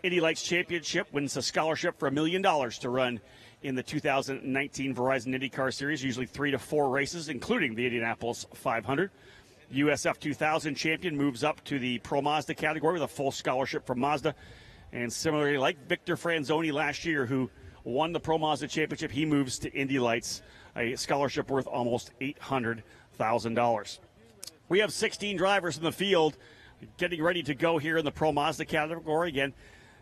Indy Lights Championship wins a scholarship for $1 million to run in the 2019 Verizon IndyCar Series, usually 3 to 4 races, including the Indianapolis 500. USF2000 champion moves up to the Pro Mazda category with a full scholarship from Mazda. And similarly, like Victor Franzoni last year, who won the Pro Mazda Championship, he moves to Indy Lights, a scholarship worth almost $800,000. We have 16 drivers in the field getting ready to go here in the Pro Mazda category. Again,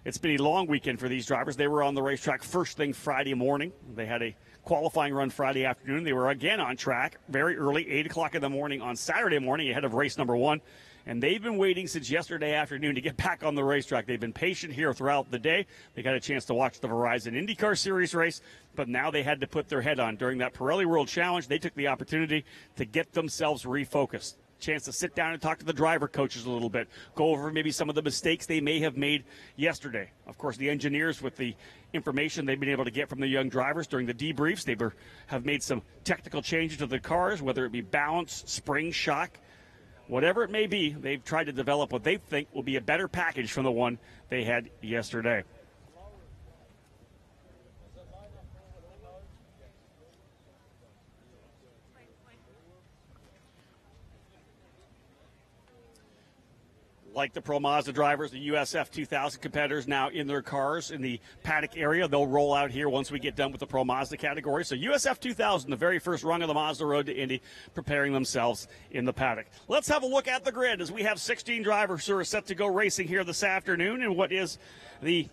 it's been a long weekend for these drivers. They were on the racetrack first thing Friday morning. They had a qualifying run Friday afternoon. They were again on track very early, 8 o'clock in the morning on Saturday morning ahead of race number 1. And they've been waiting since yesterday afternoon to get back on the racetrack. They've been patient here throughout the day. They got a chance to watch the Verizon IndyCar Series race, but now they had to put their head on. During that Pirelli World Challenge, they took the opportunity to get themselves refocused. Chance to sit down and talk to the driver coaches a little bit, go over maybe some of the mistakes they may have made yesterday. Of course, the engineers, with the information they've been able to get from the young drivers during the debriefs, they have made some technical changes to the cars, whether it be balance, spring, shock, whatever it may be. They've tried to develop what they think will be a better package from the one they had yesterday. Like the Pro Mazda drivers, the USF2000 competitors now in their cars in the paddock area. They'll roll out here once we get done with the Pro Mazda category. So USF2000, the very first rung of the Mazda road to Indy, preparing themselves in the paddock. Let's have a look at the grid as we have 16 drivers who are set to go racing here this afternoon in what is the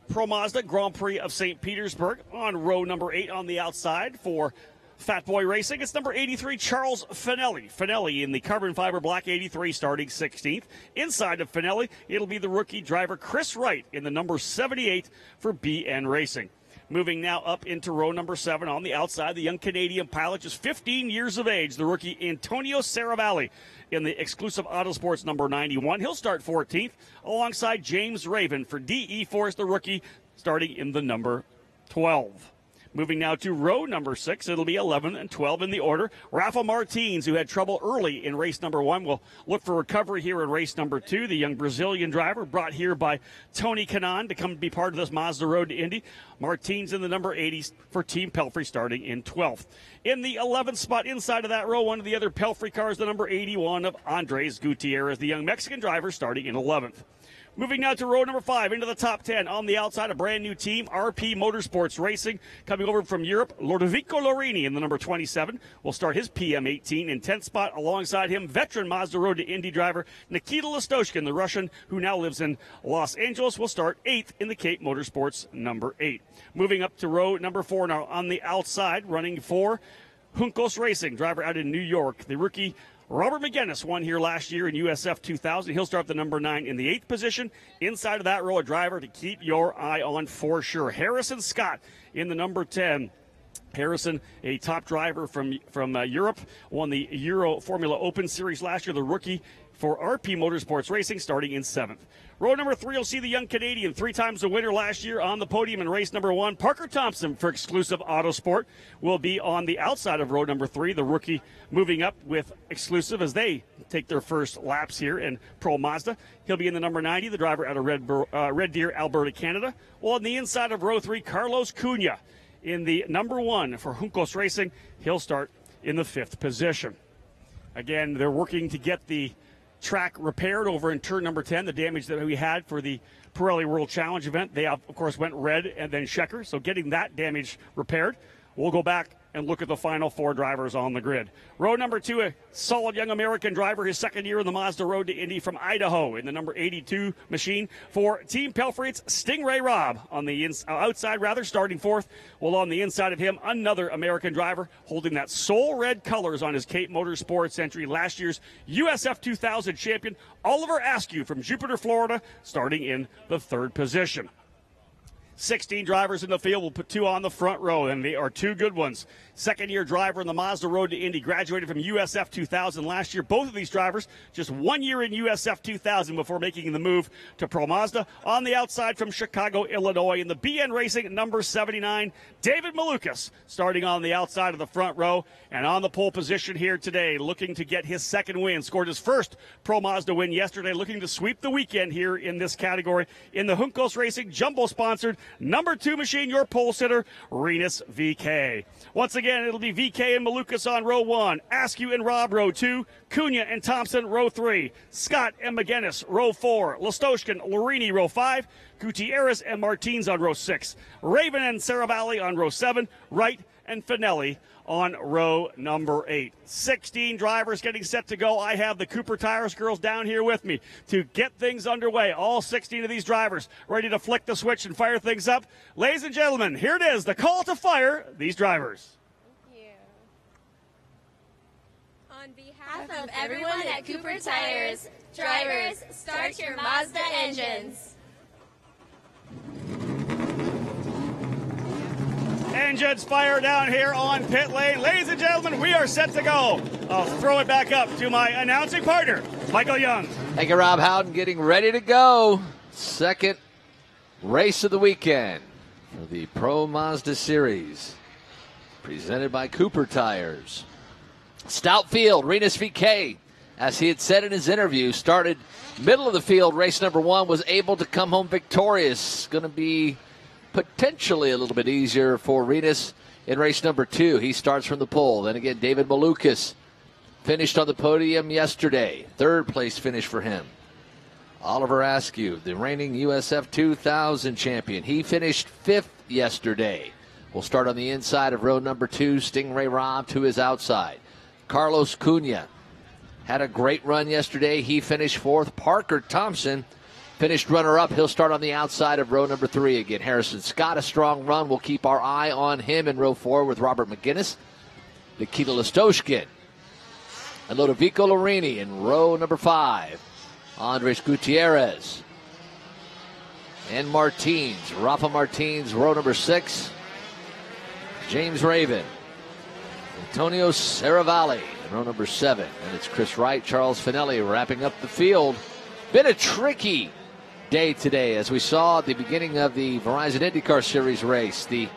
Pro Mazda Grand Prix of St. Petersburg. On row number 8 on the outside for Fat Boy Racing, it's number 83, Charles Finelli. Finelli in the carbon fiber black 83, starting 16th. Inside of Finelli, it'll be the rookie driver Chris Wright in the number 78 for BN Racing. Moving now up into row number 7 on the outside, the young Canadian pilot, just 15 years of age, the rookie Antonio Saravalli in the exclusive Autosports number 91. He'll start 14th alongside James Raven for DE Force, the rookie, starting in the number 12. Moving now to row number 6, it'll be 11 and 12 in the order. Rafa Martins, who had trouble early in race number 1, will look for recovery here in race number 2. The young Brazilian driver brought here by Tony Kanaan to come be part of this Mazda Road to Indy. Martins in the number 80 for Team Pelfrey, starting in 12th. In the 11th spot inside of that row, one of the other Pelfrey cars, the number 81 of Andres Gutierrez, the young Mexican driver, starting in 11th. Moving now to row number 5, into the top 10. On the outside, a brand new team, RP Motorsports Racing, coming over from Europe. Lodovico Lorini in the number 27 will start his PM18 in 10th spot. Alongside him, veteran Mazda Road to Indy driver Nikita Listoshkin, the Russian who now lives in Los Angeles, will start 8th in the Cape Motorsports number 8. Moving up to row number 4 now on the outside, running for Juncos Racing, driver out in New York, the rookie Robert McGinnis won here last year in USF2000. He'll start the number 9 in the 8th position. Inside of that row, a driver to keep your eye on for sure. Harrison Scott in the number 10. Harrison, a top driver from Europe, won the Euro Formula Open Series last year, the rookie for RP Motorsports Racing, starting in 7th. Row number 3 will see the young Canadian, 3 times the winner last year on the podium in race number 1. Parker Thompson for exclusive Autosport will be on the outside of row number 3. The rookie moving up with exclusive as they take their first laps here in Pro Mazda. He'll be in the number 90, the driver out of Red Deer, Alberta, Canada. Well, on the inside of row 3, Carlos Cunha in the number 1 for Juncos Racing. He'll start in the 5th position. Again, they're working to get the track repaired over in turn number 10, the damage that we had for the Pirelli World Challenge event. They, of course, went red and then checker, so getting that damage repaired. We'll go back and look at the final 4 drivers on the grid. Row number 2, a solid young American driver, his second year in the Mazda Road to Indy from Idaho in the number 82 machine for Team Pelfrey. It's Stingray Robb on the outside, starting 4th. Well, on the inside of him, another American driver holding that soul red colors on his Cape Motorsports entry, last year's USF2000 champion, Oliver Askew from Jupiter, Florida, starting in the 3rd position. 16 drivers in the field. We'll put 2 on the front row, and they are 2 good ones. second-year driver in the Mazda Road to Indy, graduated from USF2000 last year. Both of these drivers just 1 year in USF2000 before making the move to Pro Mazda. On the outside from Chicago, Illinois, in the BN Racing number 79, David Malukas, starting on the outside of the front row and on the pole position here today, looking to get his second win. Scored his first Pro Mazda win yesterday, looking to sweep the weekend here in this category. In the Juncos Racing Jumbo-sponsored number 2 machine, your pole sitter, Rinus VK. Once again, it'll be VK and Malukas on row 1, Askew and Robb row 2, Cunha and Thompson row 3, Scott and McGinnis row 4, Listoshkin, Lorini row 5, Gutierrez and Martins on row 6, Raven and Saravalli on row 7, Wright and Finelli on row number 8. 16 drivers getting set to go. I have the Cooper Tires girls down here with me to get things underway. All 16 of these drivers ready to flick the switch and fire things up. Ladies and gentlemen, here it is, the call to fire these drivers. Thank you. On behalf of everyone at Cooper Tires, drivers, start your Mazda engines. Engines fire down here on pit lane. Ladies and gentlemen, we are set to go. I'll throw it back up to my announcing partner, Michael Young. Thank you, Rob Howden, getting ready to go. Second race of the weekend for the Pro Mazda Series, presented by Cooper Tires. Stout field, Rinus VK, as he had said in his interview, started middle of the field, race number 1, was able to come home victorious. Going to be potentially a little bit easier for Rinus in race number 2. He starts from the pole. Then again, David Malukas finished on the podium yesterday. Third place finish for him. Oliver Askew, the reigning USF2000 champion. He finished 5th yesterday. We'll start on the inside of row number 2. Stingray Robb to his outside. Carlos Cunha had a great run yesterday. He finished 4th. Parker Thompson finished runner-up. He'll start on the outside of row number 3 again. Harrison Scott, a strong run. We'll keep our eye on him in row 4 with Robert McGinnis. Nikita Listoshkin and Ludovico Lorini in row number 5. Andres Gutierrez and Martins. Rafa Martins, row number 6. James Raven. Antonio Saravalli in row number 7. And it's Chris Wright, Charles Finelli wrapping up the field. Been a tricky day today, as we saw at the beginning of the Verizon IndyCar Series race, the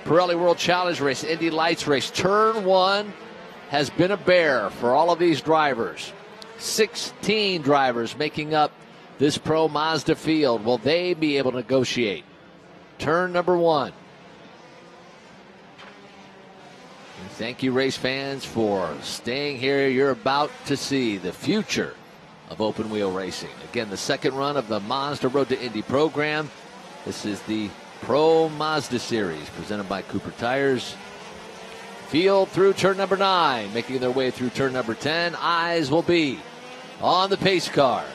Pirelli World Challenge race, Indy Lights race. Turn 1 has been a bear for all of these drivers. 16 drivers making up this Pro Mazda field. Will they be able to negotiate? Turn number 1. And thank you, race fans, for staying here. You're about to see the future of open wheel racing. Again, the second run of the Mazda Road to Indy program. This is the Pro Mazda Series presented by Cooper Tires. Field through turn number 9, making their way through turn number 10. Eyes will be on the pace car.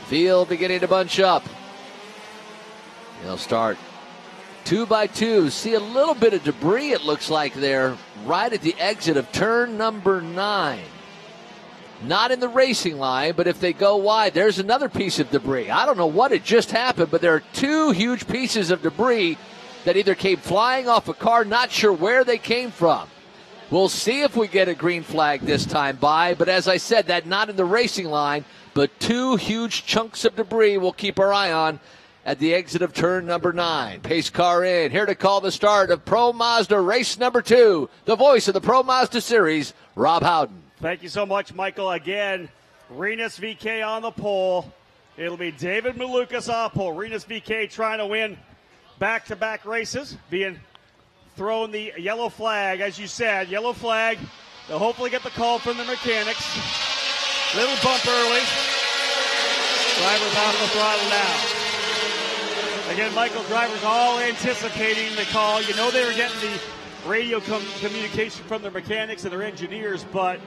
Field beginning to bunch up. They'll start 2 by 2. See a little bit of debris, it looks like, there right at the exit of turn number 9. Not in the racing line, but if they go wide, there's another piece of debris. I don't know what had just happened, but there are 2 huge pieces of debris that either came flying off a car, not sure where they came from. We'll see if we get a green flag this time by, but as I said, that not in the racing line, but 2 huge chunks of debris we'll keep our eye on at the exit of turn number 9. Pace car in, here to call the start of Pro Mazda race number 2. The voice of the Pro Mazda Series, Rob Howden. Thank you so much, Michael. Again, Rinus VK on the pole. It'll be David Malukas off pole. Rinus VK trying to win back-to-back races, being thrown the yellow flag. As you said, yellow flag. They'll hopefully get the call from the mechanics. Little bump early. Drivers off the throttle now. Again, Michael, drivers all anticipating the call. You know they were getting the radio communication from their mechanics and their engineers, but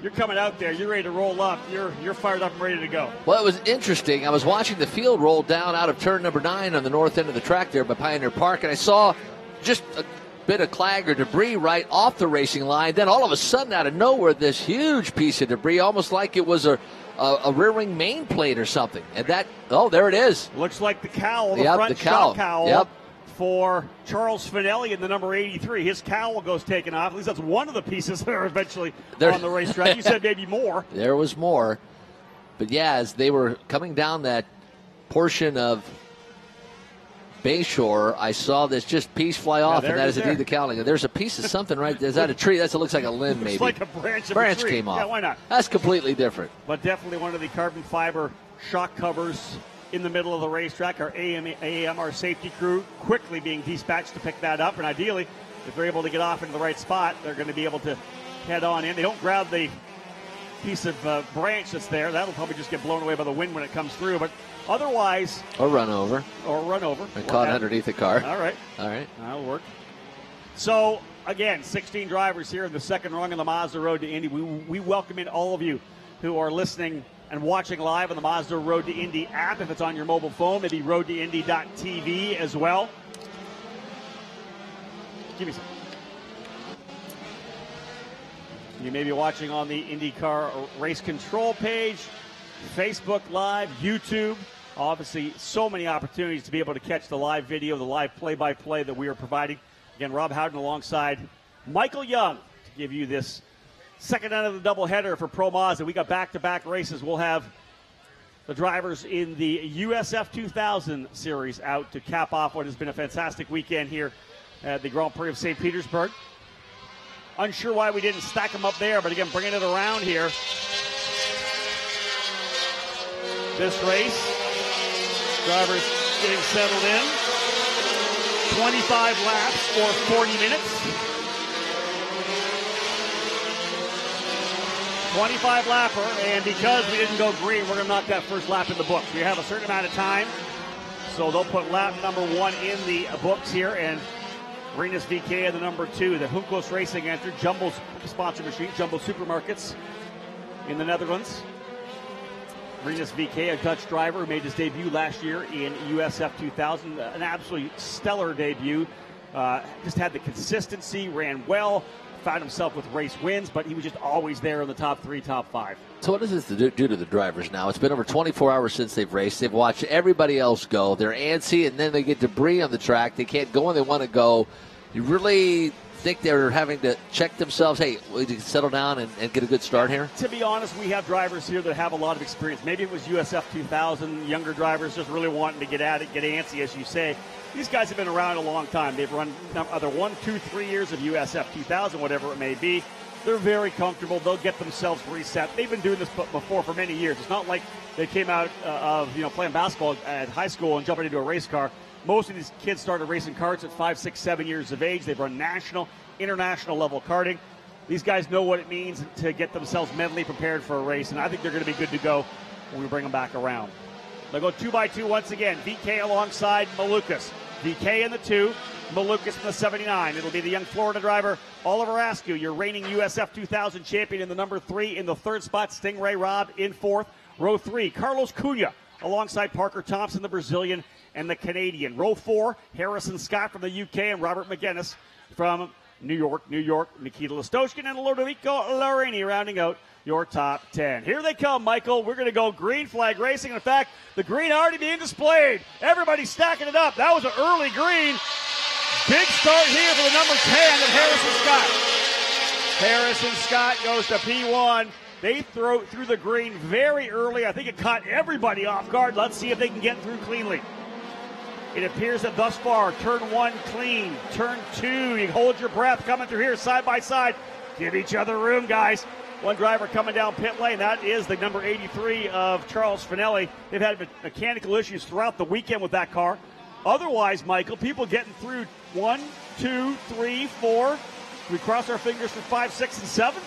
you're coming out there, you're ready to roll up, you're fired up and ready to go. Well, it was interesting. I was watching the field roll down out of turn number 9 on the north end of the track there by Pioneer Park, and I saw just a bit of clag or debris right off the racing line. Then all of a sudden, out of nowhere, this huge piece of debris, almost like it was a rear wing main plate or something. And that, oh, there it is. Looks like the cowl, the front shock cowl. Yep. for Charles Finelli in the number 83. His cowl goes taken off. At least that's one of the pieces that are eventually on the racetrack. You said maybe more. There was more. But, yeah, as they were coming down that portion of Bayshore, I saw this just piece fly off, and that is indeed the cowling. And there's a piece of something right there. Is that a tree? That looks like a limb, maybe. It's like a branch of a tree. Came off. Yeah, why not? That's completely different. But definitely one of the carbon fiber shock covers in the middle of the racetrack. Our AMR safety crew quickly being dispatched to pick that up. And ideally, if they're able to get off into the right spot, they're going to be able to head on in. They don't grab the piece of branch that's there. That'll probably just get blown away by the wind when it comes through. But otherwise... Or run over. And caught underneath the car. All right. That'll work. So, again, 16 drivers here in the second rung of the Mazda Road to Indy. We welcome in all of you who are listening and watching live on the Mazda Road to Indy app. If it's on your mobile phone, maybe roadtoindy.tv as well. Give me some. You may be watching on the IndyCar race control page, Facebook Live, YouTube. Obviously, so many opportunities to be able to catch the live video, the live play-by-play that we are providing. Again, Rob Howden alongside Michael Young to give you this second out of the doubleheader for Pro Mazda. We got back-to-back races. We'll have the drivers in the USF2000 series out to cap off what has been a fantastic weekend here at the Grand Prix of St. Petersburg. Unsure why we didn't stack them up there, but again, bringing it around here. This race, drivers getting settled in. 25 laps or 40 minutes. 25 lapper, and because we didn't go green, we're going to knock that first lap in the books. We have a certain amount of time, so they'll put lap number 1 in the books here, and Rinus VK in the number 2. The Hunkos Racing entered, Jumbo's sponsor machine, Jumbo Supermarkets in the Netherlands. Rinus VK, a Dutch driver who made his debut last year in USF2000, an absolutely stellar debut. Just had the consistency, ran well, found himself with race wins, but he was just always there in the top 3, top 5. So what does this do to the drivers now? It's been over 24 hours since they've raced. They've watched everybody else go. They're antsy, and then they get debris on the track. They can't go when they want to go. You really think they're having to check themselves, hey, we need to settle down and get a good start here? To be honest, we have drivers here that have a lot of experience. Maybe it was USF2000, younger drivers just really wanting to get at it, get antsy, as you say. These guys have been around a long time. They've run either 1, 2, 3 years of USF2000, whatever it may be. They're very comfortable. They'll get themselves reset. They've been doing this before for many years. It's not like they came out of playing basketball at high school and jumping into a race car. Most of these kids started racing karts at 5, 6, 7 years of age. They've run national, international level karting. These guys know what it means to get themselves mentally prepared for a race, and I think they're going to be good to go when we bring them back around. They'll go 2x2 once again. VK alongside Malukas. VK in the 2, Malukas in the 79. It'll be the young Florida driver, Oliver Askew, your reigning USF2000 champion in the number 3. In the 3rd spot, Stingray Robb in 4th. Row 3, Carlos Cunha alongside Parker Thompson, the Brazilian, and the Canadian. Row 4, Harrison Scott from the UK and Robert McGuinness from New York, Nikita Listoshkin and Lodovico Larini rounding out your top 10. Here they come, Michael. We're going to go green flag racing. In fact, the green already being displayed. Everybody's stacking it up. That was an early green. Big start here for the number 10 of Harrison Scott. Harrison Scott goes to P1. They threw the green very early. I think it caught everybody off guard. Let's see if they can get through cleanly. It appears that thus far, turn 1 clean, turn 2, you hold your breath, coming through here side by side. Give each other room, guys. One driver coming down pit lane, that is the number 83 of Charles Finelli. They've had mechanical issues throughout the weekend with that car. Otherwise, Michael, people getting through 1, 2, 3, 4. We cross our fingers for 5, 6, and 7.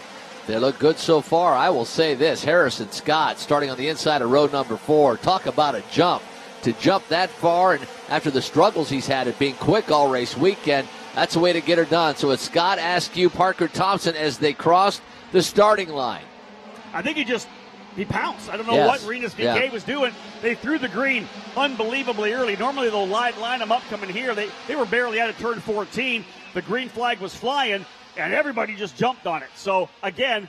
They look good so far. I will say this, Harrison Scott starting on the inside of row number 4. Talk about a jump. To jump that far, and after the struggles he's had at being quick all race weekend, that's the way to get her done. So it's Scott Askew, Parker Thompson as they crossed the starting line. I think he pounced. I don't know what Rinus VK was doing. They threw the green unbelievably early. Normally they'll line them up coming here. They were barely out of turn 14. The green flag was flying, and everybody just jumped on it. So, again,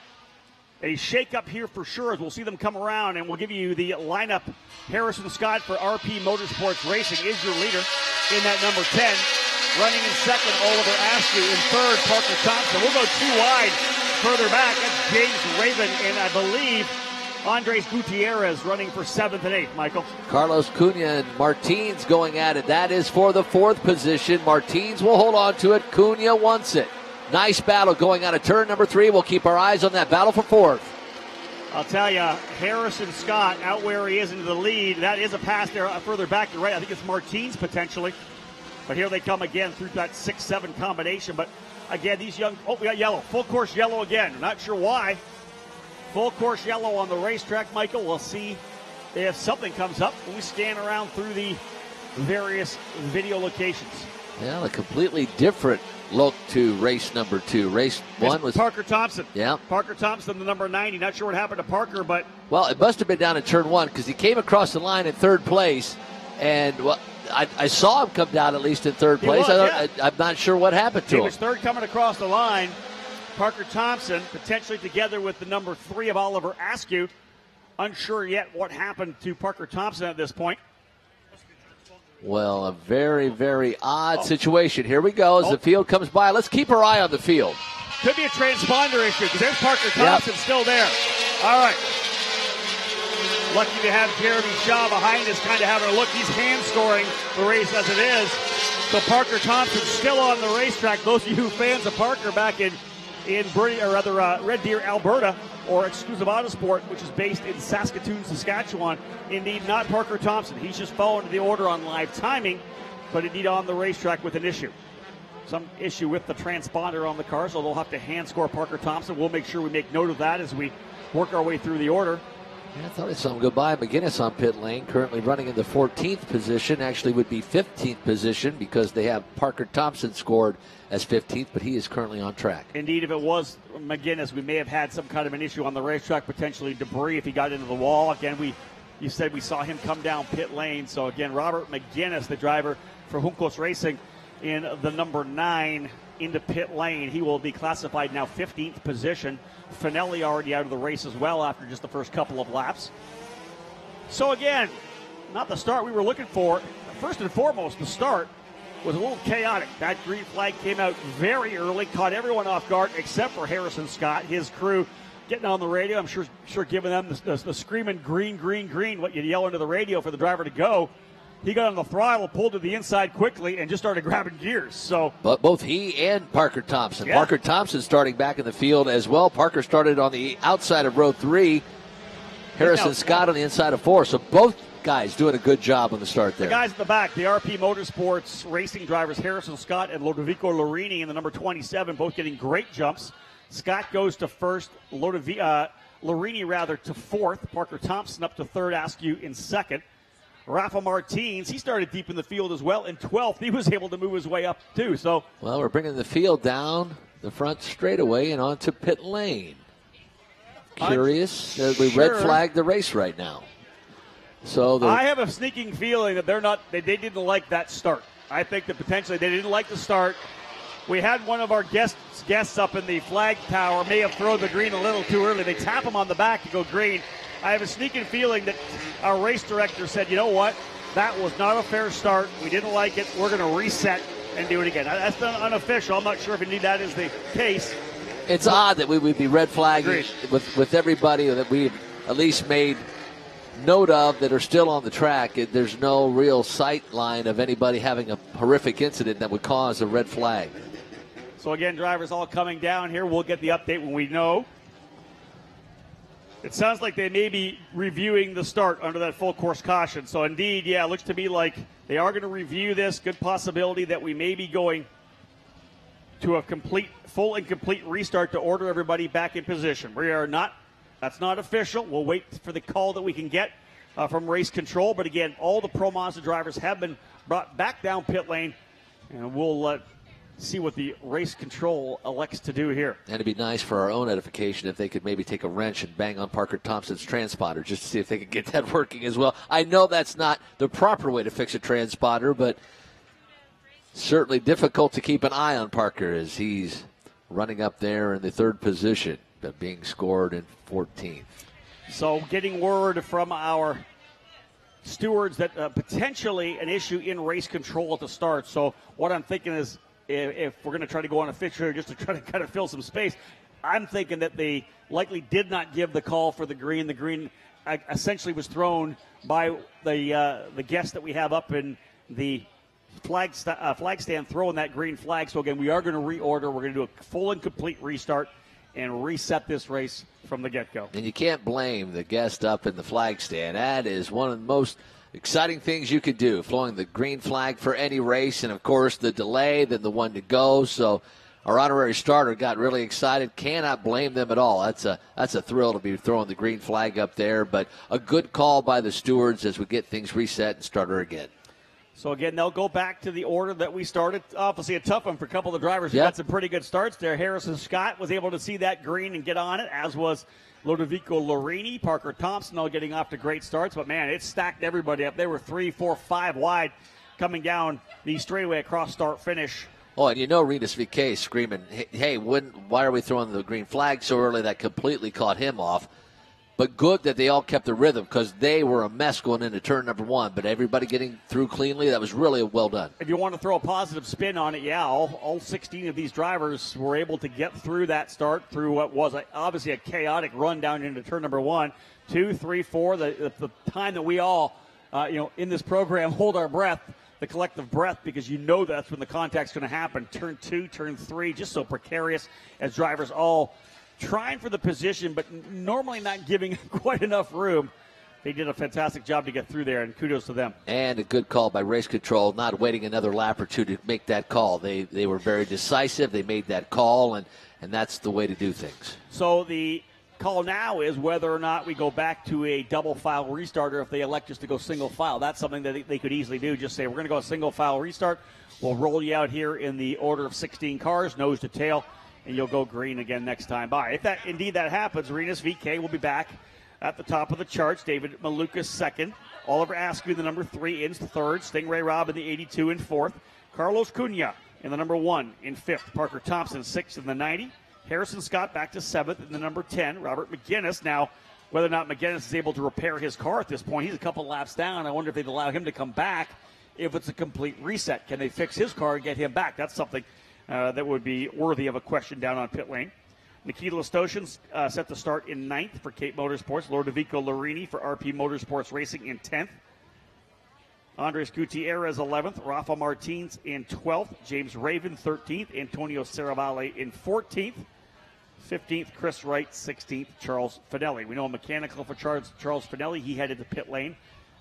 a shake-up here for sure as we'll see them come around, and we'll give you the lineup. Harrison Scott for RP Motorsports Racing is your leader in that number 10. Running in second, Oliver Askew. In third, Parker Thompson. We'll go 2 wide further back. That's James Raven, and I believe Andres Gutierrez running for 7th and 8th, Michael. Carlos Cunha and Martins going at it. That is for the 4th position. Martins will hold on to it. Cunha wants it. Nice battle going out of turn number 3. We'll keep our eyes on that battle for 4th. I'll tell you, Harrison Scott out where he is into the lead. That is a pass there further back to right. I think it's Martins potentially. But here they come again through that 6-7 combination. But again, these young, we got yellow. Full course yellow again. Not sure why. Full course yellow on the racetrack, Michael. We'll see if something comes up when we scan around through the various video locations. Yeah, a completely different look to race number 2. Race 1 was Parker Thompson. Yeah. Parker Thompson, the number 90. Not sure what happened to Parker, but. Well, it must have been down in turn 1 because he came across the line in 3rd place. And I saw him come down at least in 3rd place. I'm not sure what happened to him. He was 3rd coming across the line. Parker Thompson potentially together with the number 3 of Oliver Askew. Unsure yet what happened to Parker Thompson at this point. Well, a very, very odd situation. Here we go as the field comes by. Let's keep our eye on the field. Could be a transponder issue because there's Parker Thompson still there. All right. Lucky to have Jeremy Shaw behind us kind of having a look. He's hand scoring the race as it is. So Parker Thompson still on the racetrack. Those of you fans of Parker back in Red Deer, Alberta, or Exclusive Autosport, which is based in Saskatoon, Saskatchewan. Indeed, not Parker Thompson. He's just following the order on live timing, but indeed on the racetrack with an issue. Some issue with the transponder on the car, so they'll have to hand score Parker Thompson. We'll make sure we make note of that as we work our way through the order. Yeah, I thought I saw him go by. McGinnis on pit lane, currently running in the 14th position. Actually would be 15th position because they have Parker Thompson scored as 15th, but he is currently on track. Indeed, if it was McGinnis, we may have had some kind of an issue on the racetrack, potentially debris if he got into the wall. Again, you said we saw him come down pit lane. So again, Robert McGinnis, the driver for Juncos Racing, in the number 9 into pit lane. He will be classified now 15th position. Finelli already out of the race as well after just the first couple of laps. So again, not the start we were looking for. First and foremost, the start was a little chaotic. That green flag came out very early, caught everyone off guard except for Harrison Scott. His crew getting on the radio, I'm sure giving them the screaming green, green, green, what you yell into the radio for the driver to go. He got on the throttle, pulled to the inside quickly, and just started grabbing gears. So, but both he and Parker Thompson. Yeah. Parker Thompson starting back in the field as well. Parker started on the outside of row 3. Harrison Scott on the inside of 4. So both guys doing a good job on the start there. The guys in the back, the RP Motorsports racing drivers, Harrison Scott and Lodovico Lorini in the number 27, both getting great jumps. Scott goes to first, Lorini to fourth, Parker Thompson up to third, Askew in second. Rafa Martins, he started deep in the field as well. In 12th, he was able to move his way up too. So, well, we're bringing the field down the front straightaway and onto pit lane. Curious, we red flagged the race right now. So I have a sneaking feeling that they didn't like that start. I think that potentially they didn't like the start. We had one of our guests up in the flag tower may have thrown the green a little too early. They tap him on the back to go green. I have a sneaking feeling that our race director said, you know what, that was not a fair start. We didn't like it. We're going to reset and do it again. That's unofficial. I'm not sure if indeed that is the case. It's odd that we would be red flagging with everybody that we've at least made note of that are still on the track. There's no real sight line of anybody having a horrific incident that would cause a red flag. So again, drivers all coming down here. We'll get the update when we know. It sounds like they may be reviewing the start under that full course caution. So indeed, yeah, it looks to me like they are going to review this. Good possibility that we may be going to a full and complete restart to order everybody back in position. We are not. That's not official. We'll wait for the call that we can get from race control. But again, all the Pro Mazda drivers have been brought back down pit lane, and we'll see what the race control elects to do here. And it'd be nice for our own edification if they could maybe take a wrench and bang on Parker Thompson's transponder just to see if they could get that working as well. I know that's not the proper way to fix a transponder, but certainly difficult to keep an eye on Parker as he's running up there in the third position, but being scored in 14th. So getting word from our stewards that potentially an issue in race control at the start. So what I'm thinking is if we're going to try to go on a fixture just to try to kind of fill some space, I'm thinking that they likely did not give the call for the green. The green essentially was thrown by the guest that we have up in the flag stand throwing that green flag. So, again, we are going to reorder. We're going to do a full and complete restart and reset this race from the get-go. And you can't blame the guest up in the flag stand. That is one of the most exciting things you could do, flowing the green flag for any race. And, of course, the delay, then the one to go. So our honorary starter got really excited. Cannot blame them at all. That's a thrill to be throwing the green flag up there. But a good call by the stewards as we get things reset and start her again. So, again, they'll go back to the order that we started. Obviously a tough one for a couple of the drivers who got some pretty good starts there. Harrison Scott was able to see that green and get on it, as was Ludovico Lorini, Parker Thompson, all getting off to great starts. But, man, it stacked everybody up. They were 3, 4, 5 wide coming down the straightaway across start-finish. Oh, and you know Rinus VK screaming, hey, why are we throwing the green flag so early? That completely caught him off. But good that they all kept the rhythm because they were a mess going into turn number 1. But everybody getting through cleanly, that was really well done. If you want to throw a positive spin on it, all 16 of these drivers were able to get through that start, through what was obviously a chaotic run down into turn number 1, 2, 3, 4. The time that we all, in this program hold our breath, the collective breath, because you know that's when the contact's going to happen. Turn 2, turn 3, just so precarious as drivers all trying for the position, but normally not giving quite enough room. They did a fantastic job to get through there, and kudos to them. And a good call by race control, not waiting another lap or two to make that call. They were very decisive. They made that call, and that's the way to do things. So the call now is whether or not we go back to a double file restart, or if they elect just to go single file. That's something that they could easily do. Just say, we're going to go a single file restart. We'll roll you out here in the order of 16 cars, nose to tail, and you'll go green again next time by. If that indeed that happens, Rinus VK will be back at the top of the charts. David Malukas second. Oliver Askew, the number 3, in third. Stingray Robb in the 82 in fourth. Carlos Cunha in the number 1 in fifth. Parker Thompson 6th in the 90. Harrison Scott back to 7th in the number 10. Robert McGinnis. Now, whether or not McGinnis is able to repair his car at this point, he's a couple laps down. I wonder if they'd allow him to come back if it's a complete reset. Can they fix his car and get him back? That's something that would be worthy of a question down on pit lane. Nikita Lestoshin set to start in 9th for Cape Motorsports. Ludovico Lorini for RP Motorsports Racing in 10th. Andres Gutierrez 11th. Rafa Martins in 12th. James Raven 13th. Antonio Serravalle in 14th. 15th, Chris Wright. 16th, Charles Finelli. We know a mechanical for Charles Finelli. He headed to pit lane.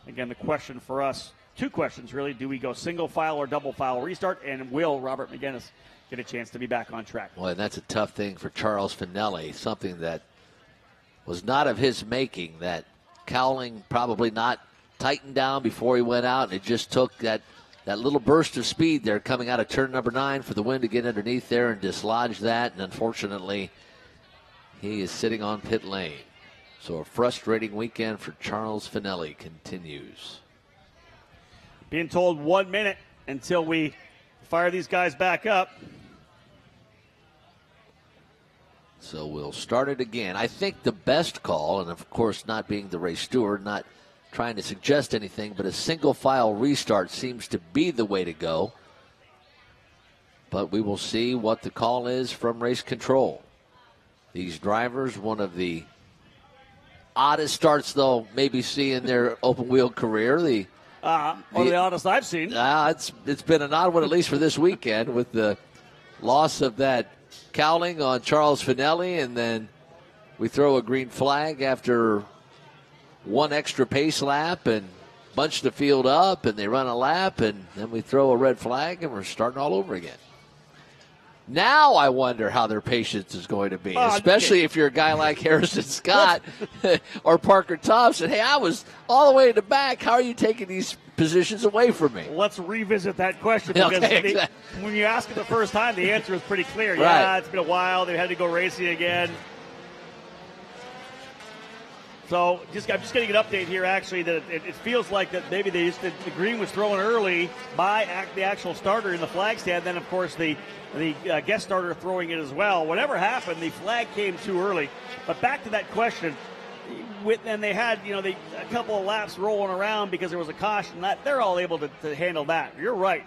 Again, the question for us, 2 questions really. Do we go single file or double file restart? And will Robert McGinnis get a chance to be back on track? Well, and that's a tough thing for Charles Finelli, something that was not of his making, that cowling probably not tightened down before he went out, and it just took that little burst of speed there coming out of turn number 9 for the wind to get underneath there and dislodge that, and unfortunately he is sitting on pit lane. So a frustrating weekend for Charles Finelli continues. Being told 1 minute until we fire these guys back up. So we'll start it again. I think the best call, and of course not being the race steward, not trying to suggest anything, but a single file restart seems to be the way to go. But we will see what the call is from race control. These drivers, one of the oddest starts they'll maybe see in their open wheel career. The oddest I've seen. It's been an odd one, at least for this weekend, with the loss of that cowling on Charles Finelli, and then we throw a green flag after one extra pace lap and bunch the field up, and they run a lap, and then we throw a red flag, and we're starting all over again. Now I wonder how their patience is going to be, especially if you're a guy like Harrison Scott or Parker Thompson. Hey, I was all the way in the back. How are you taking these positions away from me? Let's revisit that question, because when you ask it the first time, the answer is pretty clear. Right. Yeah, it's been a while. They had to go racing again. So I'm just getting an update here, actually, that it feels like that maybe the green was thrown early by the actual starter in the flag stand. Then, of course, the guest starter throwing it as well. Whatever happened, the flag came too early. But back to that question, and they had a couple of laps rolling around because there was a caution. They're all able to handle that. You're right.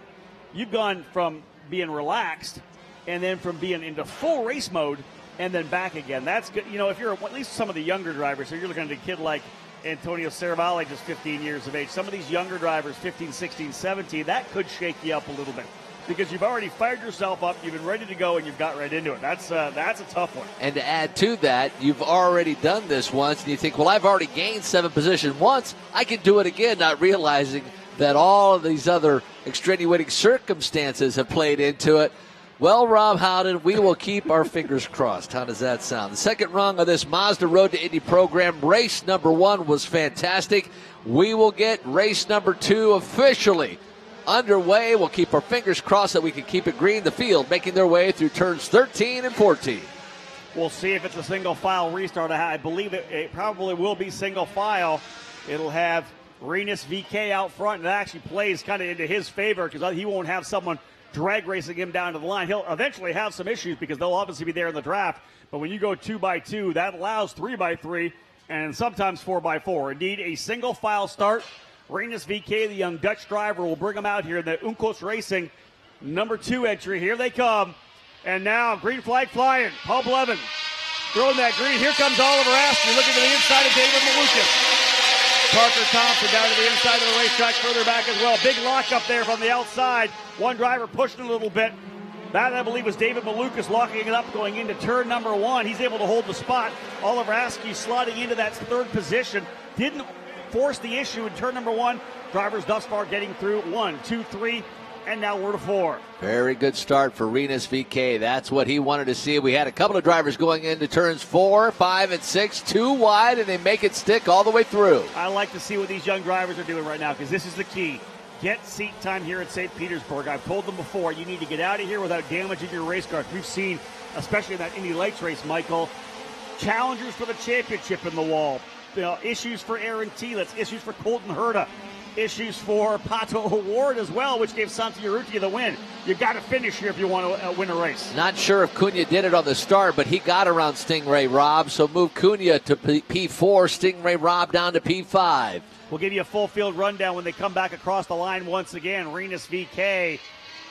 You've gone from being relaxed and then from being into full race mode and then back again. That's good. If you're at least some of the younger drivers, so you're looking at a kid like Antonio Ceravalle, just 15 years of age. Some of these younger drivers, 15, 16, 17, that could shake you up a little bit because you've already fired yourself up, you've been ready to go, and you've got right into it. That's a tough one. And to add to that, you've already done this once, and you think, well, I've already gained 7 positions once. I can do it again, not realizing that all of these other extenuating circumstances have played into it. Well, Rob Howden, we will keep our fingers crossed. How does that sound? The second rung of this Mazda Road to Indy program, race number 1 was fantastic. We will get race number 2 officially underway. We'll keep our fingers crossed that we can keep it green. The field making their way through turns 13 and 14. We'll see if it's a single file restart. I believe it probably will be single file. It'll have Rinus VeeKay out front, and that actually plays kind of into his favor because he won't have someone drag racing him down to the line. He'll eventually have some issues because they'll obviously be there in the draft. But when you go 2x2, that allows 3x3 and sometimes 4x4. Indeed, a single file start. Rinus VeeKay, the young Dutch driver, will bring him out here in the Uncos Racing number 2 entry. Here they come. And now green flag flying. Paul Blevin throwing that green. Here comes Oliver Askew looking to the inside of David Malukas. Parker Thompson down to the inside of the racetrack, further back as well. Big lock up there from the outside. One driver pushed it a little bit. That, I believe, was David Malukas locking it up going into turn number 1. He's able to hold the spot. Oliver Askew slotting into that 3rd position. Didn't force the issue in turn number 1. Drivers thus far getting through 1, 2, 3, and now we're to 4. Very good start for Rinus VeeKay. That's what he wanted to see. We had a couple of drivers going into turns 4, 5, and 6, 2 wide, and they make it stick all the way through. I like to see what these young drivers are doing right now because this is the key. Get seat time here at St. Petersburg. I've told them before, you need to get out of here without damaging your race car. We've seen, especially in that Indy Lights race, Michael, challengers for the championship in the wall. Issues for Aaron Telitz, issues for Colton Herta, issues for Pato Award as well, which gave Santi Urrutia the win. You got to finish here if you want to win a race. Not sure if Cunha did it on the start, but he got around Stingray Robb, so move Cunha to P4, Stingray Robb down to P5. We'll give you a full field rundown when they come back across the line once again. Rinus VeeKay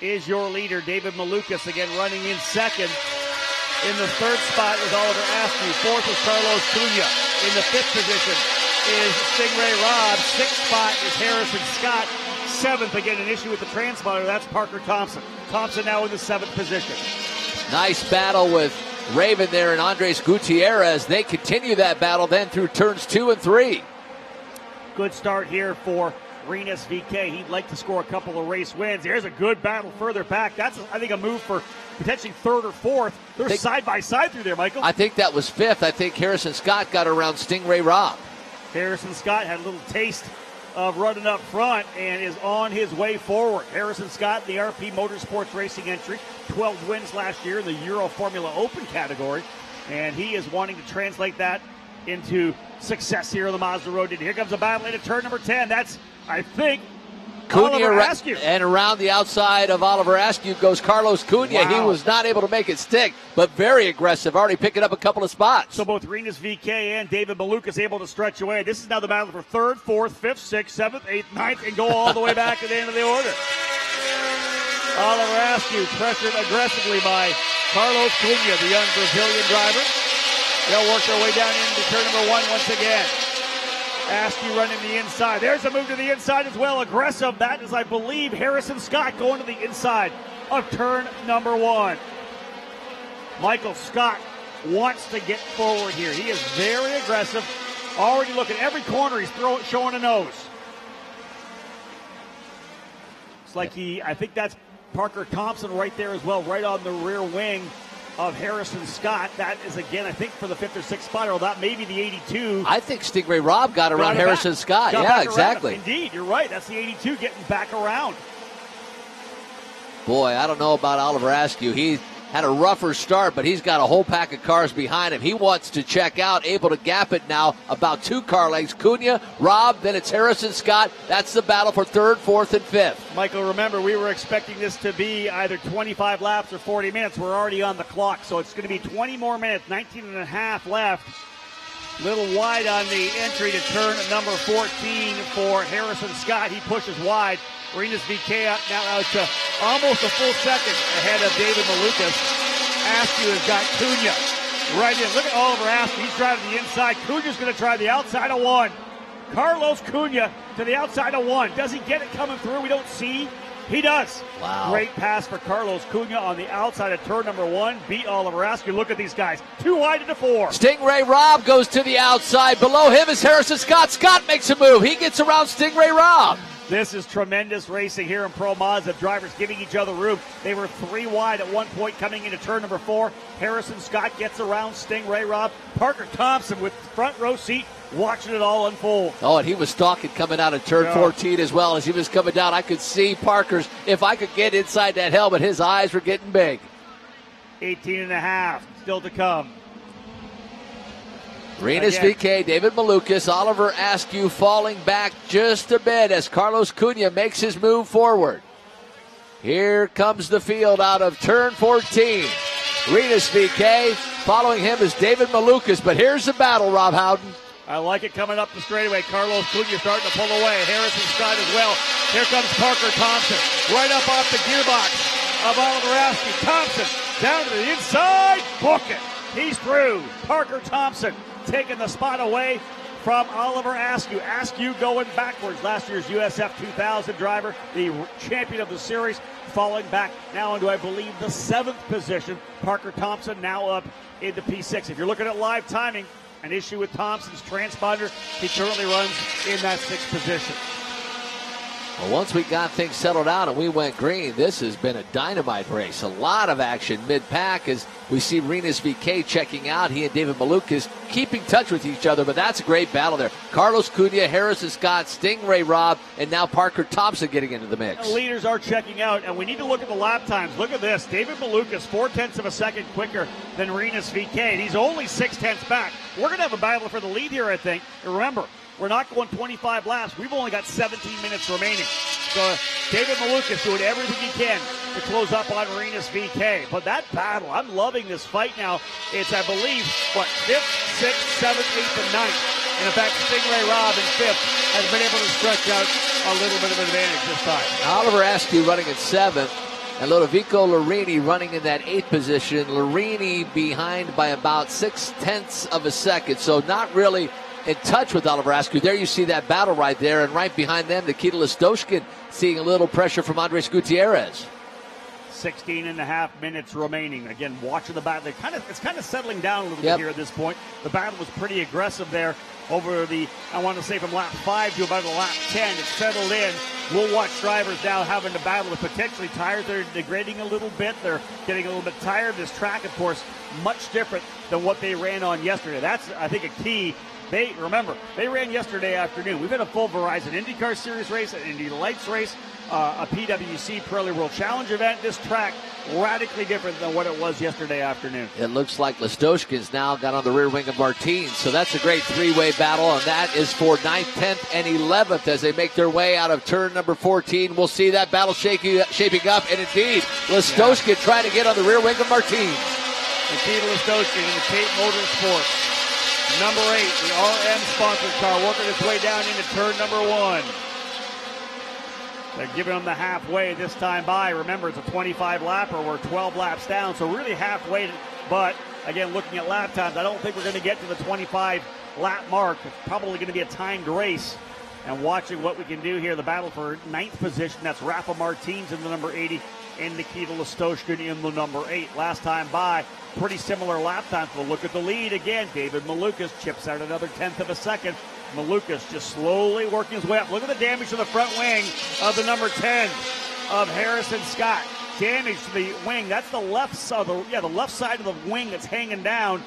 is your leader. David Malukas again running in second. In the 3rd spot was Oliver Askew. 4th was Carlos Cunha. In the 5th position is Stingray Robb. 6th spot is Harrison Scott. 7th, again, an issue with the transponder. That's Parker Thompson. Thompson now in the 7th position. Nice battle with Raven there and Andres Gutierrez. They continue that battle then through turns 2 and 3. Good start here for Rinus VeeKay. He'd like to score a couple of race wins. There's a good battle further back. That's, I think, a move for potentially 3rd or 4th. They're side by side through there, Michael. I think that was 5th. I think Harrison Scott got around Stingray Robb. Harrison Scott had a little taste of running up front and is on his way forward. Harrison Scott, the RP Motorsports Racing entry, 12 wins last year in the Euro Formula Open category, and he is wanting to translate that into success here on the Mazda Road. Here comes a battle into turn number 10. That's, I think, Oliver Askew. And around the outside of Oliver Askew goes Carlos Cunha. Wow. He was not able to make it stick, but very aggressive, already picking up a couple of spots. So both Rinus VeeKay and David Malukas able to stretch away. This is now the battle for 3rd, 4th, 5th, 6th, 7th, 8th, 9th, and go all the way back to the end of the order. Oliver Askew pressured aggressively by Carlos Cunha, the young Brazilian driver. They'll work their way down into turn number 1 once again. Askew running the inside. There's a move to the inside as well. Aggressive. That is, I believe, Harrison Scott going to the inside of turn number 1. Michael Scott wants to get forward here. He is very aggressive. Already looking every corner. He's showing a nose. It's like I think that's Parker Thompson right there as well, right on the rear wing of Harrison Scott. That is, again, I think for the 5th or 6th spot, or that may be the 82. I think Stingray Robb got around Harrison Scott. Yeah, exactly. Indeed, you're right. That's the 82 getting back around. Boy, I don't know about Oliver Askew. He had a rougher start, but he's got a whole pack of cars behind him. He wants to check out, able to gap it now about 2 car lengths. Cunha, Rob, then it's Harrison Scott. That's the battle for 3rd, 4th, and 5th. Michael, remember, we were expecting this to be either 25 laps or 40 minutes. We're already on the clock, so it's going to be 20 more minutes, 19 and a half left. Little wide on the entry to turn number 14 for Harrison Scott. He pushes wide. Rinus VeeKay now out to almost a full second ahead of David Malukas. Askew has got Cunha right in. Look at Oliver Askew. He's driving the inside. Cunha's going to try the outside of 1. Carlos Cunha to the outside of 1. Does he get it coming through? We don't see. He does. Wow. Great pass for Carlos Cunha on the outside of turn number 1. Beat Oliver Askew. Look at these guys. 2 wide into 4. Stingray Robb goes to the outside. Below him is Harrison Scott. Scott makes a move. He gets around Stingray Robb. This is tremendous racing here in Pro Mazda. Drivers giving each other room. They were 3 wide at one point coming into turn number 4. Harrison Scott gets around Stingray Robb. Parker Thompson with front row seat watching it all unfold. Oh, and he was stalking coming out of turn 14 as well. As he was coming down, I could see Parker's, if I could get inside that helmet, his eyes were getting big. 18 and a half still to come. Rinus VeeKay, David Malukas, Oliver Askew falling back just a bit as Carlos Cunha makes his move forward. Here comes the field out of turn 14. Rinus VeeKay, following him is David Malukas, but here's the battle, Rob Howden. I like it coming up the straightaway. Carlos Cunha starting to pull away. Harrison Scott as well. Here comes Parker Thompson. Right up off the gearbox of Oliver Askew. Thompson down to the inside. Book it. He's through. Parker Thompson taking the spot away from Oliver Askew. Askew going backwards. Last year's USF2000 driver, the champion of the series, falling back now into, I believe, the 7th position. Parker Thompson now up into P6. If you're looking at live timing, an issue with Thompson's transponder. He currently runs in that 6th position. Well, once we got things settled out and we went green, this has been a dynamite race. A lot of action mid-pack as we see Rinus VeeKay checking out. He and David Malukas keeping touch with each other, but that's a great battle there. Carlos Cunha, Harrison Scott, Stingray Robb, and now Parker Thompson getting into the mix. The leaders are checking out, and we need to look at the lap times. Look at this. David Malukas, 0.4 of a second quicker than Rinus VeeKay. He's only 0.6 back. We're going to have a battle for the lead here, I think. And remember, we're not going 25 laps. We've only got 17 minutes remaining. So David Malukas doing everything he can to close up on Rinus VeeKay. But that battle, I'm loving this fight now. It's, I believe, 5th, 6th, 7th, 8th, and 9th. And in fact, Stingray Robb in 5th has been able to stretch out a little bit of an advantage this time. Oliver Askew running at 7th. And Ludovico Larini running in that 8th position. Larini behind by about 0.6 of a second. So not really in touch with Oliver Askew. There you see that battle right there, and right behind them, Nikita Listoshkin seeing a little pressure from Andres Gutierrez. 16 and a half minutes remaining. Again, watching the battle. It's kind of settling down a little bit here at this point. The battle was pretty aggressive there over the, I want to say from lap 5 to about lap 10. It's settled in. We'll watch drivers now having to battle with potentially tires. They're degrading a little bit. They're getting a little bit tired. This track, of course, much different than what they ran on yesterday. That's, I think, a key. They ran yesterday afternoon. We've had a full Verizon IndyCar Series race, an Indy Lights race, a PWC Pirelli World Challenge event. This track, radically different than what it was yesterday afternoon. It looks like Listoshkin's now got on the rear wing of Martins, so that's a great three-way battle, and that is for 9th, 10th, and 11th as they make their way out of turn number 14. We'll see that battle shaping up, and indeed, Listoshkin trying to get on the rear wing of Martins. Nikita Listoshkin in the Cape Motorsports. Number 8, the RM-sponsored car, working its way down into turn number 1. They're giving them the halfway this time by. Remember, it's a 25-lapper. We're 12 laps down, so really halfway. But, again, looking at lap times, I don't think we're going to get to the 25-lap mark. It's probably going to be a timed race. And watching what we can do here, the battle for 9th position, that's Rafa Martins in the number 80 and Nikita Listoshkin in the number 8. Last time by, pretty similar lap times. We'll look at the lead again. David Malukas chips out another 1/10 of a second. Malukas just slowly working his way up. Look at the damage to the front wing of the number 10 of Harrison Scott. Damage to the wing. That's the left side, the left side of the wing that's hanging down.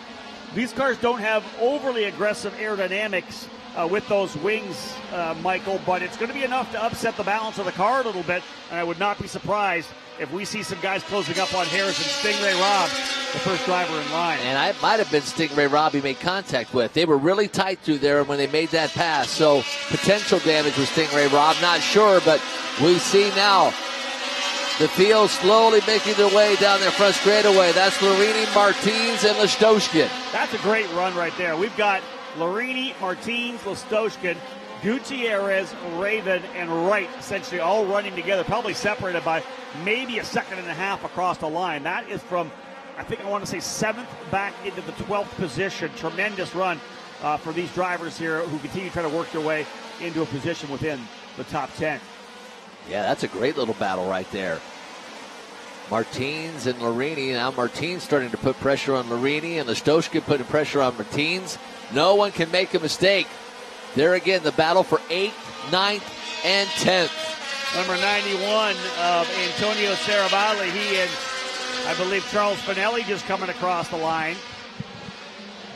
These cars don't have overly aggressive aerodynamics with those wings, Michael, but it's going to be enough to upset the balance of the car a little bit, and I would not be surprised if we see some guys closing up on Harris and Stingray Robb, the first driver in line. And it might have been Stingray Robb he made contact with. They were really tight through there when they made that pass, so potential damage with Stingray Robb, not sure, but we see now the field slowly making their way down their front straightaway. That's Larini, Martins, and Listoshkin. That's a great run right there. We've got Larini, Martins, Listoshkin, Gutierrez, Raven, and Wright essentially all running together, probably separated by maybe a second and a half across the line. That is from, I think I want to say 7th back into the 12th position. Tremendous run for these drivers here who continue to try to work their way into a position within the top 10. Yeah, that's a great little battle right there. Martins and Larini. Now Martins starting to put pressure on Larini, and Listoshkin putting pressure on Martins. No one can make a mistake. There again, the battle for 8th, 9th, and 10th. Number 91 of Antonio Saravalli. He and, I believe, Charles Spinelli just coming across the line.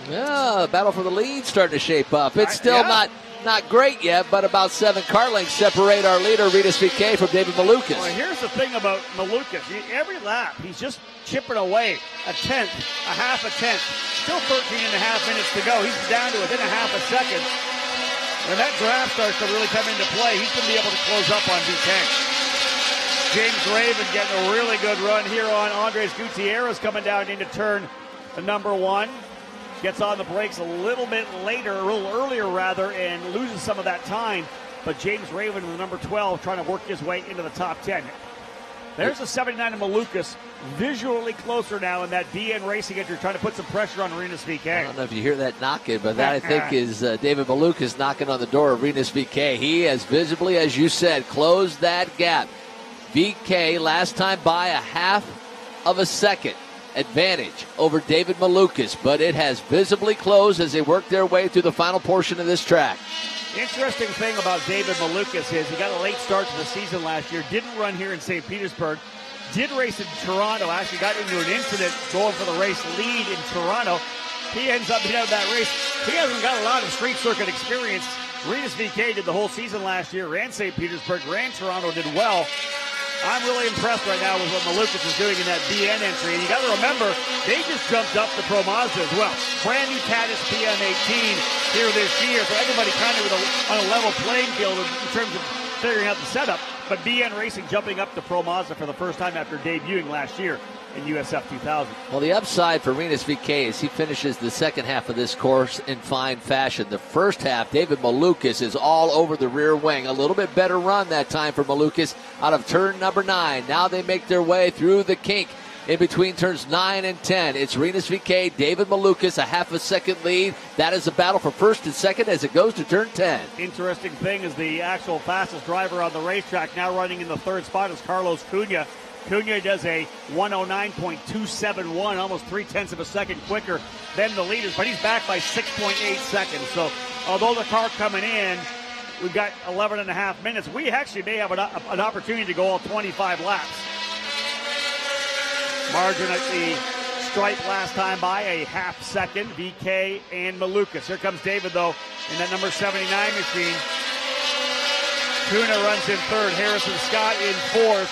Yeah, battle for the lead starting to shape up. It's still not great yet, but about 7 car lengths separate our leader, Rinus VeeKay, from David Malukas. Well, here's the thing about Malukas. Every lap, he's just chipping away a tenth, a half a tenth. Still 13 and a half minutes to go. He's down to within a half a second. When that draft starts to really come into play, he's going to be able to close up on VeeKay. James Raven getting a really good run here on Andres Gutierrez coming down into turn number 1. Gets on the brakes a little bit later, a little earlier rather, and loses some of that time. But James Raven in the number 12 trying to work his way into the top 10. There's a 79 of Malukas, visually closer now in that DN Racing entry, trying to put some pressure on Rinus VeeKay. I don't know if you hear that knocking, but that I think is David Malukas knocking on the door of Rinus VeeKay. He has visibly, as you said, closed that gap. VeeKay last time by a half of a second advantage over David Malukas, but it has visibly closed as they work their way through the final portion of this track. Interesting thing about David Malukas is he got a late start to the season last year, didn't run here in St. Petersburg, did race in Toronto, actually got into an incident going for the race lead in Toronto. He ends up being out of that race. He hasn't got a lot of street circuit experience. Rinus VeeKay did the whole season last year, ran St. Petersburg, ran Toronto, did well. I'm really impressed right now with what Malukas is doing in that BN entry. And you got to remember, they just jumped up to Pro Mazda as well. Brand new Tatis PM18 here this year. So everybody kind of on a level playing field in terms of figuring out the setup. But BN Racing jumping up to Pro Mazda for the first time after debuting last year in USF2000. Well, the upside for Rinus VeeKay is he finishes the second half of this course in fine fashion. The first half, David Malukas is all over the rear wing. A little bit better run that time for Malukas out of turn number 9. Now they make their way through the kink in between turns 9 and 10. It's Rinus VeeKay, David Malukas, a half a second lead. That is a battle for first and second as it goes to turn 10. Interesting thing is the actual fastest driver on the racetrack now running in the third spot is Carlos Cunha. Cunha does a 109.271, almost 0.3 of a second quicker than the leaders, but he's back by 6.8 seconds. So although the car coming in, we've got 11 and a half minutes, we actually may have an opportunity to go all 25 laps. Margin at the stripe last time by a half second, VeeKay and Malukas. Here comes David, though, in that number 79 machine. Cunha runs in third, Harrison Scott in fourth.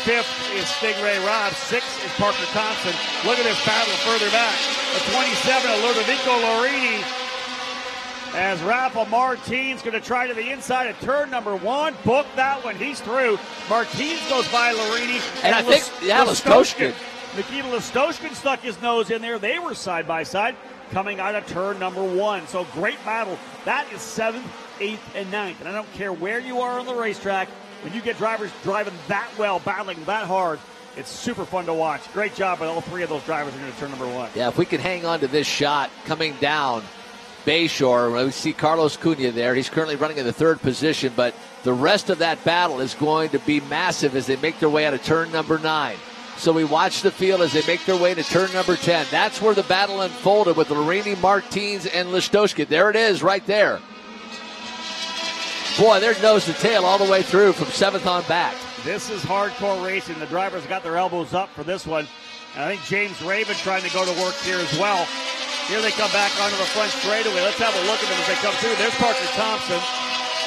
5th is Stingray Robb. 6th is Parker Thompson. Look at this battle further back. The 27 of Ludovico Larini. As Rafa Martins going to try to the inside of turn number 1. Book that one. He's through. Martins goes by Larini. And I think, Listoshkin. Nikita Listoshkin stuck his nose in there. They were side by side coming out of turn number 1. So great battle. That is 7th, 8th, and 9th. And I don't care where you are on the racetrack. When you get drivers driving that well, battling that hard, it's super fun to watch. Great job by all 3 of those drivers into turn number 1. Yeah, if we can hang on to this shot coming down Bayshore, we see Carlos Cunha there. He's currently running in the 3rd position, but the rest of that battle is going to be massive as they make their way out of turn number 9. So we watch the field as they make their way to turn number 10. That's where the battle unfolded with Larini, Martins, and Listoshkin. There it is right there. Boy, they're nose to tail all the way through from 7th on back. This is hardcore racing. The drivers got their elbows up for this one. And I think James Raven trying to go to work here as well. Here they come back onto the front straightaway. Let's have a look at them as they come through. There's Parker Thompson.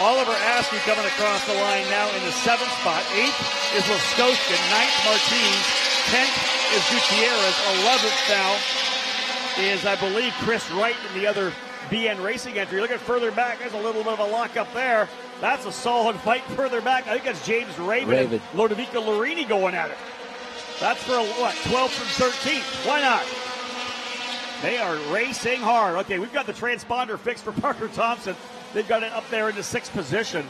Oliver Askew coming across the line now in the 7th spot. 8th is Lastoshkin. 9th, Martins. 10th is Gutierrez. 11th now is, I believe, Chris Wright in the other BN Racing entry. Look at further back. There's a little bit of a lock up there. That's a solid fight further back. I think that's James Raven and Lodovico Lorini going at it. That's for, what, 12th and 13th. Why not? They are racing hard. Okay, we've got the transponder fixed for Parker Thompson. They've got it up there in the 6th position.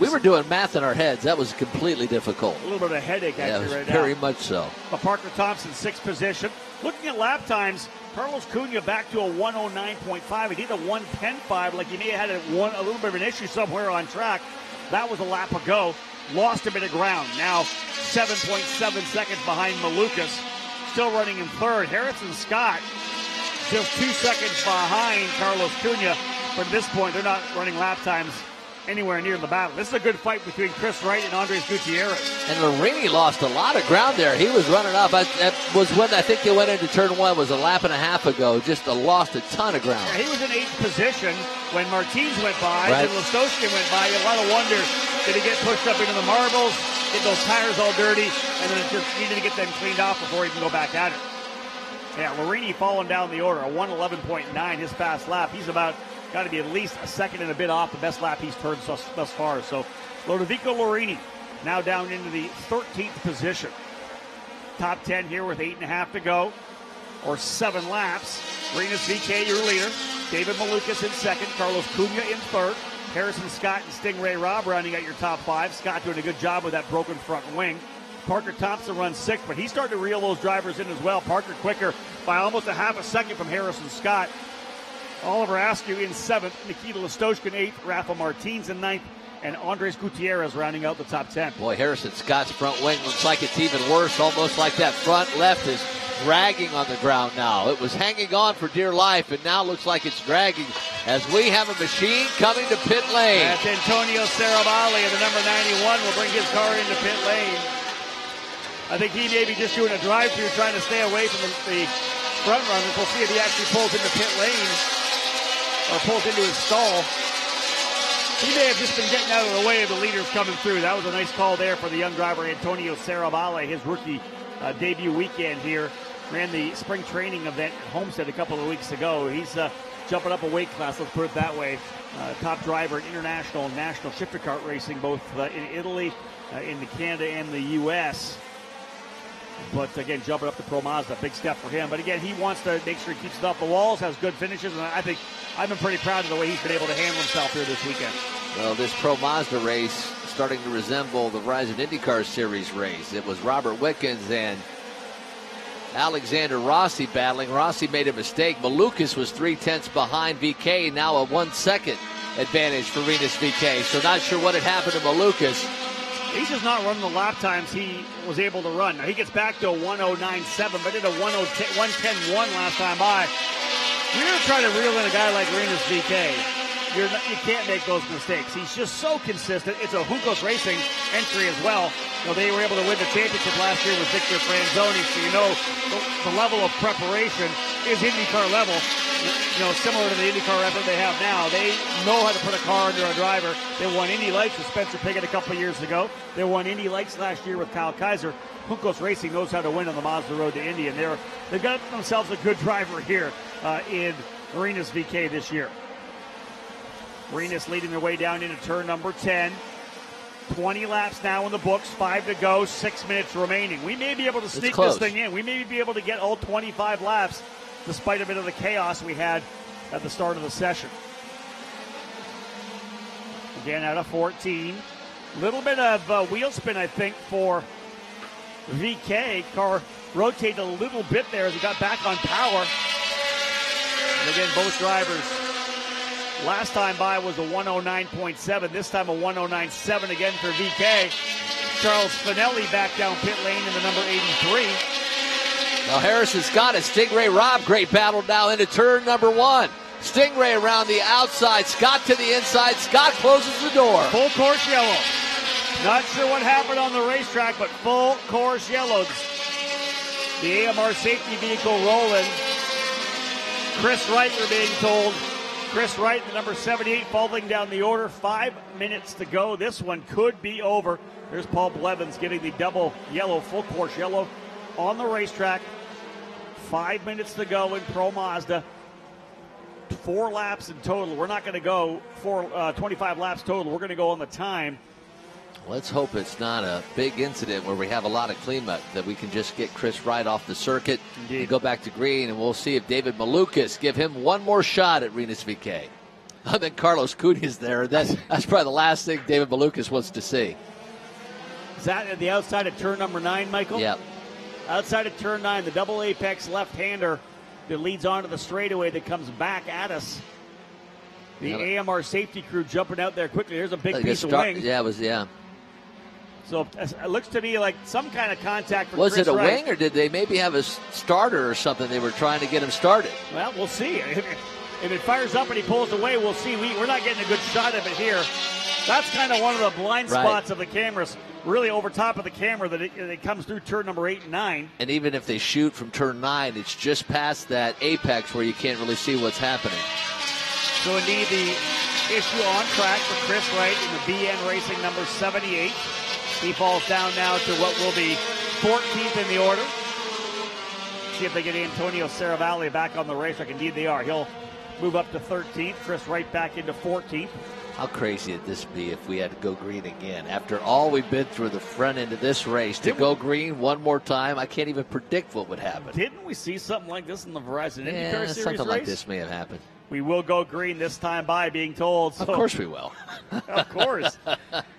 We were doing math in our heads. That was completely difficult. A little bit of a headache, actually, right now. Very much so. But Parker Thompson, 6th position. Looking at lap times, Carlos Cunha back to a 109.5. He did a 110.5, like he may have had a little bit of an issue somewhere on track. That was a lap ago. Lost a bit of ground. Now 7.7 seconds behind Malukas. Still running in 3rd. Harrison Scott just 2 seconds behind Carlos Cunha. But at this point, they're not running lap times anywhere near the battle. This is a good fight between Chris Wright and Andres Gutierrez. And Lorini lost a lot of ground there. He was running up. That was when I think they went into turn 1. Was a lap and a half ago. Just lost a ton of ground. Yeah, he was in 8th position when Martins went by. Right. And Lastoshkin went by. A lot of wonder, did he get pushed up into the marbles, get those tires all dirty, and then just needed to get them cleaned off before he can go back at it. Yeah, Lorini falling down the order, a 111.9 his fast lap. He's about got to be at least a second and a bit off the best lap he's turned thus far. So Lodovico Lorini now down into the 13th position. Top 10 here with 8.5 to go, or 7 laps. Rinus VK, your leader. David Malukas in 2nd. Carlos Cunha in 3rd. Harrison Scott and Stingray Robb rounding out your top 5. Scott doing a good job with that broken front wing. Parker Thompson runs 6th, but he's starting to reel those drivers in as well. Parker quicker by almost a half a second from Harrison Scott. Oliver Askew in 7th, Nikita Lastoshkin 8th, Rafa Martins in 9th, and Andres Gutierrez rounding out the top 10. Boy, Harrison Scott's front wing looks like it's even worse, almost like that front left is dragging on the ground now. It was hanging on for dear life, and now looks like it's dragging as we have a machine coming to pit lane. That's Antonio Serrabali, and the number 91 will bring his car into pit lane. I think he may be just doing a drive-through trying to stay away from the front runners. We'll see if he actually pulls into pit lane or pulls into his stall. He may have just been getting out of the way of the leaders coming through. That was a nice call there for the young driver Antonio Serrabali, his rookie debut weekend here. Ran the spring training event at Homestead a couple of weeks ago. He's jumping up a weight class, let's put it that way. Top driver in international and national shifter kart racing, both in Italy, in Canada, and the U.S. But again, jumping up to Pro Mazda, big step for him. But again, he wants to make sure he keeps it off the walls, has good finishes, and I think I've been pretty proud of the way he's been able to handle himself here this weekend. Well, this Pro Mazda race starting to resemble the Verizon IndyCar Series race. It was Robert Wickens and Alexander Rossi battling. Rossi made a mistake. Malukas was 3/10 behind VK, now a 1 second advantage for Rinus VK. So not sure what had happened to Malukas. He's just not running the lap times he was able to run. Now he gets back to a 109.7, but did a 110.1 last time by. You're going to try to reel in a guy like Rinus VK. You can't make those mistakes. He's just so consistent. It's a Juncos Racing entry as well. You know, they were able to win the championship last year with Victor Franzoni, so you know the level of preparation is IndyCar level. You know, similar to the IndyCar effort they have now. They know how to put a car under a driver. They won Indy Lights with Spencer Piggott a couple of years ago. They won Indy Lights last year with Kyle Kaiser. Juncos Racing knows how to win on the Mazda Road to Indy, and they've got themselves a good driver here in Rinus VK this year. Rinus leading their way down into turn number 10. 20 laps now in the books, 5 to go, 6 minutes remaining. We may be able to sneak this thing in. We may be able to get all 25 laps despite a bit of the chaos we had at the start of the session. Again, out of 14. Little bit of wheel spin, I think, for VK. Car rotated a little bit there as he got back on power. And again, both drivers. Last time by was a 109.7. This time a 109.7 again for VK. Charles Finelli back down pit lane in the number 83. Now Harrison Scott and Stingray Robb. Great battle now into turn number 1. Stingray around the outside. Scott to the inside. Scott closes the door. Full course yellow. Not sure what happened on the racetrack, but full course yellow. The AMR safety vehicle rolling. Chris Wright, we're being told. Chris Wright, the number 78, falling down the order. 5 minutes to go. This one could be over. There's Paul Blevins getting the double yellow, full course yellow on the racetrack. 5 minutes to go in Pro Mazda. 4 laps in total. We're not going to go 25 laps total. We're going to go on the time. Let's hope it's not a big incident where we have a lot of cleanup, that we can just get Chris Wright off the circuit and go back to green, and we'll see if David Malukas give him one more shot at Rinus VeeKay. I think Carlos Cunha's there. That's probably the last thing David Malukas wants to see. Is that at the outside of turn number 9, Michael? Yep. Outside of turn 9, the double apex left-hander that leads onto the straightaway that comes back at us. The AMR safety crew jumping out there quickly. There's a big piece of wing. Yeah, it was, yeah. So it looks to me like some kind of contact for Was Chris it a Wright. wing, or did they maybe have a starter or something? They were trying to get him started. Well, we'll see. If it fires up and he pulls away, we'll see. We're not getting a good shot of it here. That's kind of one of the blind spots of the cameras, really over top of the camera, that it comes through turn number 8 and 9. And even if they shoot from turn 9, it's just past that apex where you can't really see what's happening. So indeed, the issue on track for Chris Wright in the BN Racing number 78. He falls down now to what will be 14th in the order. See if they get Antonio Saravalli back on the racetrack. Indeed, they are. He'll move up to 13th. Chris Wright back into 14th. How crazy would this be if we had to go green again? After all we've been through the front end of this race, to go green one more time, I can't even predict what would happen. Didn't we see something like this in the Verizon IndyCar Series something race? like this may have happened. We will go green this time by, being told. So, of course we will. Of course.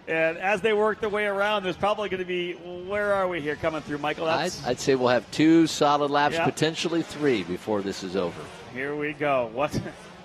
And as they work their way around, there's probably going to be, where are we here coming through, Michael? I'd say we'll have 2 solid laps, potentially 3 before this is over. Here we go.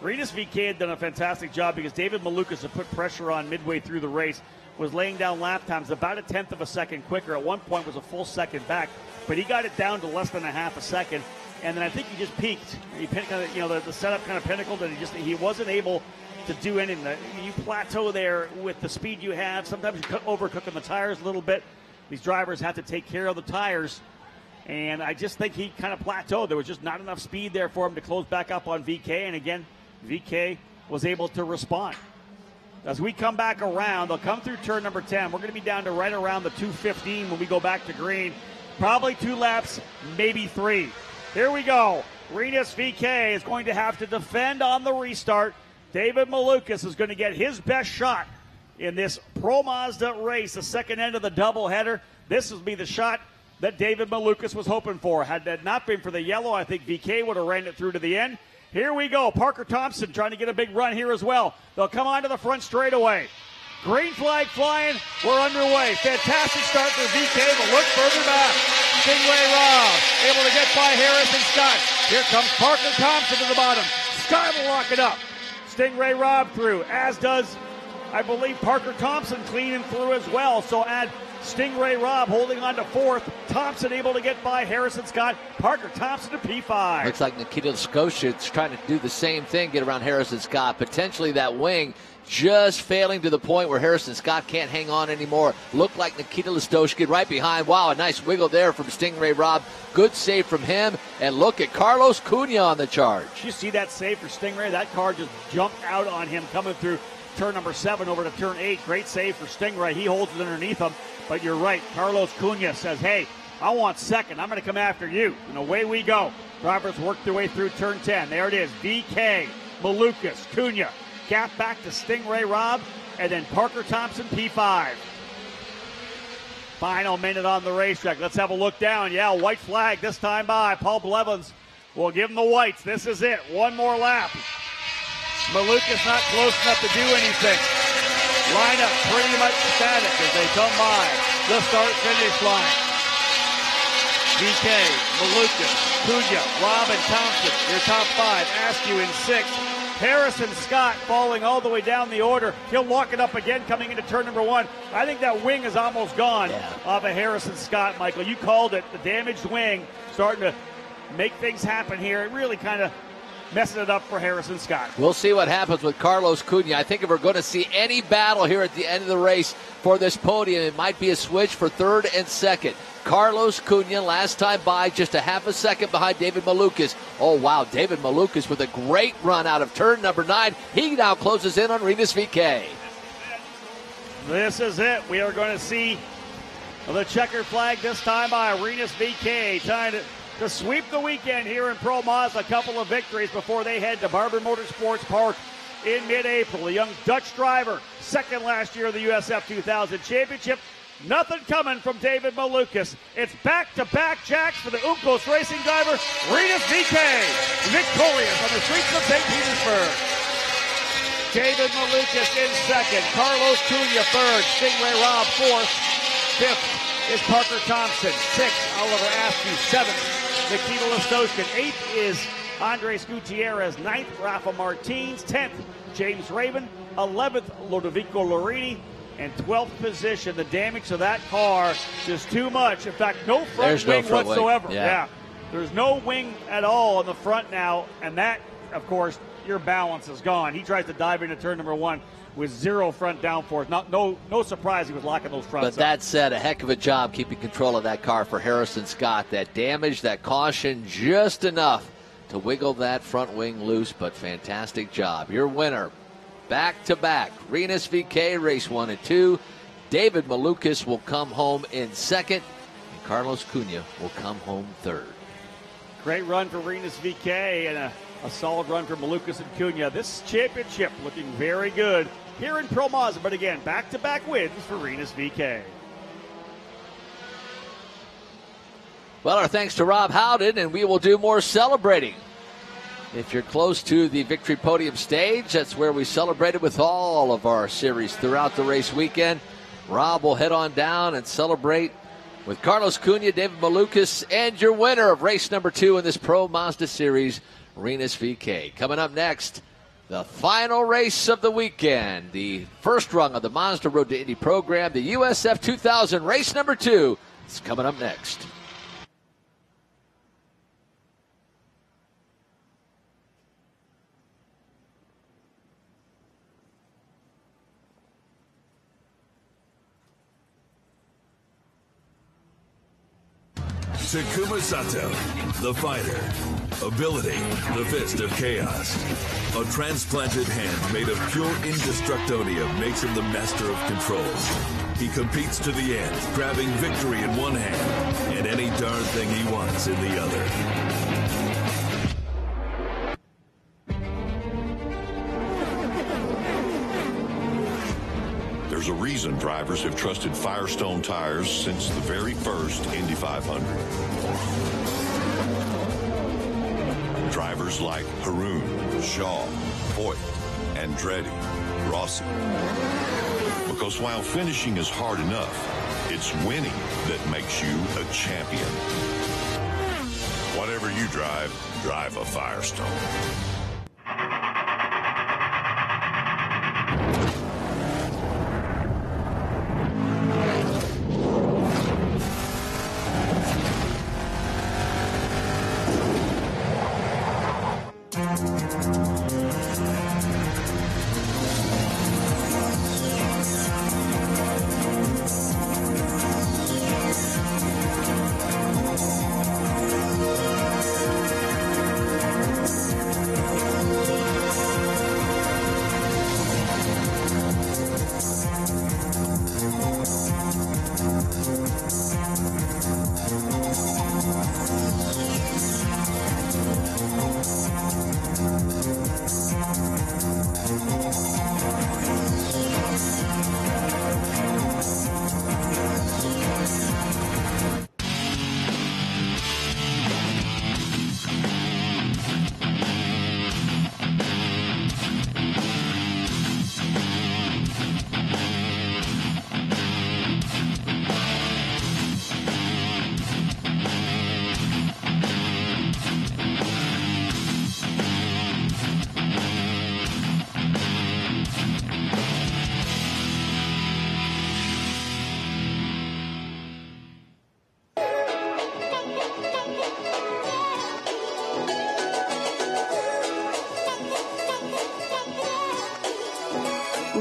Rinus VeeKay had done a fantastic job, because David Malukas had put pressure on midway through the race, was laying down lap times about a tenth of a second quicker. At one point was a full second back, but he got it down to less than a half a second. And then I think he just peaked. The setup kind of pinnacled, and he wasn't able to do anything. You plateau there with the speed you have. Sometimes you overcooking the tires a little bit. These drivers have to take care of the tires. And I just think he kind of plateaued. There was just not enough speed there for him to close back up on VeeKay. And again, VeeKay was able to respond. As we come back around, they'll come through turn number 10. We're going to be down to right around the 2:15 when we go back to green. Probably 2 laps, maybe 3. Here we go. Rinus VeeKay is going to have to defend on the restart. David Malukas is going to get his best shot in this Pro Mazda race, the second end of the doubleheader. This will be the shot that David Malukas was hoping for. Had that not been for the yellow, I think VeeKay would have ran it through to the end. Here we go. Parker Thompson trying to get a big run here as well. They'll come onto the front straightaway. Green flag flying. We're underway. Fantastic start for VeeKay, but look further back. Stingray Robb able to get by Harrison Scott. Here comes Parker Thompson to the bottom. Scott will lock it up. Stingray Robb through, as does, I believe, Parker Thompson cleaning through as well. So add Stingray Robb holding on to 4th. Thompson able to get by Harrison Scott. Parker Thompson to P5. Looks like Nikita Skoshit's trying to do the same thing, get around Harrison Scott. Potentially that wing just failing to the point where Harrison Scott can't hang on anymore. Looked like Nikita Listoshkin right behind. Wow, a nice wiggle there from Stingray Robb. Good save from him. And look at Carlos Cunha on the charge. You see that save for Stingray? That car just jumped out on him coming through turn number 7 over to turn 8. Great save for Stingray. He holds it underneath him. But you're right. Carlos Cunha says, hey, I want second. I'm going to come after you. And away we go. Drivers work their way through turn 10. There it is. VeeKay, Malukas, Cunha. Gap back to Stingray Robb, and then Parker Thompson, P5. Final minute on the racetrack. Let's have a look down. Yeah, white flag this time by. Paul Blevins will give him the whites. This is it. One more lap. Malukas not close enough to do anything. Lineup pretty much static as they come by the start-finish line. VeeKay, Malukas, Cunha, Robb, and Thompson, your top 5. Askew in 6th. Harrison Scott falling all the way down the order. He'll lock it up again coming into turn number 1. I think that wing is almost gone off of Harrison Scott, Michael. You called it. The damaged wing starting to make things happen here. It really kind of messing it up for Harrison Scott. We'll see what happens with Carlos Cunha. I think if we're going to see any battle here at the end of the race for this podium, it might be a switch for third and second. Carlos Cunha, last time by, just a half a second behind David Malukas. Oh, wow, David Malukas with a great run out of turn number 9. He now closes in on Rinus VeeKay. This is it. We are going to see the checkered flag this time by Rinus VeeKay, trying to sweep the weekend here in Pro Mazda. A couple of victories before they head to Barber Motorsports Park in mid-April. The young Dutch driver, second last year of the USF2000 Championship. Nothing coming from David Malukas. It's back-to-back jacks for the Uncos racing driver, Rinus VeeKay, victorious on the streets of St. Petersburg. David Malukas in second, Carlos Cunha third, Stingray Robb fourth, fifth is Parker Thompson, sixth, Oliver Askew, seventh, Nikita Listoshkin, eighth is Andres Gutierrez, ninth, Rafa Martins, 10th, James Raven, 11th, Lodovico Lorini, and 12th position. The damage of that car is too much. In fact, no front wing whatsoever. Yeah. There's no wing at all on the front now, and that, of course, your balance is gone. He tries to dive into turn number 1 with zero front downforce. No surprise he was locking those fronts up. But that said, a heck of a job keeping control of that car for Harrison Scott. That damage, that caution, just enough to wiggle that front wing loose, but fantastic job. Your winner, back-to-back, Rinus VeeKay, race 1 and 2. David Malukas will come home in second, and Carlos Cunha will come home third. Great run for Rinus VeeKay and a solid run for Malukas and Cunha. This championship looking very good here in Pro Mazda, but again, back-to-back wins for Rinus VeeKay. Well, our thanks to Rob Howden, and we will do more celebrating. If you're close to the victory podium stage, that's where we celebrated with all of our series throughout the race weekend. Rob will head on down and celebrate with Carlos Cunha, David Malukas, and your winner of race number 2 in this Pro Mazda series, Rinus VeeKay. Coming up next, the final race of the weekend, the first rung of the Mazda Road to Indy program, the USF2000 race number 2. It's coming up next. Takuma Sato, the fighter. Ability, the fist of chaos. A transplanted hand made of pure indestructonium makes him the master of control. He competes to the end, grabbing victory in one hand and any darn thing he wants in the other. There's a reason drivers have trusted Firestone tires since the very first Indy 500. Drivers like Haroon, Shaw, Voigt, Andretti, Rossi. Because while finishing is hard enough, it's winning that makes you a champion. Whatever you drive, drive a Firestone.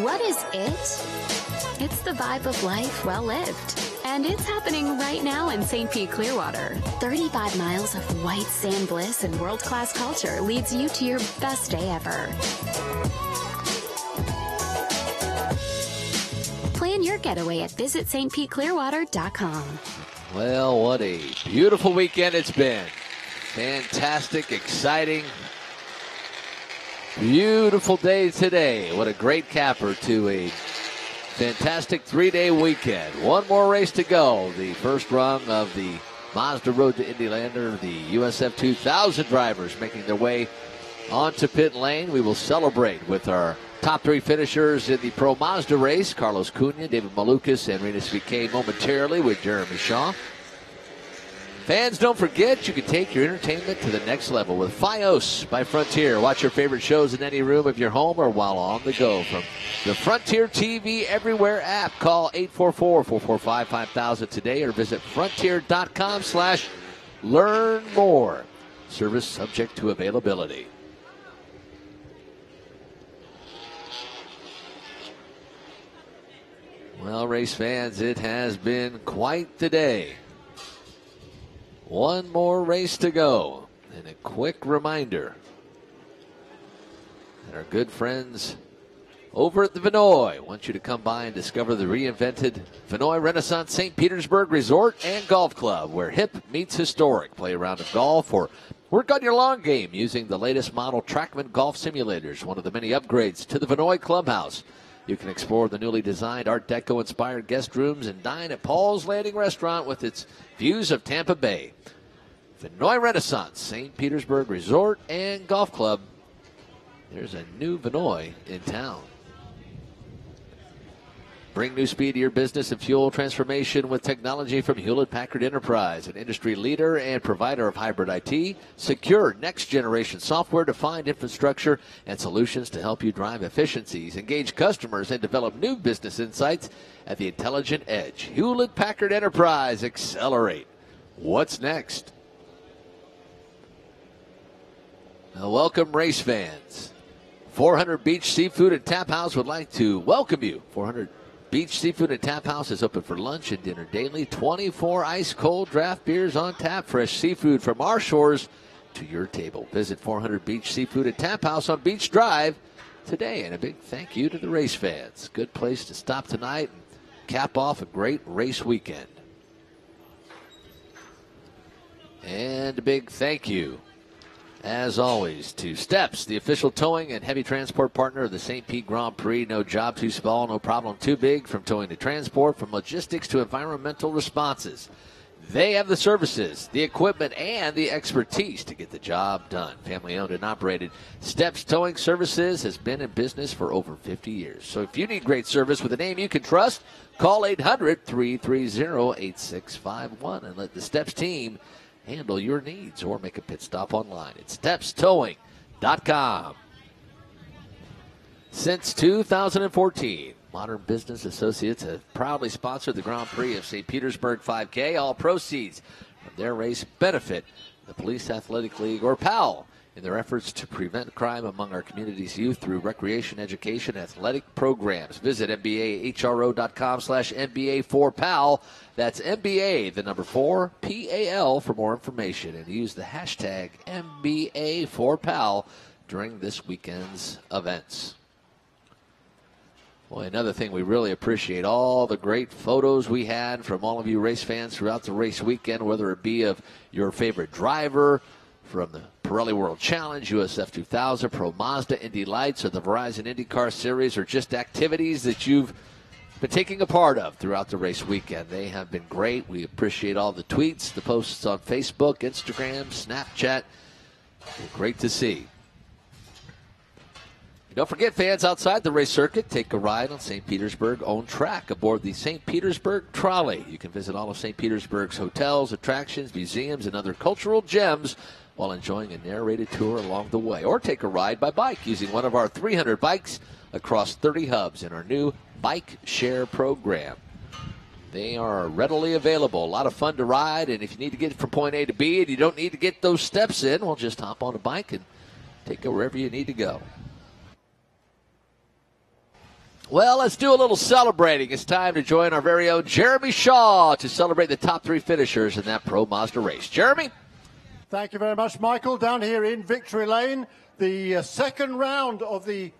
What is it? It's the vibe of life well lived. And it's happening right now in St. Pete Clearwater. 35 miles of white sand bliss and world-class culture leads you to your best day ever. Plan your getaway at visitstpeteclearwater.com. Well, what a beautiful weekend it's been. Fantastic, exciting, beautiful day today. What a great capper to a fantastic 3-day weekend. One more race to go. The first rung of the Mazda Road to Indylander. The USF2000 drivers making their way onto pit lane. We will celebrate with our top 3 finishers in the Pro Mazda race. Carlos Cunha, David Malukas, and Rinus VeeKay momentarily with Jeremy Shaw. Fans, don't forget you can take your entertainment to the next level with Fios by Frontier. Watch your favorite shows in any room of your home or while on the go from the Frontier TV Everywhere app. Call 844-445-5000 today or visit frontier.com/learn more. Service subject to availability. Well, race fans, it has been quite the day. One more race to go. And a quick reminder that our good friends over at the Vinoy want you to come by and discover the reinvented Vinoy Renaissance St. Petersburg Resort and Golf Club, where hip meets historic. Play a round of golf or work on your long game using the latest model TrackMan golf simulators, one of the many upgrades to the Vinoy Clubhouse. You can explore the newly designed Art Deco-inspired guest rooms and dine at Paul's Landing Restaurant with its views of Tampa Bay. Vinoy Renaissance, St. Petersburg Resort and Golf Club. There's a new Vinoy in town. Bring new speed to your business and fuel transformation with technology from Hewlett-Packard Enterprise, an industry leader and provider of hybrid IT, secure next-generation software-defined infrastructure, and solutions to help you drive efficiencies, engage customers, and develop new business insights at the intelligent edge. Hewlett-Packard Enterprise, accelerate. What's next? Now, welcome, race fans. 400 Beach Seafood and Tap House would like to welcome you. 400 Beach Seafood and Tap House is open for lunch and dinner daily. 24 ice-cold draft beers on tap. Fresh seafood from our shores to your table. Visit 400 Beach Seafood and Tap House on Beach Drive today. And a big thank you to the race fans. Good place to stop tonight and cap off a great race weekend. And a big thank you, as always, to Steps, the official towing and heavy transport partner of the St. Pete Grand Prix. No job too small, no problem too big. From towing to transport, from logistics to environmental responses, they have the services, the equipment, and the expertise to get the job done. Family owned and operated, Steps Towing Services has been in business for over 50 years. So if you need great service with a name you can trust, call 800-330-8651 and let the Steps team handle your needs, or make a pit stop online at stepstowing.com. Since 2014, Modern Business Associates have proudly sponsored the Grand Prix of St. Petersburg 5K. All proceeds from their race benefit the Police Athletic League, or PAL, in their efforts to prevent crime among our community's youth through recreation, education, and athletic programs. Visit NBAHRO.com/NBA4PAL. That's NBA, the number 4, PAL, for more information. And use the hashtag NBA4PAL during this weekend's events. Boy, another thing, we really appreciate all the great photos we had from all of you race fans throughout the race weekend, whether it be of your favorite driver from the Pirelli World Challenge, USF2000, Pro Mazda, Indy Lights, or the Verizon IndyCar Series, or just activities that you've been taking a part of throughout the race weekend. They have been great. We appreciate all the tweets, the posts on Facebook, Instagram, Snapchat. They're great to see. Don't forget, fans outside the race circuit, take a ride on St. Petersburg own track aboard the St. Petersburg Trolley. You can visit all of St. Petersburg's hotels, attractions, museums, and other cultural gems while enjoying a narrated tour along the way. Or take a ride by bike using one of our 300 bikes across 30 hubs in our new Bike Share program. They are readily available. A lot of fun to ride, and if you need to get from point A to B and you don't need to get those steps in, well, just hop on a bike and take it wherever you need to go. Well, let's do a little celebrating. It's time to join our very own Jeremy Shaw to celebrate the top 3 finishers in that Pro Mazda race. Jeremy? Thank you very much, Michael. Down here in Victory Lane, the second round of the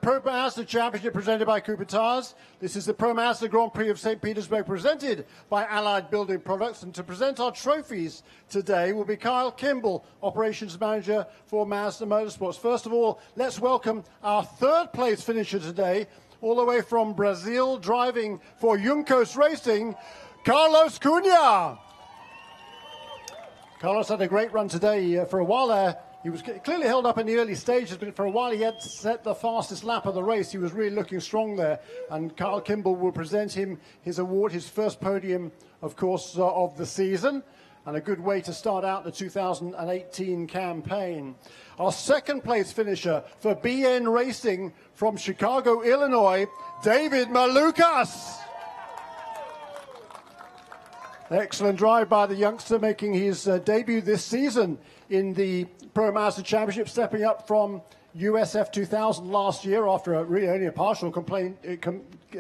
Pro Mazda Championship presented by Cooper Tires. This is the Pro Mazda Grand Prix of St. Petersburg presented by Allied Building Products. And to present our trophies today will be Kyle Kimball, Operations Manager for Mazda Motorsports. First of all, let's welcome our third place finisher today, all the way from Brazil, driving for Juncos Racing, Carlos Cunha. Carlos had a great run today. For a while there, he was clearly held up in the early stages, but for a while he had set the fastest lap of the race. He was really looking strong there. And Kyle Kimball will present him his award, his first podium, of course, of the season. And a good way to start out the 2018 campaign. Our second place finisher for BN Racing from Chicago, Illinois, David Malukas. Excellent drive by the youngster, making his debut this season in the Pro Mazda Championship, stepping up from USF2000 last year after only a partial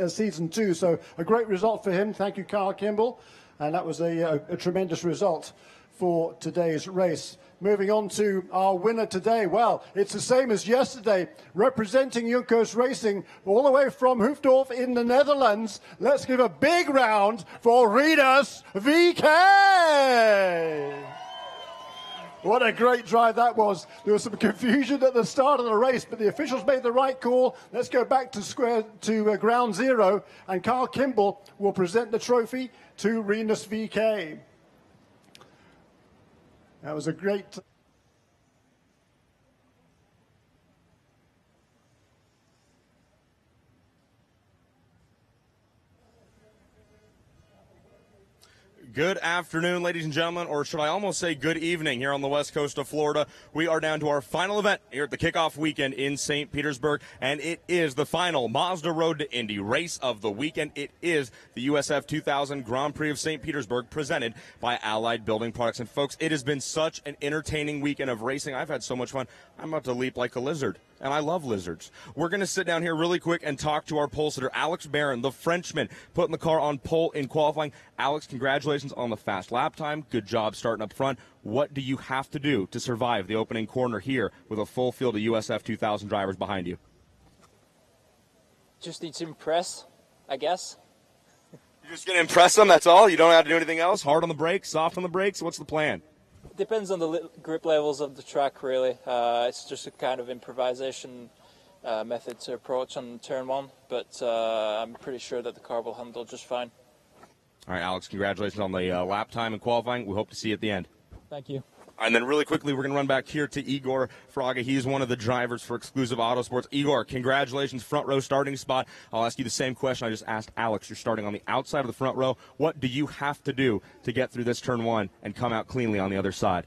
season 2. So a great result for him. Thank you, Kyle Kimball. And that was a tremendous result for today's race. Moving on to our winner today. Well, it's the same as yesterday. Representing Juncos Racing all the way from Hoofddorp in the Netherlands. Let's give a big round for Rinus VK. What a great drive that was. There was some confusion at the start of the race, but the officials made the right call. Let's go back to ground zero, and Kyle Kimball will present the trophy to Rinus VK. That was a great... Good afternoon, ladies and gentlemen, or should I almost say good evening here on the west coast of Florida. We are down to our final event here at the kickoff weekend in St. Petersburg, and it is the final Mazda Road to Indy race of the weekend. It is the USF2000 Grand Prix of St. Petersburg presented by Allied Building Products. And folks, it has been such an entertaining weekend of racing. I've had so much fun. I'm about to leap like a lizard. And I love lizards. We're going to sit down here really quick and talk to our pole sitter, Alex Barron, the Frenchman, putting the car on pole in qualifying. Alex, congratulations on the fast lap time. Good job starting up front. What do you have to do to survive the opening corner here with a full field of USF 2000 drivers behind you? Just need to impress, I guess. You're just going to impress them, that's all? You don't have to do anything else? Hard on the brakes, soft on the brakes? What's the plan? Depends on the grip levels of the track, really. It's just a kind of improvisation method to approach on turn 1, but I'm pretty sure that the car will handle just fine. All right, Alex, congratulations on the lap time and qualifying. We hope to see you at the end. Thank you. And then really quickly, we're going to run back here to Igor Fraga. He's one of the drivers for Exclusive Autosports. Igor, congratulations, front row starting spot. I'll ask you the same question I just asked Alex. You're starting on the outside of the front row. What do you have to do to get through this turn 1 and come out cleanly on the other side?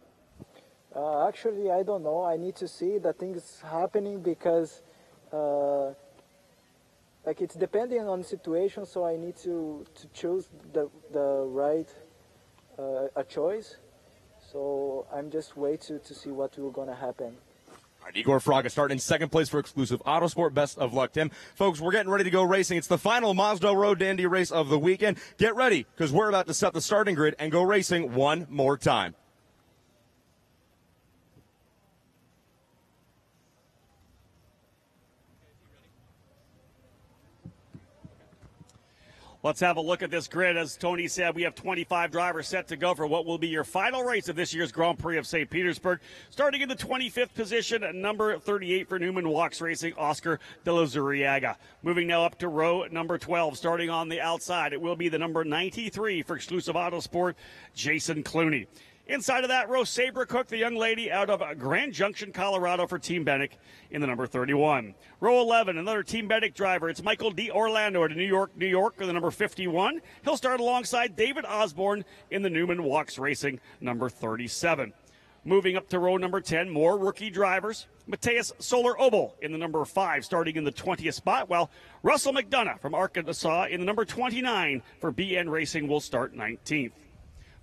Actually, I don't know. I need to see the things happening because like it's depending on the situation, so I need to choose the right a choice. So I'm just waiting to see what will going to happen. All right, Igor Fraga starting in second place for Exclusive Autosport. Best of luck to him. Folks, we're getting ready to go racing. It's the final Mazda Road to Indy race of the weekend. Get ready, because we're about to set the starting grid and go racing one more time. Let's have a look at this grid. As Tony said, we have 25 drivers set to go for what will be your final race of this year's Grand Prix of St. Petersburg. Starting in the 25th position, at number 38 for Newman Walks Racing, Oscar De La Zuriaga. Moving now up to row number 12, starting on the outside, it will be the number 93 for Exclusive Autosport, Jason Clooney. Inside of that row, Sabra Cook, the young lady out of Grand Junction, Colorado for Team Bennick in the number 31. Row 11, another Team Bennick driver. It's Michael D. Orlando to New York with the number 51. He'll start alongside David Osborne in the Newman Walks Racing, number 37. Moving up to row number 10, more rookie drivers. Mateus Soler-Obel in the number 5, starting in the 20th spot, while Russell McDonough from Arkansas in the number 29 for BN Racing will start 19th.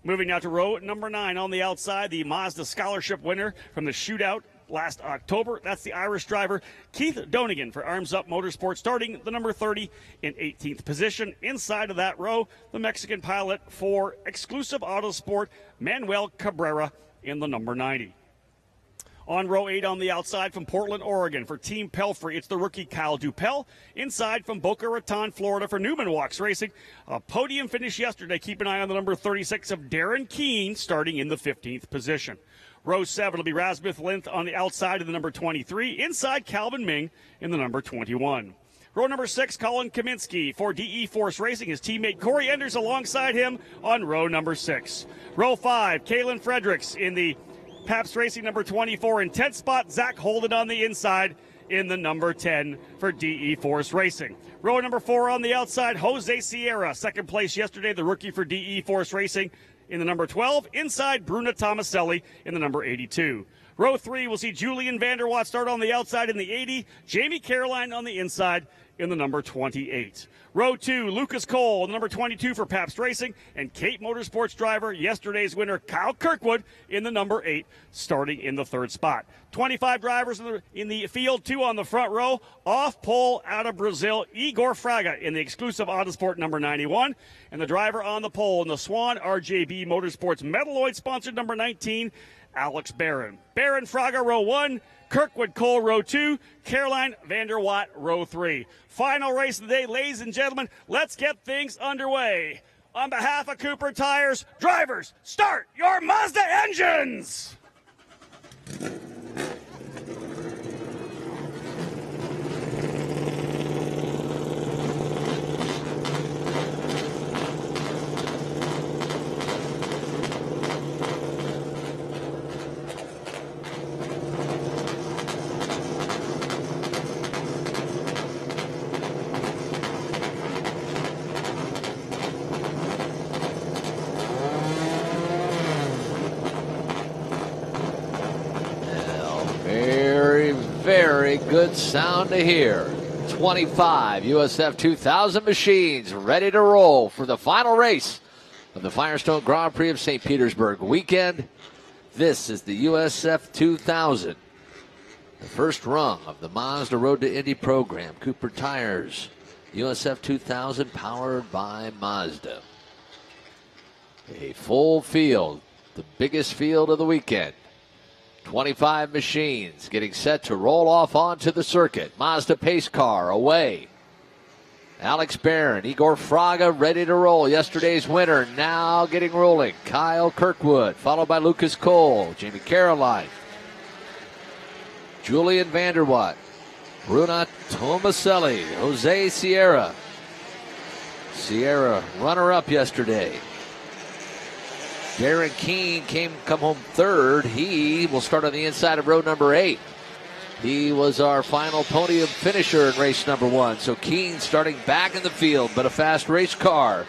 Moving now to row number 9 on the outside, the Mazda Scholarship winner from the Shootout last October. That's the Irish driver Keith Donegan for Arms Up Motorsports, starting the number 30 in 18th position. Inside of that row, the Mexican pilot for Exclusive Autosport, Manuel Cabrera, in the number 90. On row 8 on the outside from Portland, Oregon for Team Pelfrey, it's the rookie Kyle Dupel. Inside from Boca Raton, Florida for Newman Walks Racing. A podium finish yesterday. Keep an eye on the number 36 of Darren Keene, starting in the 15th position. Row 7 will be Rasmuth Linth on the outside of the number 23. Inside, Calvin Ming in the number 21. Row number 6, Colin Kaminsky for DE Force Racing. His teammate Corey Enders alongside him on row number 6. Row 5, Kalen Fredericks in the Pabst Racing number 24 in 10th spot. Zach Holden on the inside in the number 10 for DE Force Racing. Row number 4 on the outside, Jose Sierra, second place yesterday, the rookie for DE Force Racing in the number 12. Inside, Bruna Tomaselli in the number 82. Row 3 will see Julian Vanderwatt start on the outside in the 80. Jamie Caroline on the inside in the number 28. Row 2, Lucas Cole, the number 22 for Pabst Racing, and Kate Motorsports driver, yesterday's winner, Kyle Kirkwood, in the number 8, starting in the 3rd spot. 25 drivers in the field, 2 on the front row. Off pole out of Brazil, Igor Fraga in the Exclusive Autosport number 91, and the driver on the pole in the Swan RJB Motorsports Metalloid-sponsored number 19, Alex Barron. Barron, Fraga, row 1. Kirkwood, Cole, row 2. Caroline Vanderwatt, row 3. Final race of the day, ladies and gentlemen. Let's get things underway. On behalf of Cooper Tires, drivers, start your Mazda engines! Very good sound to hear. 25 USF2000 machines ready to roll for the final race of the Firestone Grand Prix of St. Petersburg weekend. This is the USF2000, the first rung of the Mazda Road to Indy program. Cooper Tires, USF2000 powered by Mazda. A full field, the biggest field of the weekend. 25 machines getting set to roll off onto the circuit. Mazda pace car away. Alex Barron, Igor Fraga ready to roll. Yesterday's winner now getting rolling. Kyle Kirkwood, followed by Lucas Cole, Jamie Caroline, Julian Vanderwatt, Bruna Tomaselli, Jose Sierra. Sierra runner-up yesterday. Darren Keene come home third. He will start on the inside of row number 8. He was our final podium finisher in race number 1. So Keene starting back in the field, but a fast race car.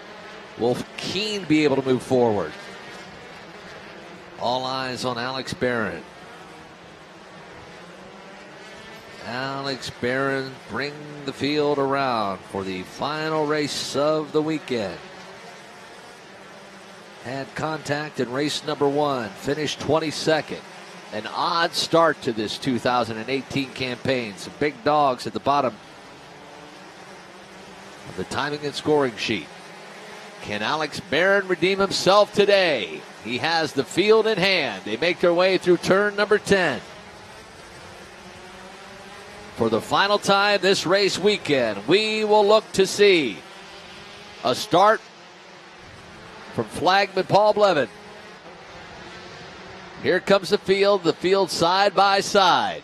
Will Keene be able to move forward? All eyes on Alex Barron. Alex Barron bring the field around for the final race of the weekend. Had contact in race number 1, finished 22nd. An odd start to this 2018 campaign. Some big dogs at the bottom of the timing and scoring sheet. Can Alex Barron redeem himself today? He has the field in hand. They make their way through turn number 10. For the final time this race weekend, we will look to see a start from flagman Paul Blevin. Here comes the field side by side.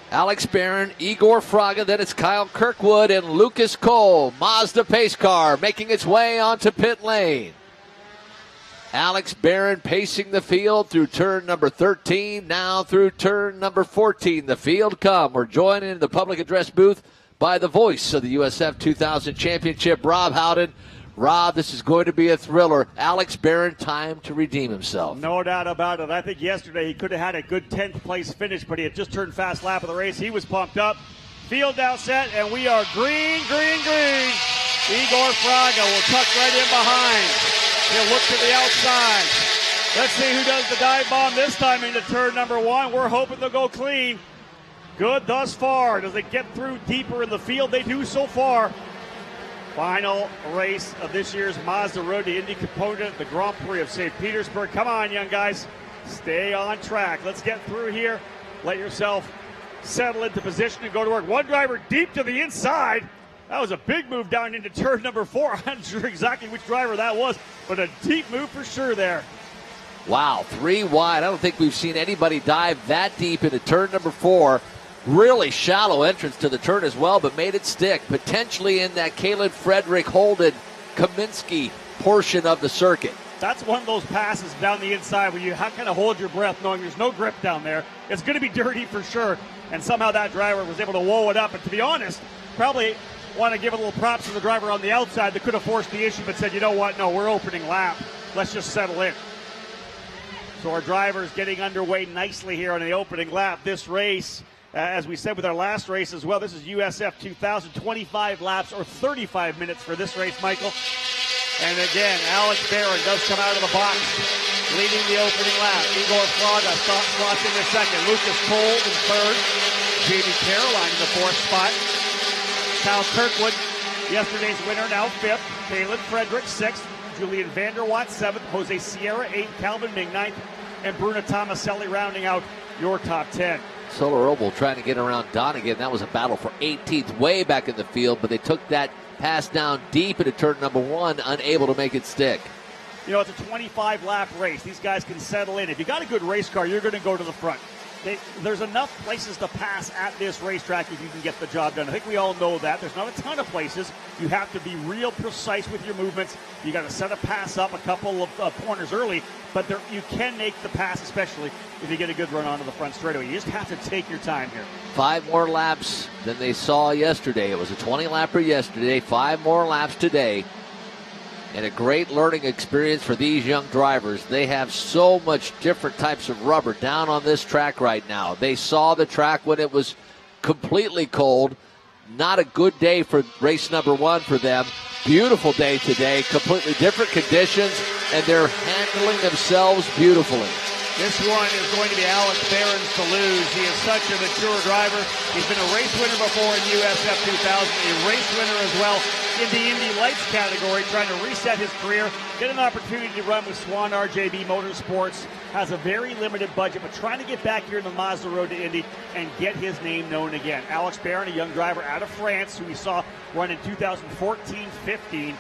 Alex Barron, Igor Fraga, then it's Kyle Kirkwood and Lucas Cole. Mazda pace car making its way onto pit lane. Alex Barron pacing the field through turn number 13, now through turn number 14. The field come. We're joined in the public address booth by the voice of the USF2000 Championship, Rob Howden. Rob, this is going to be a thriller. Alex Barron, time to redeem himself. No doubt about it. I think yesterday he could have had a good 10th place finish, but he had just turned fast lap of the race. He was pumped up. Field now set, and we are green, green, green. Igor Fraga will tuck right in behind. He'll look to the outside. Let's see who does the dive bomb this time into turn number 1. We're hoping they'll go clean. Good thus far. Does it get through deeper in the field? They do so far. Final race of this year's Mazda Road to Indy component, the Grand Prix of St. Petersburg. Come on, young guys. Stay on track. Let's get through here. Let yourself settle into position and go to work. One driver deep to the inside. That was a big move down into turn number 4. I'm not sure exactly which driver that was, but a deep move for sure there. Wow, 3 wide. I don't think we've seen anybody dive that deep into turn number 4. Really shallow entrance to the turn as well, but made it stick. Potentially in that Caleb Frederick, Holden, Kaminsky portion of the circuit. That's one of those passes down the inside where you kind of hold your breath knowing there's no grip down there. It's going to be dirty for sure. And somehow that driver was able to whoa it up. And to be honest, probably want to give a little props to the driver on the outside that could have forced the issue but said, you know what, no, we're opening lap. Let's just settle in. So our drivers getting underway nicely here on the opening lap. This race, as we said with our last race as well, this is USF2000, 25 laps or 35 minutes for this race, Michael. And again, Alex Barron does come out of the box, leading the opening lap. Igor Fraga slots in the second. Lucas Cole in third. Jamie Caroline in the fourth spot. Kyle Kirkwood, yesterday's winner, now fifth. Caleb Frederick, sixth. Julian Vanderwatt, seventh. Jose Sierra, eighth. Calvin Ming, ninth. And Bruno Tomaselli rounding out your top 10. Solar Oval trying to get around Donegan. That was a battle for 18th way back in the field, but they took that pass down deep into turn number 1, unable to make it stick. You know, it's a 25-lap race. These guys can settle in. If you got a good race car, you're going to go to the front. There's enough places to pass at this racetrack if you can get the job done. I think we all know that. There's not a ton of places. You have to be real precise with your movements. You got to set a pass up a couple of corners early, but you can make the pass, especially if you get a good run onto the front straightaway. You just have to take your time here. 5 more laps than they saw yesterday. It was a 20-lapper yesterday. 5 more laps today. And a great learning experience for these young drivers. They have so much different types of rubber down on this track right now. They saw the track when it was completely cold. Not a good day for race number 1 for them. Beautiful day today. Completely different conditions, and they're handling themselves beautifully. This one is going to be Alex Barron's to lose. He is such a mature driver. He's been a race winner before in USF2000, a race winner as well in the Indy Lights category, trying to reset his career, get an opportunity to run with Swan RJB Motorsports. Has a very limited budget, but trying to get back here in the Mazda Road to Indy and get his name known again. Alex Barron, a young driver out of France, who we saw run in 2014-15.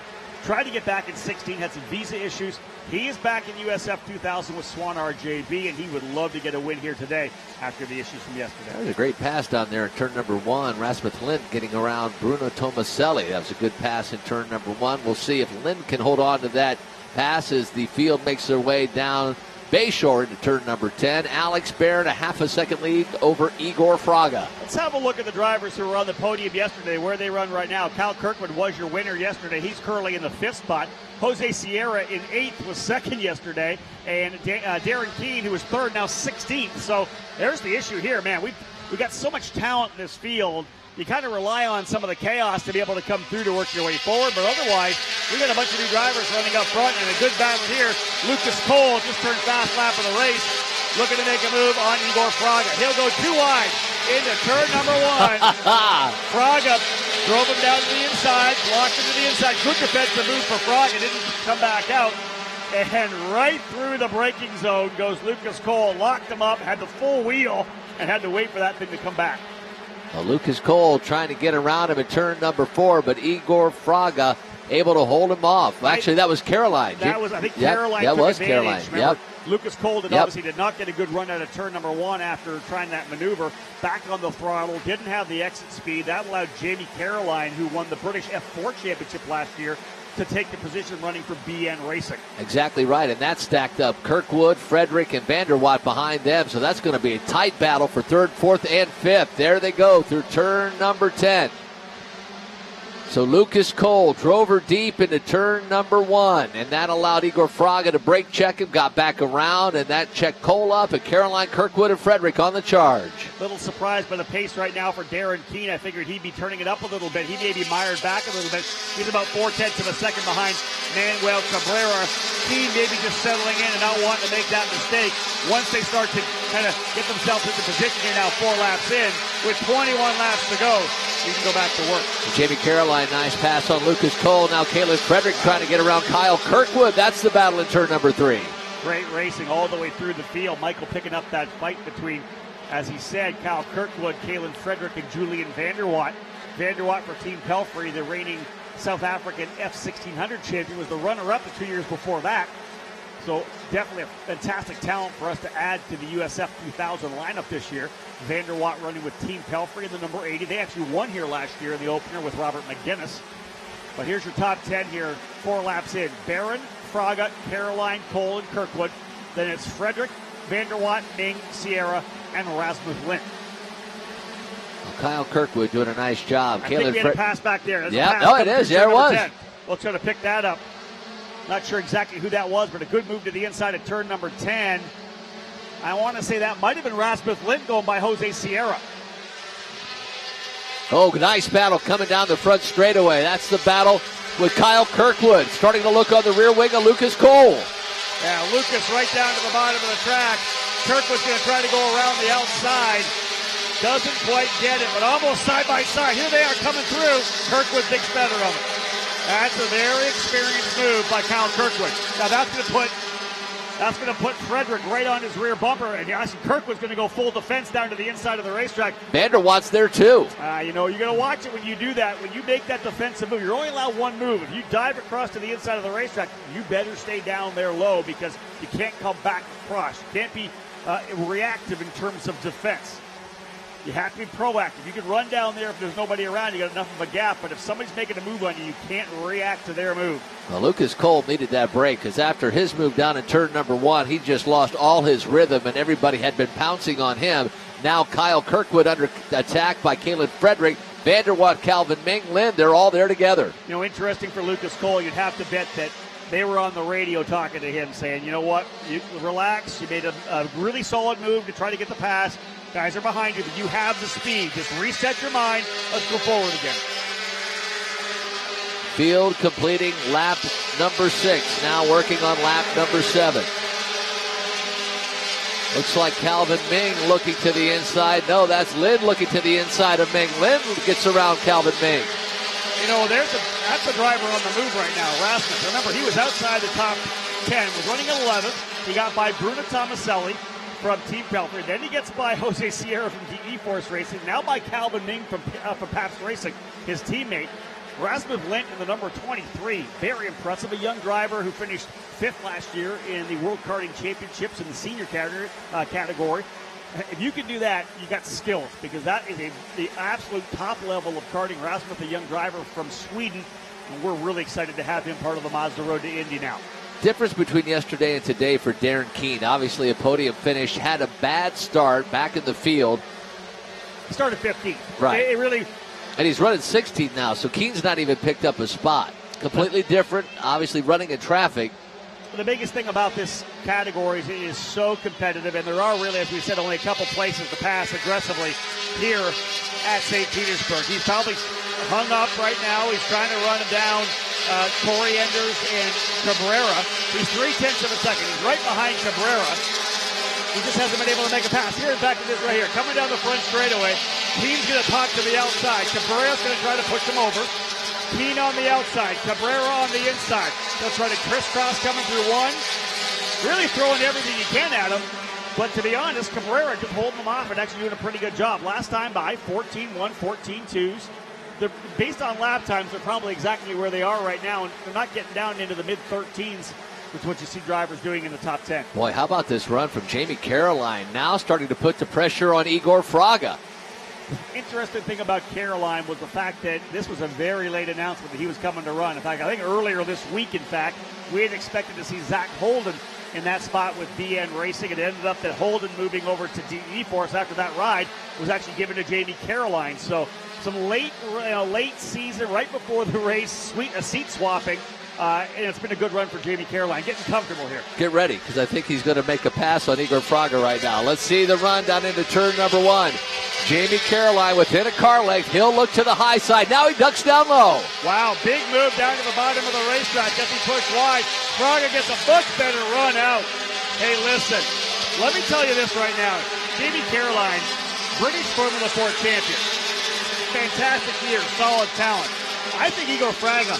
Tried to get back in 16, had some visa issues. He is back in USF2000 with Swan RJB, and he would love to get a win here today after the issues from yesterday. That was a great pass down there in turn number 1. Rasmus Lind getting around Bruno Tomaselli. That was a good pass in turn number 1. We'll see if Lind can hold on to that pass as the field makes their way down Bayshore into turn number 10. Alex Barron, a half a second lead over Igor Fraga. Let's have a look at the drivers who were on the podium yesterday, where they run right now. Kyle Kirkwood was your winner yesterday. He's currently in the 5th spot. Jose Sierra in 8th was 2nd yesterday. And Darren Keene, who was 3rd, now 16th. So there's the issue here, man. We got so much talent in this field. You kind of rely on some of the chaos to be able to come through to work your way forward, but otherwise, we got a bunch of new drivers running up front, and a good battle here. Lucas Cole just turned fast lap of the race, looking to make a move on Igor Fraga. He'll go 2 wide into turn number 1. Fraga drove him down to the inside, blocked him to the inside. Good defensive move for Fraga, didn't come back out. And right through the braking zone goes Lucas Cole, locked him up, had the full wheel, and had to wait for that thing to come back. Well, Lucas Cole trying to get around him at turn number 4, but Igor Fraga able to hold him off. Actually, that was Caroline. That was, I think, Caroline took was advantage. Caroline. Remember, Lucas Cole obviously did not get a good run out of turn number 1 after trying that maneuver. Back on the throttle, didn't have the exit speed. That allowed Jamie Caroline, who won the British F4 Championship last year, to take the position running for BN Racing. Exactly right, and that stacked up Kirkwood, Frederick, and Vanderwatt behind them, so that's going to be a tight battle for 3rd, 4th, and 5th. There they go through turn number 10. So Lucas Cole drove her deep into turn number 1, and that allowed Igor Fraga to brake check him, got back around, and that checked Cole up, and Caroline, Kirkwood, and Frederick on the charge. Little surprised by the pace right now for Darren Keene. I figured he'd be turning it up a little bit. He may be mired back a little bit. He's about 0.4 of a second behind Manuel Cabrera. Keene maybe just settling in and not wanting to make that mistake. Once they start to kind of get themselves into position here now, 4 laps in, with 21 laps to go, you can go back to work. Jamie Caroline, nice pass on Lucas Cole. Now Caleb Frederick trying to get around Kyle Kirkwood. That's the battle in turn number 3. Great racing all the way through the field. Michael picking up that fight between, as he said, Kyle Kirkwood, Caleb Frederick, and Julian Vanderwatt. Vanderwatt for Team Pelfrey, the reigning South African F1600 champion, was the runner-up the 2 years before that. So definitely a fantastic talent for us to add to the USF2000 lineup this year. Vanderwatt running with Team Pelfrey in the number 80. They actually won here last year in the opener with Robert McGuinness. But here's your top 10 here, 4 laps in. Barron, Fraga, Caroline, Cole, and Kirkwood. Then it's Frederick, Vanderwatt, Ming, Sierra, and Rasmus Lind. Kyle Kirkwood doing a nice job. I think we had a pass back there. Yeah, no, it is. Yeah, it was. 10. We'll try to pick that up. Not sure exactly who that was, but a good move to the inside of turn number 10. I want to say that might have been Rasmus Lind going by Jose Sierra. Oh, nice battle coming down the front straightaway. That's the battle with Kyle Kirkwood. Starting to look on the rear wing of Lucas Cole. Yeah, Lucas right down to the bottom of the track. Kirkwood's going to try to go around the outside. Doesn't quite get it, but almost side by side. Here they are coming through. Kirkwood thinks better of it. That's a very experienced move by Kyle Kirkwood. Now that's going to put Frederick right on his rear bumper, and actually Kirkwood's going to go full defense down to the inside of the racetrack. Vanderwatt's there too. You're going to watch it when you do that. When you make that defensive move, you're only allowed one move. If you dive across to the inside of the racetrack, you better stay down there low because you can't come back across. You can't be reactive in terms of defense. You have to be proactive. You can run down there if there's nobody around. You got enough of a gap. But if somebody's making a move on you, you can't react to their move. Well, Lucas Cole needed that break because after his move down in turn number 1, he just lost all his rhythm, and everybody had been pouncing on him. Now Kyle Kirkwood under attack by Caleb Frederick, Vanderwatt, Calvin Ming, Lind. They're all there together. Interesting for Lucas Cole. You'd have to bet that they were on the radio talking to him saying, you know what, you relax. You made a really solid move to try to get the pass. Guys are behind you, but you have the speed. Just reset your mind. Let's go forward again. Field completing lap number 6. Now working on lap number 7. Looks like Calvin Ming looking to the inside. No, that's Lind looking to the inside of Ming. Lind gets around Calvin Ming. That's the driver on the move right now, Rasmus. Remember, he was outside the top 10, was running 11th. He got by Bruno Tomaselli from Team Pelfrey. Then he gets by Jose Sierra from DE Force Racing. Now by Calvin Ming from Pabst Racing, his teammate. Rasmus Lind in the number 23. Very impressive. A young driver who finished 5th last year in the World Karting Championships in the senior category. If you can do that, you got skills, because that is the absolute top level of karting. Rasmus, a young driver from Sweden, and we're really excited to have him part of the Mazda Road to Indy now. Difference between yesterday and today for Darren Keene. Obviously a podium finish, had a bad start back in the field. He started 15th. Right. And he's running 16th now, so Keene's not even picked up a spot. Completely different, obviously running in traffic. The biggest thing about this category is it is so competitive, and there are really, as we said, only a couple places to pass aggressively here at St. Petersburg. He's probably hung up right now. He's trying to run down Corey Enders and Cabrera. He's 0.3 of a second. He's right behind Cabrera. He just hasn't been able to make a pass. Here, back to this right here. Coming down the front straightaway. Keane's going to talk to the outside. Cabrera's going to try to push him over. Keane on the outside. Cabrera on the inside. They'll try to crisscross coming through one. Really throwing everything he can at him. But to be honest, Cabrera just holding them off and actually doing a pretty good job. Last time by 14-1, 14-2s. Based on lap times, they're probably exactly where they are right now. And they're not getting down into the mid-13s. Which is what you see drivers doing in the top 10. Boy, how about this run from Jamie Caroline? Now starting to put the pressure on Igor Fraga. Interesting thing about Caroline was the fact that this was a very late announcement that he was coming to run. In fact, I think earlier this week, we had expected to see Zach Holden in that spot with BN Racing. It ended up that Holden moving over to DE Force after that ride was actually given to Jamie Caroline. So some late season, right before the race, seat swapping. And it's been a good run for Jamie Caroline, getting comfortable here. Get ready, because I think he's going to make a pass on Igor Fraga right now. Let's see the run down into turn number 1. Jamie Caroline within a car length. He'll look to the high side. Now he ducks down low. Wow, big move down to the bottom of the racetrack. Gets him pushed wide. Fraga gets a much better run out. Hey, listen, let me tell you this right now. Jamie Caroline, British Formula 4 champion. Fantastic year, solid talent. I think Igor Fraga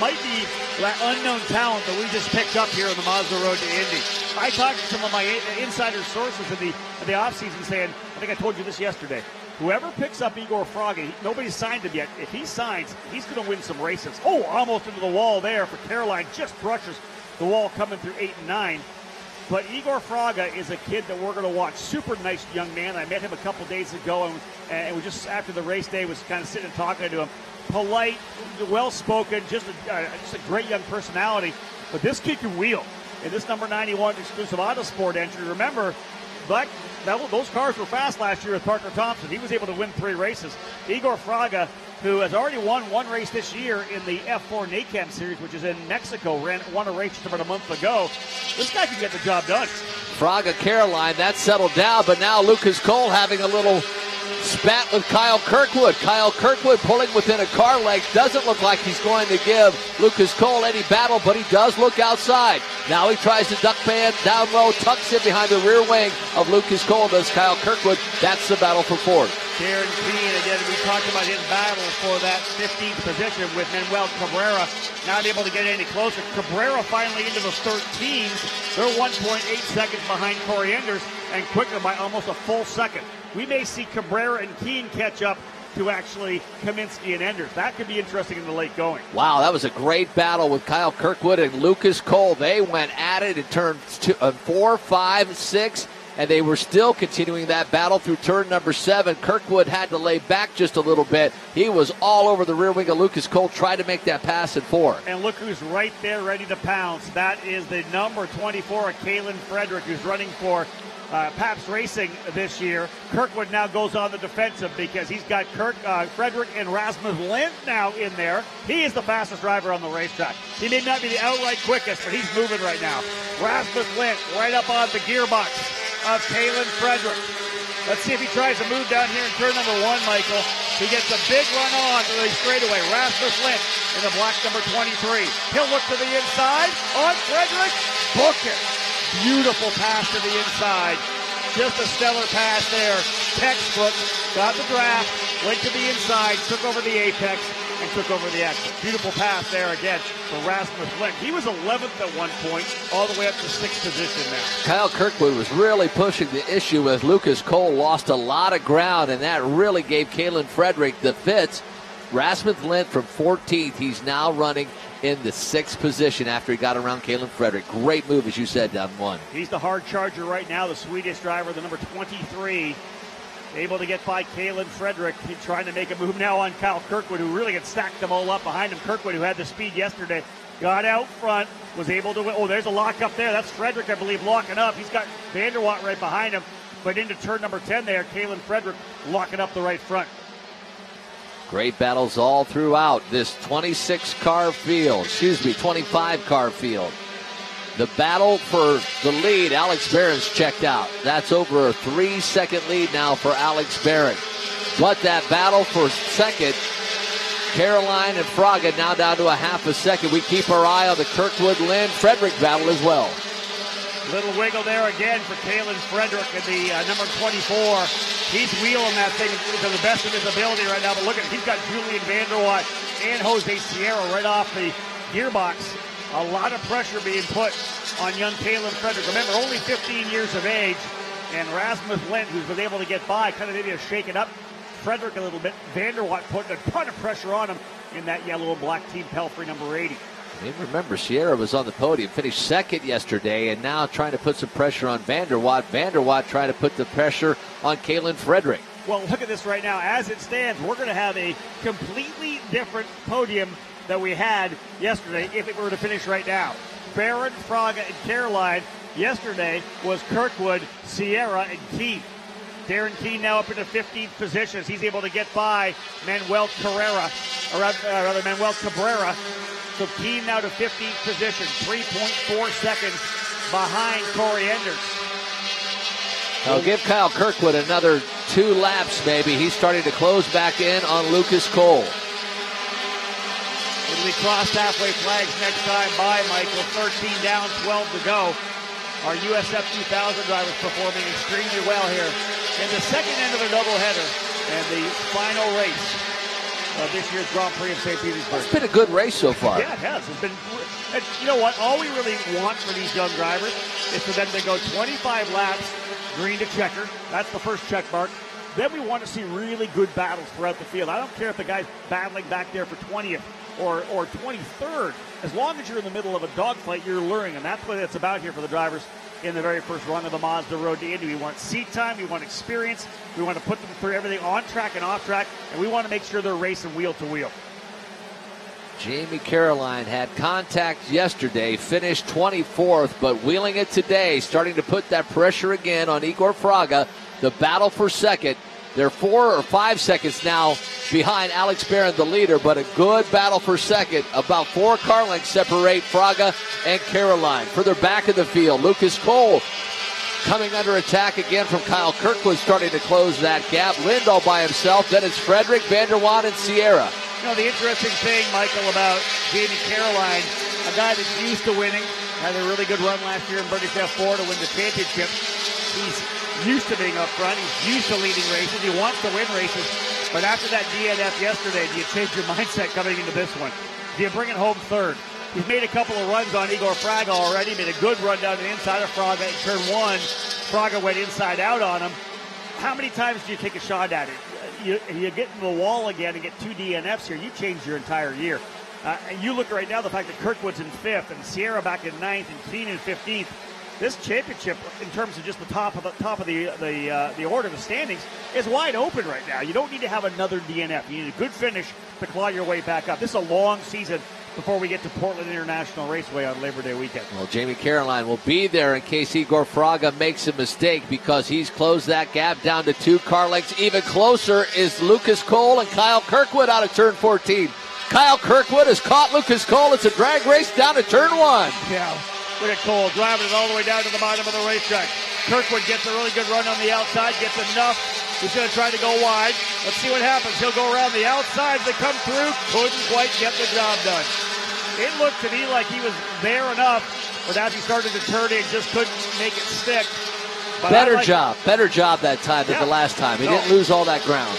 might be that unknown talent that we just picked up here on the Mazda Road to Indy. I talked to some of my insider sources in the offseason saying, I think I told you this yesterday, whoever picks up Igor Fraga, nobody signed him yet. If he signs, he's going to win some races. Oh, almost into the wall there for Caroline. Just brushes the wall coming through 8 and 9. But Igor Fraga is a kid that we're going to watch. Super nice young man. I met him a couple days ago, and we just after the race day was kind of sitting and talking to him. Polite, well-spoken, just a great young personality. But this kid can wheel. In this number 91 exclusive Autosport entry, remember, those cars were fast last year with Parker Thompson. He was able to win 3 races. Igor Fraga, who has already won 1 race this year in the F4 NACAM series, which is in Mexico, won a race just about a month ago. This guy can get the job done. Fraga, Caroline, that's settled down, but now Lucas Cole having a little spat with Kyle Kirkwood. Kyle Kirkwood pulling within a car length. Doesn't look like he's going to give Lucas Cole any battle, but he does look outside. Now he tries to duck band down low, tucks in behind the rear wing of Lucas Cole, does Kyle Kirkwood. That's the battle for fourth. Darren Keane, again, we talked about his battle for that 15th position with Manuel Cabrera. Not able to get any closer. Cabrera finally into the 13s. They're 1.8 seconds behind Corey Enders and quicker by almost a full second. We may see Cabrera and Keane catch up to actually Kaminsky and Enders. That could be interesting in the late going. Wow, that was a great battle with Kyle Kirkwood and Lucas Cole. They went at it in turns 4, 5, 6, and they were still continuing that battle through turn number 7. Kirkwood had to lay back just a little bit. He was all over the rear wing of Lucas Cole, tried to make that pass in 4. And look who's right there ready to pounce. That is the number 24, Kalen Frederick, who's running for Pabst Racing this year. Kirkwood now goes on the defensive because he's got Frederick and Rasmus Lind now in there. He is the fastest driver on the racetrack. He may not be the outright quickest, but he's moving right now. Rasmus Lind right up on the gearbox of Kalen Frederick. Let's see if he tries to move down here in turn number 1, Michael. He gets a big run on to the straightaway. Rasmus Lind in the black number 23. He'll look to the inside on Frederick. Book it. Beautiful pass to the inside. Just a stellar pass there. Textbook. Got the draft. Went to the inside. Took over the apex. And took over the exit. Beautiful pass there again for Rasmus Lind. He was 11th at one point, all the way up to 6th position now. Kyle Kirkwood was really pushing the issue with Lucas Cole. Lost a lot of ground, and that really gave Kalen Frederick the fits. Rasmus Lind from 14th. He's now running in the 6th position after he got around Kalen Frederick. Great move, as you said, down 1. He's the hard charger right now, the Swedish driver, the number 23. Able to get by Kalen Frederick. He's trying to make a move now on Kyle Kirkwood, who really had stacked them all up behind him. Kirkwood, who had the speed yesterday, got out front, was able to win. Oh, there's a lock up there. That's Frederick, I believe, locking up. He's got Vanderwatt right behind him. But into turn number 10 there, Kalen Frederick locking up the right front. Great battles all throughout this 25-car field. The battle for the lead, Alex Barron's checked out. That's over a 3-second lead now for Alex Barron. But that battle for second, Caroline and Fraga now down to a half a second. We keep our eye on the Kirkwood Lind Frederick battle as well. Little wiggle there again for Kalen Frederick in the number 24. He's wheeling that thing to the best of his ability right now. But look at, he's got Julian Vanderwatt and Jose Sierra right off the gearbox. A lot of pressure being put on young Kalen Frederick. Remember, only 15 years of age. And Rasmus Lind, who's been able to get by, kind of maybe a shake it up Frederick a little bit. Vanderwatt putting a ton of pressure on him in that yellow and black Team Pelfrey number 80. And remember, Sierra was on the podium, finished second yesterday, and now trying to put some pressure on Vanderwatt. Vanderwatt trying to put the pressure on Kalen Frederick. Well, look at this right now. As it stands, we're going to have a completely different podium that we had yesterday if it were to finish right now. Barron, Fraga, and Caroline. Yesterday was Kirkwood, Sierra, and Keith. Darren Keene now up into 15th position as he's able to get by Manuel Cabrera. So Keene now to 15th position, 3.4 seconds behind Corey Enders. I'll give Kyle Kirkwood another 2 laps maybe. He's starting to close back in on Lucas Cole. It'll be crossed halfway flags next time by Michael. 13 down, 12 to go. Our USF2000 drivers performing extremely well here in the second end of their doubleheader and the final race of this year's Grand Prix of St. Petersburg. It's been a good race so far. Yeah, it has. It's been, and you know what? All we really want for these young drivers is for them to go 25 laps, green to checker. That's the first check mark. Then we want to see really good battles throughout the field. I don't care if the guy's battling back there for 20th or 23rd. As long as you're in the middle of a dogfight, you're luring, and that's what it's about here for the drivers in the very first run of the Mazda Road to Indy. We want seat time, we want experience, we want to put them through everything on track and off track, and we want to make sure they're racing wheel to wheel. Jamie Caroline had contact yesterday, finished 24th, but wheeling it today, starting to put that pressure again on Igor Fraga. The battle for second. They're 4 or 5 seconds now behind Alex Barron, the leader, but a good battle for second. About 4 car lengths separate Fraga and Caroline. Further back in the field, Lucas Cole coming under attack again from Kyle Kirkwood, starting to close that gap. Lindahl by himself. Then it's Frederick, Vanderwaat, and Sierra. You know, the interesting thing, Michael, about Jamie Caroline, a guy that's used to winning, had a really good run last year in British F4 to win the championship. He's used to being up front. He's used to leading races. He wants to win races. But after that DNF yesterday, do you change your mindset coming into this one? Do you bring it home third? He's made a couple of runs on Igor Fraga already. Made a good run down the inside of Fraga in turn 1. Fraga went inside out on him. How many times do you take a shot at it? You get in the wall again and get 2 DNFs here. You change your entire year. And you look right now, the fact that Kirkwood's in 5th and Sierra back in 9th and Keene in 15th. This championship, in terms of just the top of the order of the standings, is wide open right now. You don't need to have another DNF. You need a good finish to claw your way back up. This is a long season before we get to Portland International Raceway on Labor Day weekend. Well, Jamie Caroline will be there in case Igor Fraga makes a mistake, because he's closed that gap down to 2 car lengths. Even closer is Lucas Cole and Kyle Kirkwood out of turn 14. Kyle Kirkwood has caught Lucas Cole. It's a drag race down to turn 1. Yeah. Look at Cole driving it all the way down to the bottom of the racetrack. Kirkwood gets a really good run on the outside, gets enough. He's going to try to go wide. Let's see what happens. He'll go around the outside. They come through. Couldn't quite get the job done. It looked to me like he was there enough, but as he started to turn in, just couldn't make it stick. But better job that time than the last time. He didn't lose all that ground.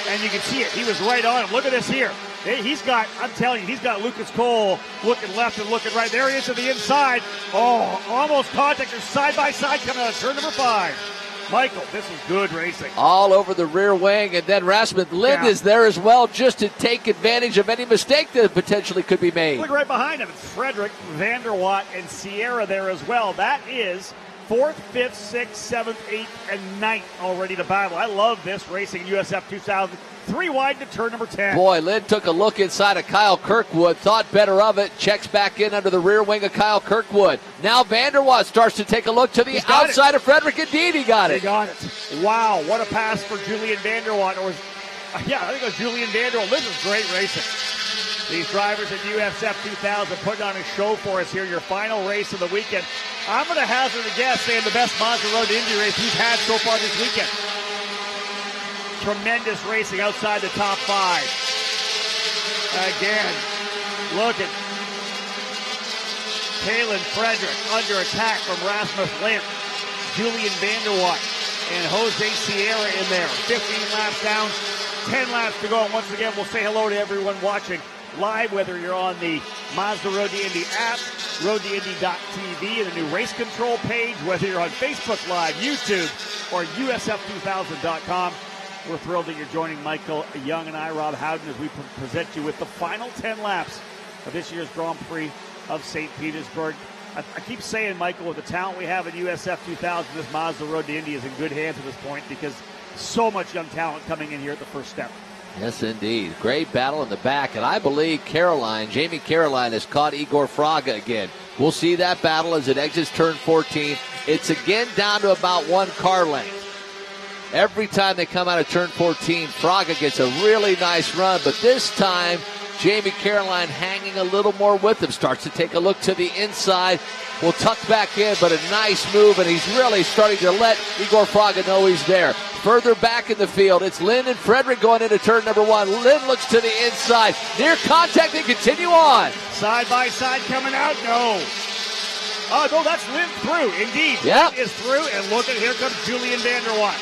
And you can see it. He was right on him. Look at this here. He's got, I'm telling you, he's got Lucas Cole looking left and looking right. There he is to the inside. Oh, almost contact. They're side by side coming out of turn number 5. Michael, this is good racing. All over the rear wing, and then Rasmus Lind is there as well, just to take advantage of any mistake that potentially could be made. Look right behind him. It's Frederick, Vanderwaat, and Sierra there as well. That is 4th, 5th, 6th, 7th, 8th, and 9th already to battle. I love this racing USF2000. 3 wide to turn number 10. Boy, Lind took a look inside of Kyle Kirkwood, thought better of it, checks back in under the rear wing of Kyle Kirkwood. Now Vanderwaat starts to take a look to the outside of Frederick. Indeed, he got it. He got it. Wow, what a pass for Julian Vanderwaat. I think it was Julian Vanderwaat. This is great racing. These drivers at USF2000 putting on a show for us here, your final race of the weekend. I'm going to hazard a guess saying the best Mazda Road to Indy race we've had so far this weekend. Tremendous racing outside the top 5. Again, look at Kalen Frederick under attack from Rasmus Lind, Julian Vanderwaat, and Jose Sierra in there. 15 laps down, 10 laps to go. And once again, we'll say hello to everyone watching live, whether you're on the Mazda Road to Indy app, roadtoindy.tv, and the new race control page, whether you're on Facebook Live, YouTube, or USF2000.com. We're thrilled that you're joining Michael Young and I, Rob Howden, as we present you with the final 10 laps of this year's Grand Prix of St. Petersburg. I keep saying, Michael, with the talent we have at USF2000, this Mazda Road to Indy is in good hands at this point, because so much young talent coming in here at the first step. Yes, indeed. Great battle in the back, and I believe Jamie Caroline has caught Igor Fraga again. We'll see that battle as it exits turn 14. It's again down to about 1 car length. Every time they come out of turn 14, Fraga gets a really nice run, but this time Jamie Caroline hanging a little more with him, starts to take a look to the inside, will tuck back in, but a nice move, and he's really starting to let Igor Fraga know he's there. Further back in the field, it's Lynn and Frederick going into turn number 1. Lynn looks to the inside, near contact, and continue on. Side by side coming out, no. Oh, no, that's Lynn through, indeed. Yep. Lynn is through, and look at, here comes Julian Vanderwatt.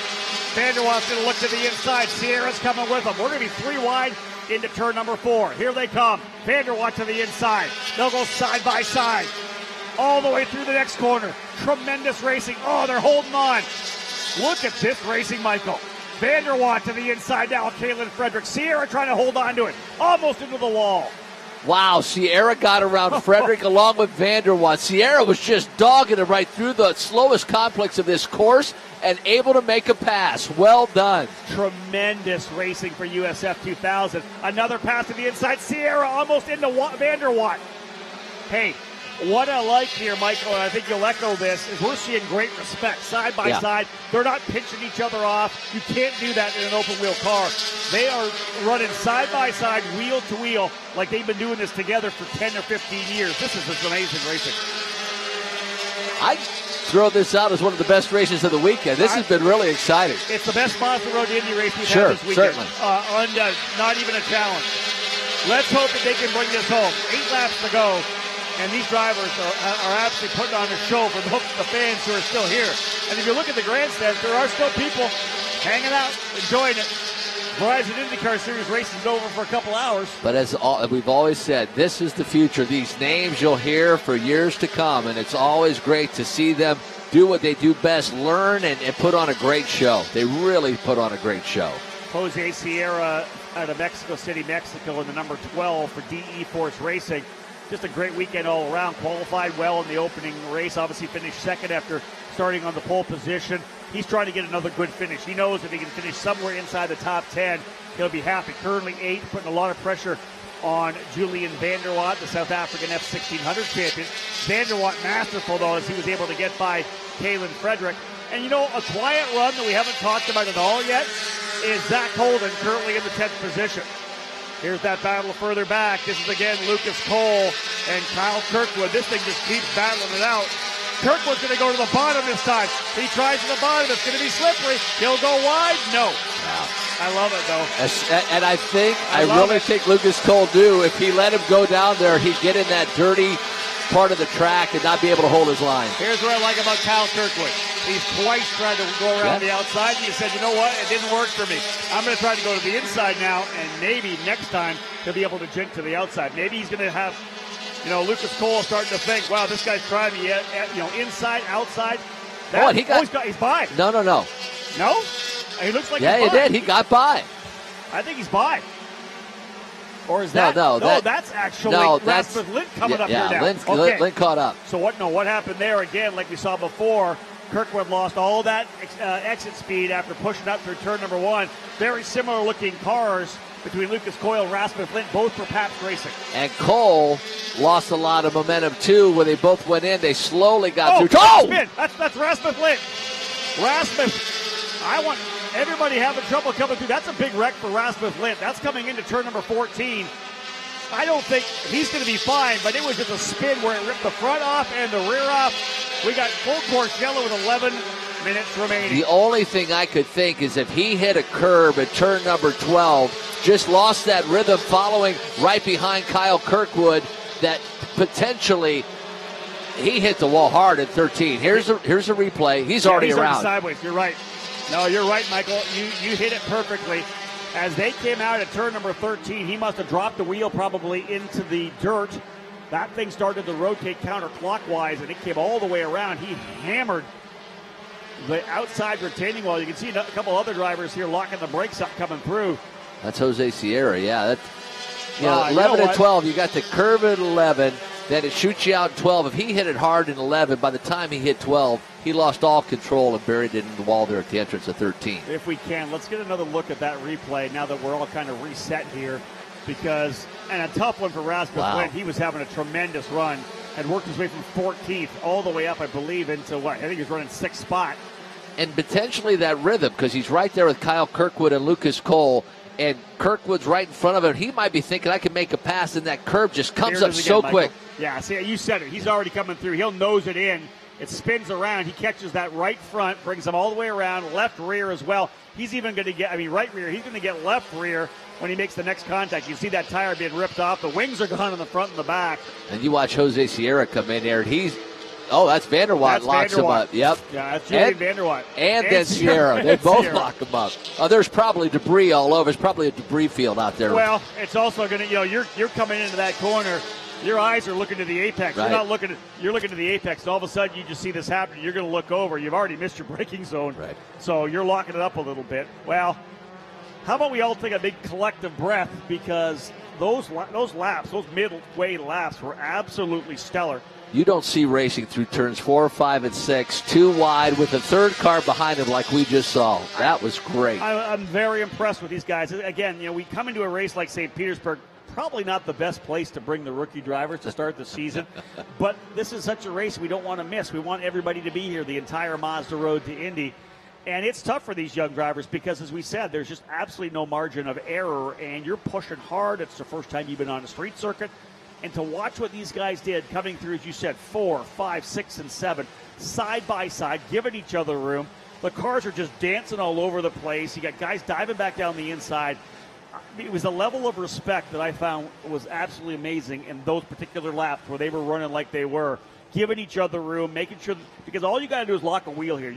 Vanderwatt's going to look to the inside. Sierra's coming with him. We're going to be 3 wide into turn number 4. Here they come. Vanderwatt to the inside. They'll go side by side all the way through the next corner. Tremendous racing. Oh, they're holding on. Look at this racing, Michael. Vanderwatt to the inside now. Kaylin Frederick. Sierra trying to hold on to it. Almost into the wall. Wow, Sierra got around Frederick along with Vanderwatt. Sierra was just dogging him right through the slowest complex of this course and able to make a pass. Well done. Tremendous racing for USF2000. Another pass to the inside. Sierra almost into Vanderwatt. Hey, what I like here, Michael, and I think you'll echo this, is we're seeing great respect side by side. They're not pinching each other off. You can't do that in an open-wheel car. They are running side by side, wheel to wheel, like they've been doing this together for 10 or 15 years. This is just amazing racing. I throw this out as one of the best races of the weekend. This has been really exciting. It's the best Mazda Road Indy race we've had this weekend. Certainly. Not even a challenge. Let's hope that they can bring this home. 8 laps to go. And these drivers are absolutely putting on a show for the fans who are still here. And if you look at the grandstands, there are still people hanging out, enjoying it. Verizon IndyCar Series racing is over for a couple hours. But as we've always said, this is the future. These names you'll hear for years to come, and it's always great to see them do what they do best, learn and put on a great show. They really put on a great show. Jose Sierra out of Mexico City, Mexico, in the number 12 for DE Force Racing. Just a great weekend all around. Qualified well in the opening race. Obviously finished second after starting on the pole position. He's trying to get another good finish. He knows if he can finish somewhere inside the top 10, he'll be happy. Currently 8, putting a lot of pressure on Julian Vanderwatt, the South African F1600 champion. Vanderwatt masterful, though, as he was able to get by Kaylin Frederick. And, you know, a quiet run that we haven't talked about at all yet is Zach Holden, currently in the 10th position. Here's that battle further back. This is, again, Lucas Cole and Kyle Kirkwood. This thing just keeps battling it out. Kirkwood's going to go to the bottom this time. He tries to the bottom. It's going to be slippery. He'll go wide. No. I love it, though. And I really think Lucas Cole knew if he let him go down there, he'd get in that dirty part of the track and not be able to hold his line. Here's what I like about Kyle Kirkwood. He's twice tried to go around the outside, and he said, you know what, it didn't work for me. I'm going to try to go to the inside now, and maybe next time he'll be able to jink to the outside. Maybe he's going to have, you know, Lucas Cole starting to think, wow, this guy's trying me, you know, inside, outside. He's by. No. No? He looks like he's by. Yeah, he did. He got by. I think he's by. Or is that? No, that's actually Rasmus Lind coming up here now. Lind caught up. So what happened there again, like we saw before, Kirkwood lost all that exit speed after pushing up through turn number 1. Very similar looking cars between Lucas Coyle and Rasmus Lind, both for Pabst Racing. And Cole lost a lot of momentum too when they both went in. They slowly got through. Spin. That's Rasmus Lind. Rasmus, I want everybody having trouble coming through. That's a big wreck for Rasmus Lind. That's coming into turn number 14. I don't think he's going to be fine, but it was just a spin where it ripped the front off and the rear off. We got full course yellow with 11 minutes remaining. The only thing I could think is if he hit a curb at turn number 12, just lost that rhythm following right behind Kyle Kirkwood, that potentially he hit the wall hard at 13. Here's a replay. He's already around. Sideways. You're right. No, you're right, Michael. You hit it perfectly. As they came out at turn number 13, he must have dropped the wheel probably into the dirt. That thing started to rotate counterclockwise, and it came all the way around. He hammered the outside retaining wall. You can see a couple other drivers here locking the brakes up coming through. That's Jose Sierra, yeah. 11 and 12, you got the curve at 11, then it shoots you out at 12. If he hit it hard in 11, by the time he hit 12, he lost all control and buried it in the wall there at the entrance of 13. If we can, let's get another look at that replay now that we're all kind of reset here. And a tough one for Rasmus Lind. He was having a tremendous run. Had worked his way from 14th all the way up, I believe, into I think he was running 6th spot. and potentially that rhythm, because he's right there with Kyle Kirkwood and Lucas Cole, and Kirkwood's right in front of him. He might be thinking, I can make a pass, and that curve just comes up so quick. Yeah, see, you said it. He's already coming through. He'll nose it in. It spins around. He catches that right front, brings him all the way around, left rear as well. He's even going to get, right rear. He's going to get left rear when he makes the next contact. You see that tire being ripped off. The wings are gone in the front and the back. And you watch Jose Sierra come in there, and that's Vanderwatt locks him up. Yep. Yeah, that's Julian Vanderwatt. And then Sierra. They both lock him up. Oh, there's probably debris all over. It's probably a debris field out there. Well, it's also going to, you're coming into that corner. Your eyes are looking to the apex. Right. You're looking to the apex. And all of a sudden, you just see this happen. You're going to look over. You've already missed your braking zone. Right. So you're locking it up a little bit. Well, how about we all take a big collective breath, because those laps, those midway laps, were absolutely stellar. You don't see racing through turns 4, 5, and 6, too wide with the third car behind him like we just saw. That was great. I'm very impressed with these guys. Again, we come into a race like St. Petersburg, probably not the best place to bring the rookie drivers to start the season, but this is such a race we don't want to miss. We want everybody to be here, the entire Mazda road to Indy. And it's tough for these young drivers because, as we said, there's just absolutely no margin of error, and you're pushing hard. It's the first time you've been on a street circuit. And to watch what these guys did coming through, as you said, 4, 5, 6, and 7, side by side, giving each other room. The cars are just dancing all over the place. You got guys diving back down the inside. It was a level of respect that I found was absolutely amazing in those particular laps where they were running like they were, giving each other room, making sure, because all you got to do is lock a wheel here.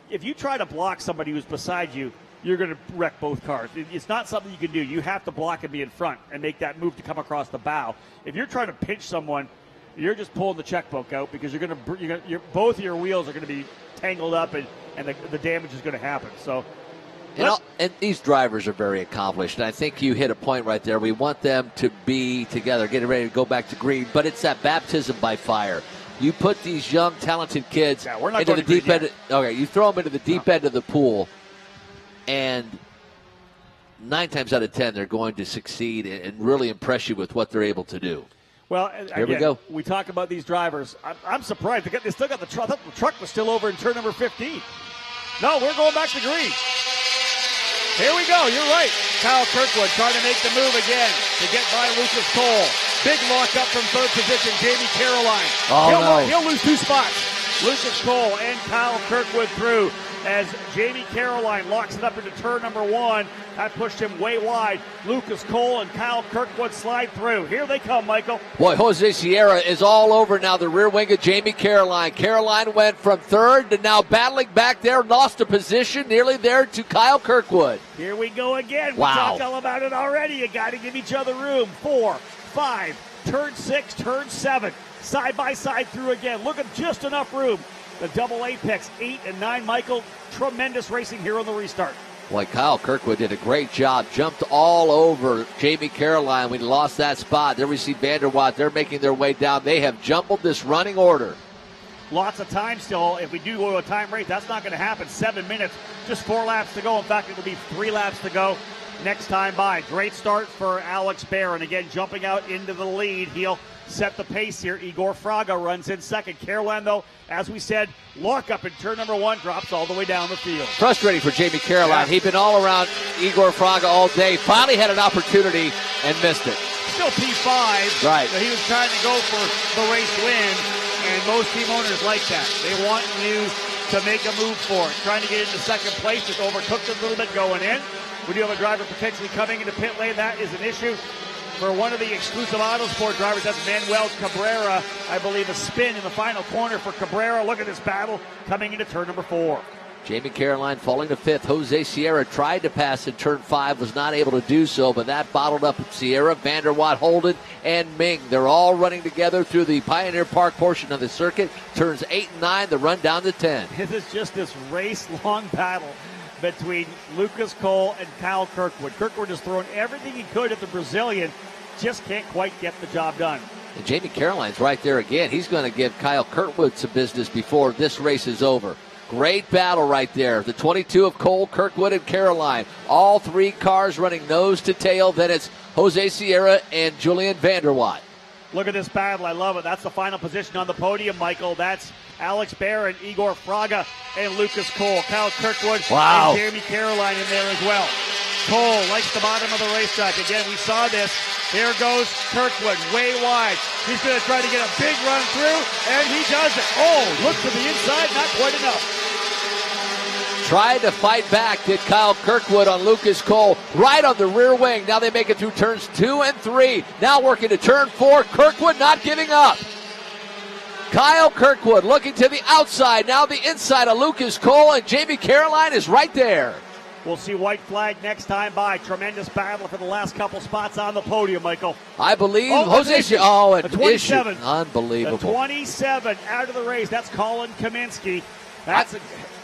If you try to block somebody who's beside you, you're going to wreck both cars. It's not something you can do. You have to block and be in front and make that move to come across the bow. If you're trying to pinch someone, you're just pulling the checkbook out, because both of your wheels are going to be tangled up, and the damage is going to happen. So. And these drivers are very accomplished, and I think you hit a point right there. We want them to be together, getting ready to go back to green, but it's that baptism by fire. You put these young, talented kids into the deep end. Okay, you throw them into the deep end of the pool, and 9 times out of 10, they're going to succeed and really impress you with what they're able to do. Well, here we go. We talk about these drivers. I'm surprised. They still got the truck. The truck was still over in turn number 15. No, we're going back to green. Here we go. You're right. Kyle Kirkwood trying to make the move again to get by Lucas Cole. Big lock up from third position, Jamie Caroline. He'll lose 2 spots. Lucas Cole and Kyle Kirkwood through as Jamie Caroline locks it up into turn number 1. That pushed him way wide. Lucas Cole and Kyle Kirkwood slide through. Here they come, Michael. Boy, Jose Sierra is all over now, the rear wing of Jamie Caroline. Caroline went from third to now battling back there, lost a position, nearly there to Kyle Kirkwood. Here we go again. Wow. We talked all about it already. You got to give each other room. 4, 5, turn 6, turn 7. Side by side through again. Look at just enough room. The double apex, 8 and 9. Michael, tremendous racing here on the restart. Boy, Kyle Kirkwood did a great job. Jumped all over Jamie Caroline. We lost that spot. There we see Vanderwatt. They're making their way down. They have jumbled this running order. Lots of time still. If we do go to a time race, that's not going to happen. 7 minutes, just 4 laps to go. In fact, it'll be 3 laps to go next time by. Great start for Alex Barron. Again, jumping out into the lead. He'll set the pace here. Igor Fraga runs in second. Caroline, though, as we said, lock up in turn number 1, drops all the way down the field. Frustrating for Jamie Caroline. He'd been all around Igor Fraga all day. Finally had an opportunity and missed it. Still P5. Right. So he was trying to go for the race win, and most team owners like that. They want you to make a move for it. Trying to get into second place, just overtook it a little bit going in. We do have a driver potentially coming into pit lane. That is an issue for one of the exclusive Autosport drivers. That's Manuel Cabrera. I believe a spin in the final corner for Cabrera. Look at this battle coming into turn number 4. Jamie Caroline falling to 5th. Jose Sierra tried to pass in turn 5, was not able to do so, but that bottled up Sierra, Vanderwatt, Holden, and Ming. They're all running together through the Pioneer Park portion of the circuit. Turns 8 and 9, the run down to 10. This is just this race-long battle between Lucas Cole and Kyle Kirkwood. Kirkwood is throwing everything he could at the Brazilian, just can't quite get the job done. And Jamie Caroline's right there again. He's going to give Kyle Kirkwood some business before this race is over. Great battle right there. The 22 of Cole, Kirkwood, and Caroline. All 3 cars running nose to tail. Then it's Jose Sierra and Julian Vanderwatt. Look at this battle. I love it. That's the final position on the podium, Michael. That's Alex Barron, Igor Fraga, and Lucas Cole. Kyle Kirkwood Wow. and Jeremy Caroline in there as well. Cole likes the bottom of the racetrack. Again, we saw this. Here goes Kirkwood, way wide. He's going to try to get a big run through, and he does it. Oh, look to the inside, not quite enough. Tried to fight back, did Kyle Kirkwood on Lucas Cole, right on the rear wing. Now they make it through turns 2 and 3. Now working to turn 4. Kirkwood not giving up. Kyle Kirkwood looking to the outside. Now the inside of Lucas Cole, and Jamie Caroline is right there. We'll see white flag next time by. Tremendous battle for the last couple spots on the podium, Michael. I believe Jose. an 27. issue. Unbelievable. The 27 out of the race. That's Colin Kaminsky. That's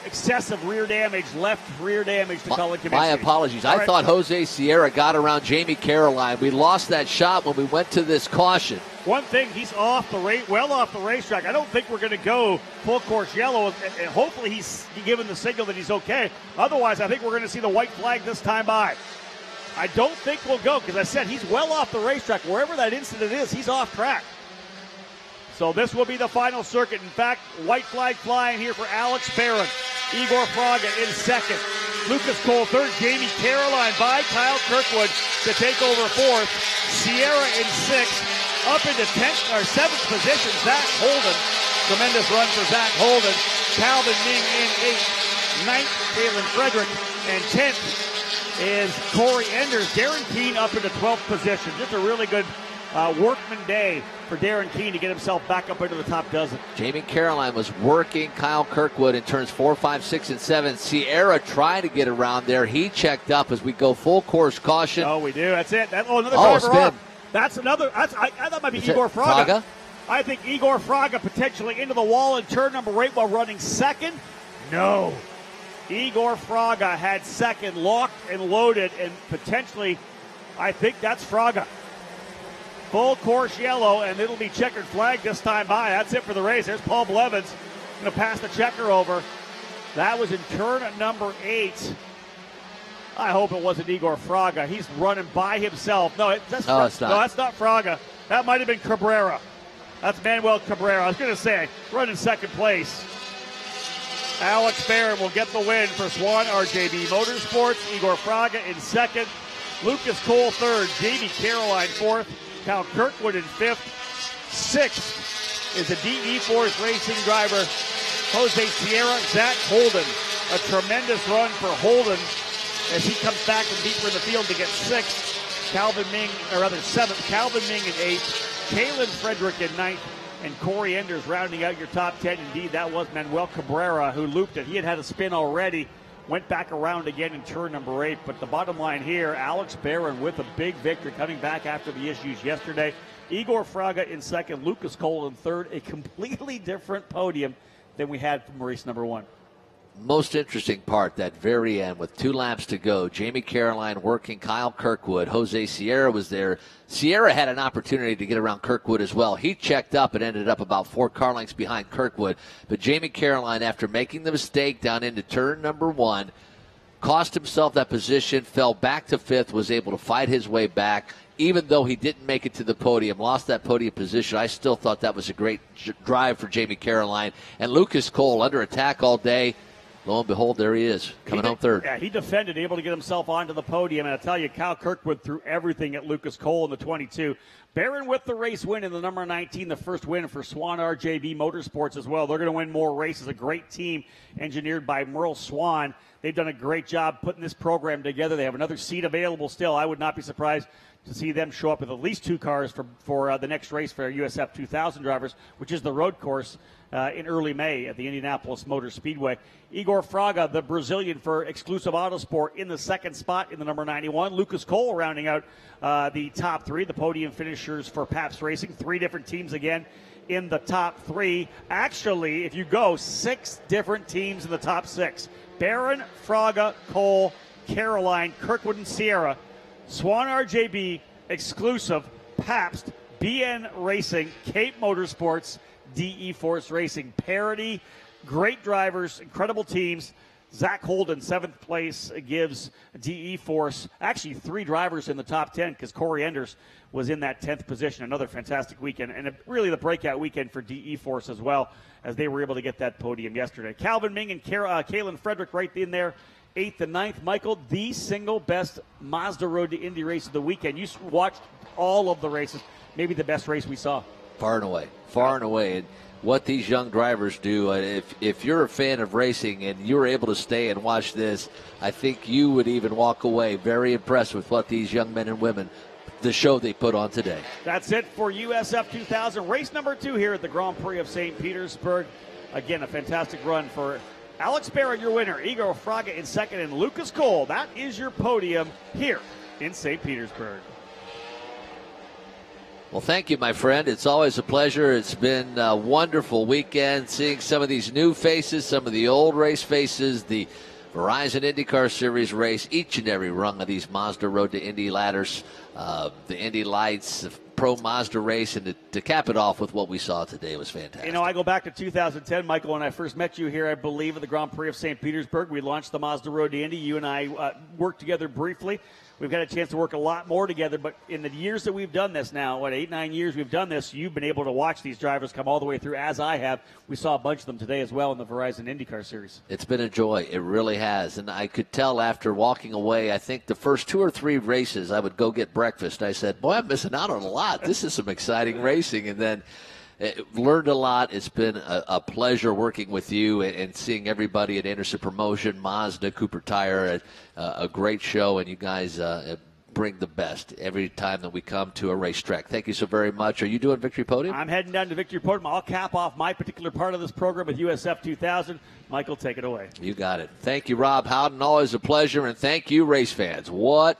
excessive rear damage, left rear damage to Colin Kaminsky. My apologies. All I right. thought Jose Sierra got around Jamie Caroline. We lost that shot when we went to this caution. One thing, he's off the well off the racetrack. I don't think we're going to go full course yellow, and hopefully he's given the signal that he's okay. Otherwise, I think we're going to see the white flag this time by. I don't think we'll go, because I said he's well off the racetrack. Wherever that incident is, he's off track. So this will be the final circuit. In fact, white flag flying here for Alex Barron. Igor Fraga in second. Lucas Cole third. Jamie Caroline by Kyle Kirkwood to take over fourth. Sierra in sixth. Up into 10th or 7th position, Zach Holden. Tremendous run for Zach Holden. Calvin Ming in 8th. 9th, Kalen Frederick. And 10th is Corey Enders. Darren Keene up into 12th position. Just a really good workman day for Darren Keene to get himself back up into the top dozen. Jamie Caroline was working Kyle Kirkwood in turns 4, 5, 6, and 7. Sierra tried to get around there. He checked up as we go full course caution. Oh, we do. That's it. Another driver spin. off. That's another. I thought might be Igor Fraga. Fraga? I think Igor Fraga potentially into the wall in turn number 8 while running second. No. Igor Fraga had second, locked and loaded, and potentially, I think that's Fraga. Full course yellow, and it'll be checkered flag this time by. That's it for the race. There's Paul Blevins going to pass the checker over. That was in turn number 8. I hope it wasn't Igor Fraga. He's running by himself. It's not. No, that's not Fraga. That might have been Cabrera. That's Manuel Cabrera. I was going to say, running second place. Alex Barron will get the win for Swan RJB Motorsports. Igor Fraga in second. Lucas Cole third. Jamie Caroline fourth. Kyle Kirkwood in fifth. Sixth is a DE Force Racing driver, Jose Sierra. Zach Holden. A tremendous run for Holden as he comes back from deeper in the field to get sixth. Seventh. Calvin Ming in eighth. Kalen Frederick in ninth. And Corey Enders rounding out your top 10. Indeed, that was Manuel Cabrera who looped it. He had a spin already. Went back around again in turn number 8. But the bottom line here, Alex Barron with a big victory coming back after the issues yesterday. Igor Fraga in second. Lucas Cole in third. A completely different podium than we had from race number 1. Most interesting part, that very end with 2 laps to go. Jamie Caroline working Kyle Kirkwood. Jose Sierra was there. Sierra had an opportunity to get around Kirkwood as well. He checked up and ended up about 4 car lengths behind Kirkwood. But Jamie Caroline, after making the mistake down into turn number 1, cost himself that position, fell back to 5th, was able to fight his way back. Even though he didn't make it to the podium, lost that podium position, I still thought that was a great drive for Jamie Caroline. And Lucas Cole under attack all day. Lo and behold, there he is, coming home third. Yeah, he defended, able to get himself onto the podium. And I tell you, Kyle Kirkwood threw everything at Lucas Cole in the 22. Barron with the race win in the number 19, the first win for Swan RJB Motorsports as well. They're going to win more races. A great team engineered by Merle Swan. They've done a great job putting this program together. They have another seat available still. I would not be surprised to see them show up with at least 2 cars for the next race for USF2000 drivers, which is the road course in early May at the Indianapolis Motor Speedway. Igor Fraga, the Brazilian for Exclusive Autosport, in the second spot in the number 91. Lucas Cole rounding out the top 3, the podium finishers for Pabst Racing. 3 different teams again in the top 3. Actually, if you go, 6 different teams in the top 6. Barron, Fraga, Cole, Caroline, Kirkwood, and Sierra. Swan RJB, Exclusive, Pabst, BN Racing, Cape Motorsports, DE Force Racing. Parity, great drivers, incredible teams. Zach Holden, 7th place, gives DE Force actually 3 drivers in the top 10 because Corey Enders was in that 10th position. Another fantastic weekend, and really the breakout weekend for DE Force as well, as they were able to get that podium yesterday. Calvin Ming and Kalen Frederick right in there, 8th and 9th. Michael, the single best Mazda Road to Indy race of the weekend. You watched all of the races, maybe the best race we saw. Far and away. And what these young drivers do, if you're a fan of racing and you're able to stay and watch this, I think you would even walk away very impressed with what these young men and women, the show they put on today. That's it for USF2000, race number 2 here at the Grand Prix of St. Petersburg. Again, a fantastic run for Alex Barron, your winner, Igor Fraga in second, and Lucas Cole. That is your podium here in St. Petersburg. Well, thank you, my friend. It's always a pleasure. It's been a wonderful weekend seeing some of these new faces, some of the old race faces, the Verizon IndyCar Series race, each and every rung of these Mazda Road to Indy ladders, the Indy Lights, the Pro Mazda race, and to cap it off with what we saw today was fantastic. You know, I go back to 2010, Michael, when I first met you here, I believe, at the Grand Prix of St. Petersburg. We launched the Mazda Road to Indy. You and I worked together briefly. We've had a chance to work a lot more together, but in the years that we've done this now, 8-9 years we've done this, you've been able to watch these drivers come all the way through, as I have. We saw a bunch of them today as well in the Verizon IndyCar Series. It's been a joy. It really has. And I could tell after walking away, I think the first 2 or 3 races, I would go get breakfast. I said, boy, I'm missing out on a lot. This is some exciting racing. And then learned a lot. It's been a pleasure working with you and seeing everybody at Anderson Promotion, Mazda, Cooper Tire, a great show, and you guys bring the best every time that we come to a racetrack. Thank you so very much. Are you doing Victory Podium? I'm heading down to Victory Podium. I'll cap off my particular part of this program with USF2000. Michael, take it away. You got it. Thank you, Rob Howden. Always a pleasure, and thank you, race fans. What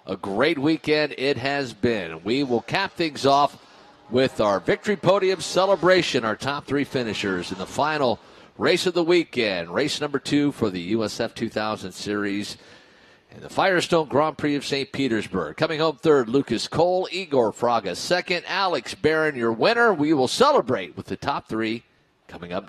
a great weekend it has been. We will cap things off with our Victory Podium celebration, our top 3 finishers in the final race of the weekend, race number 2 for the USF2000 Series and the Firestone Grand Prix of St. Petersburg. Coming home third, Lucas Cole, Igor Fraga second, Alex Barron, your winner. We will celebrate with the top 3 coming up.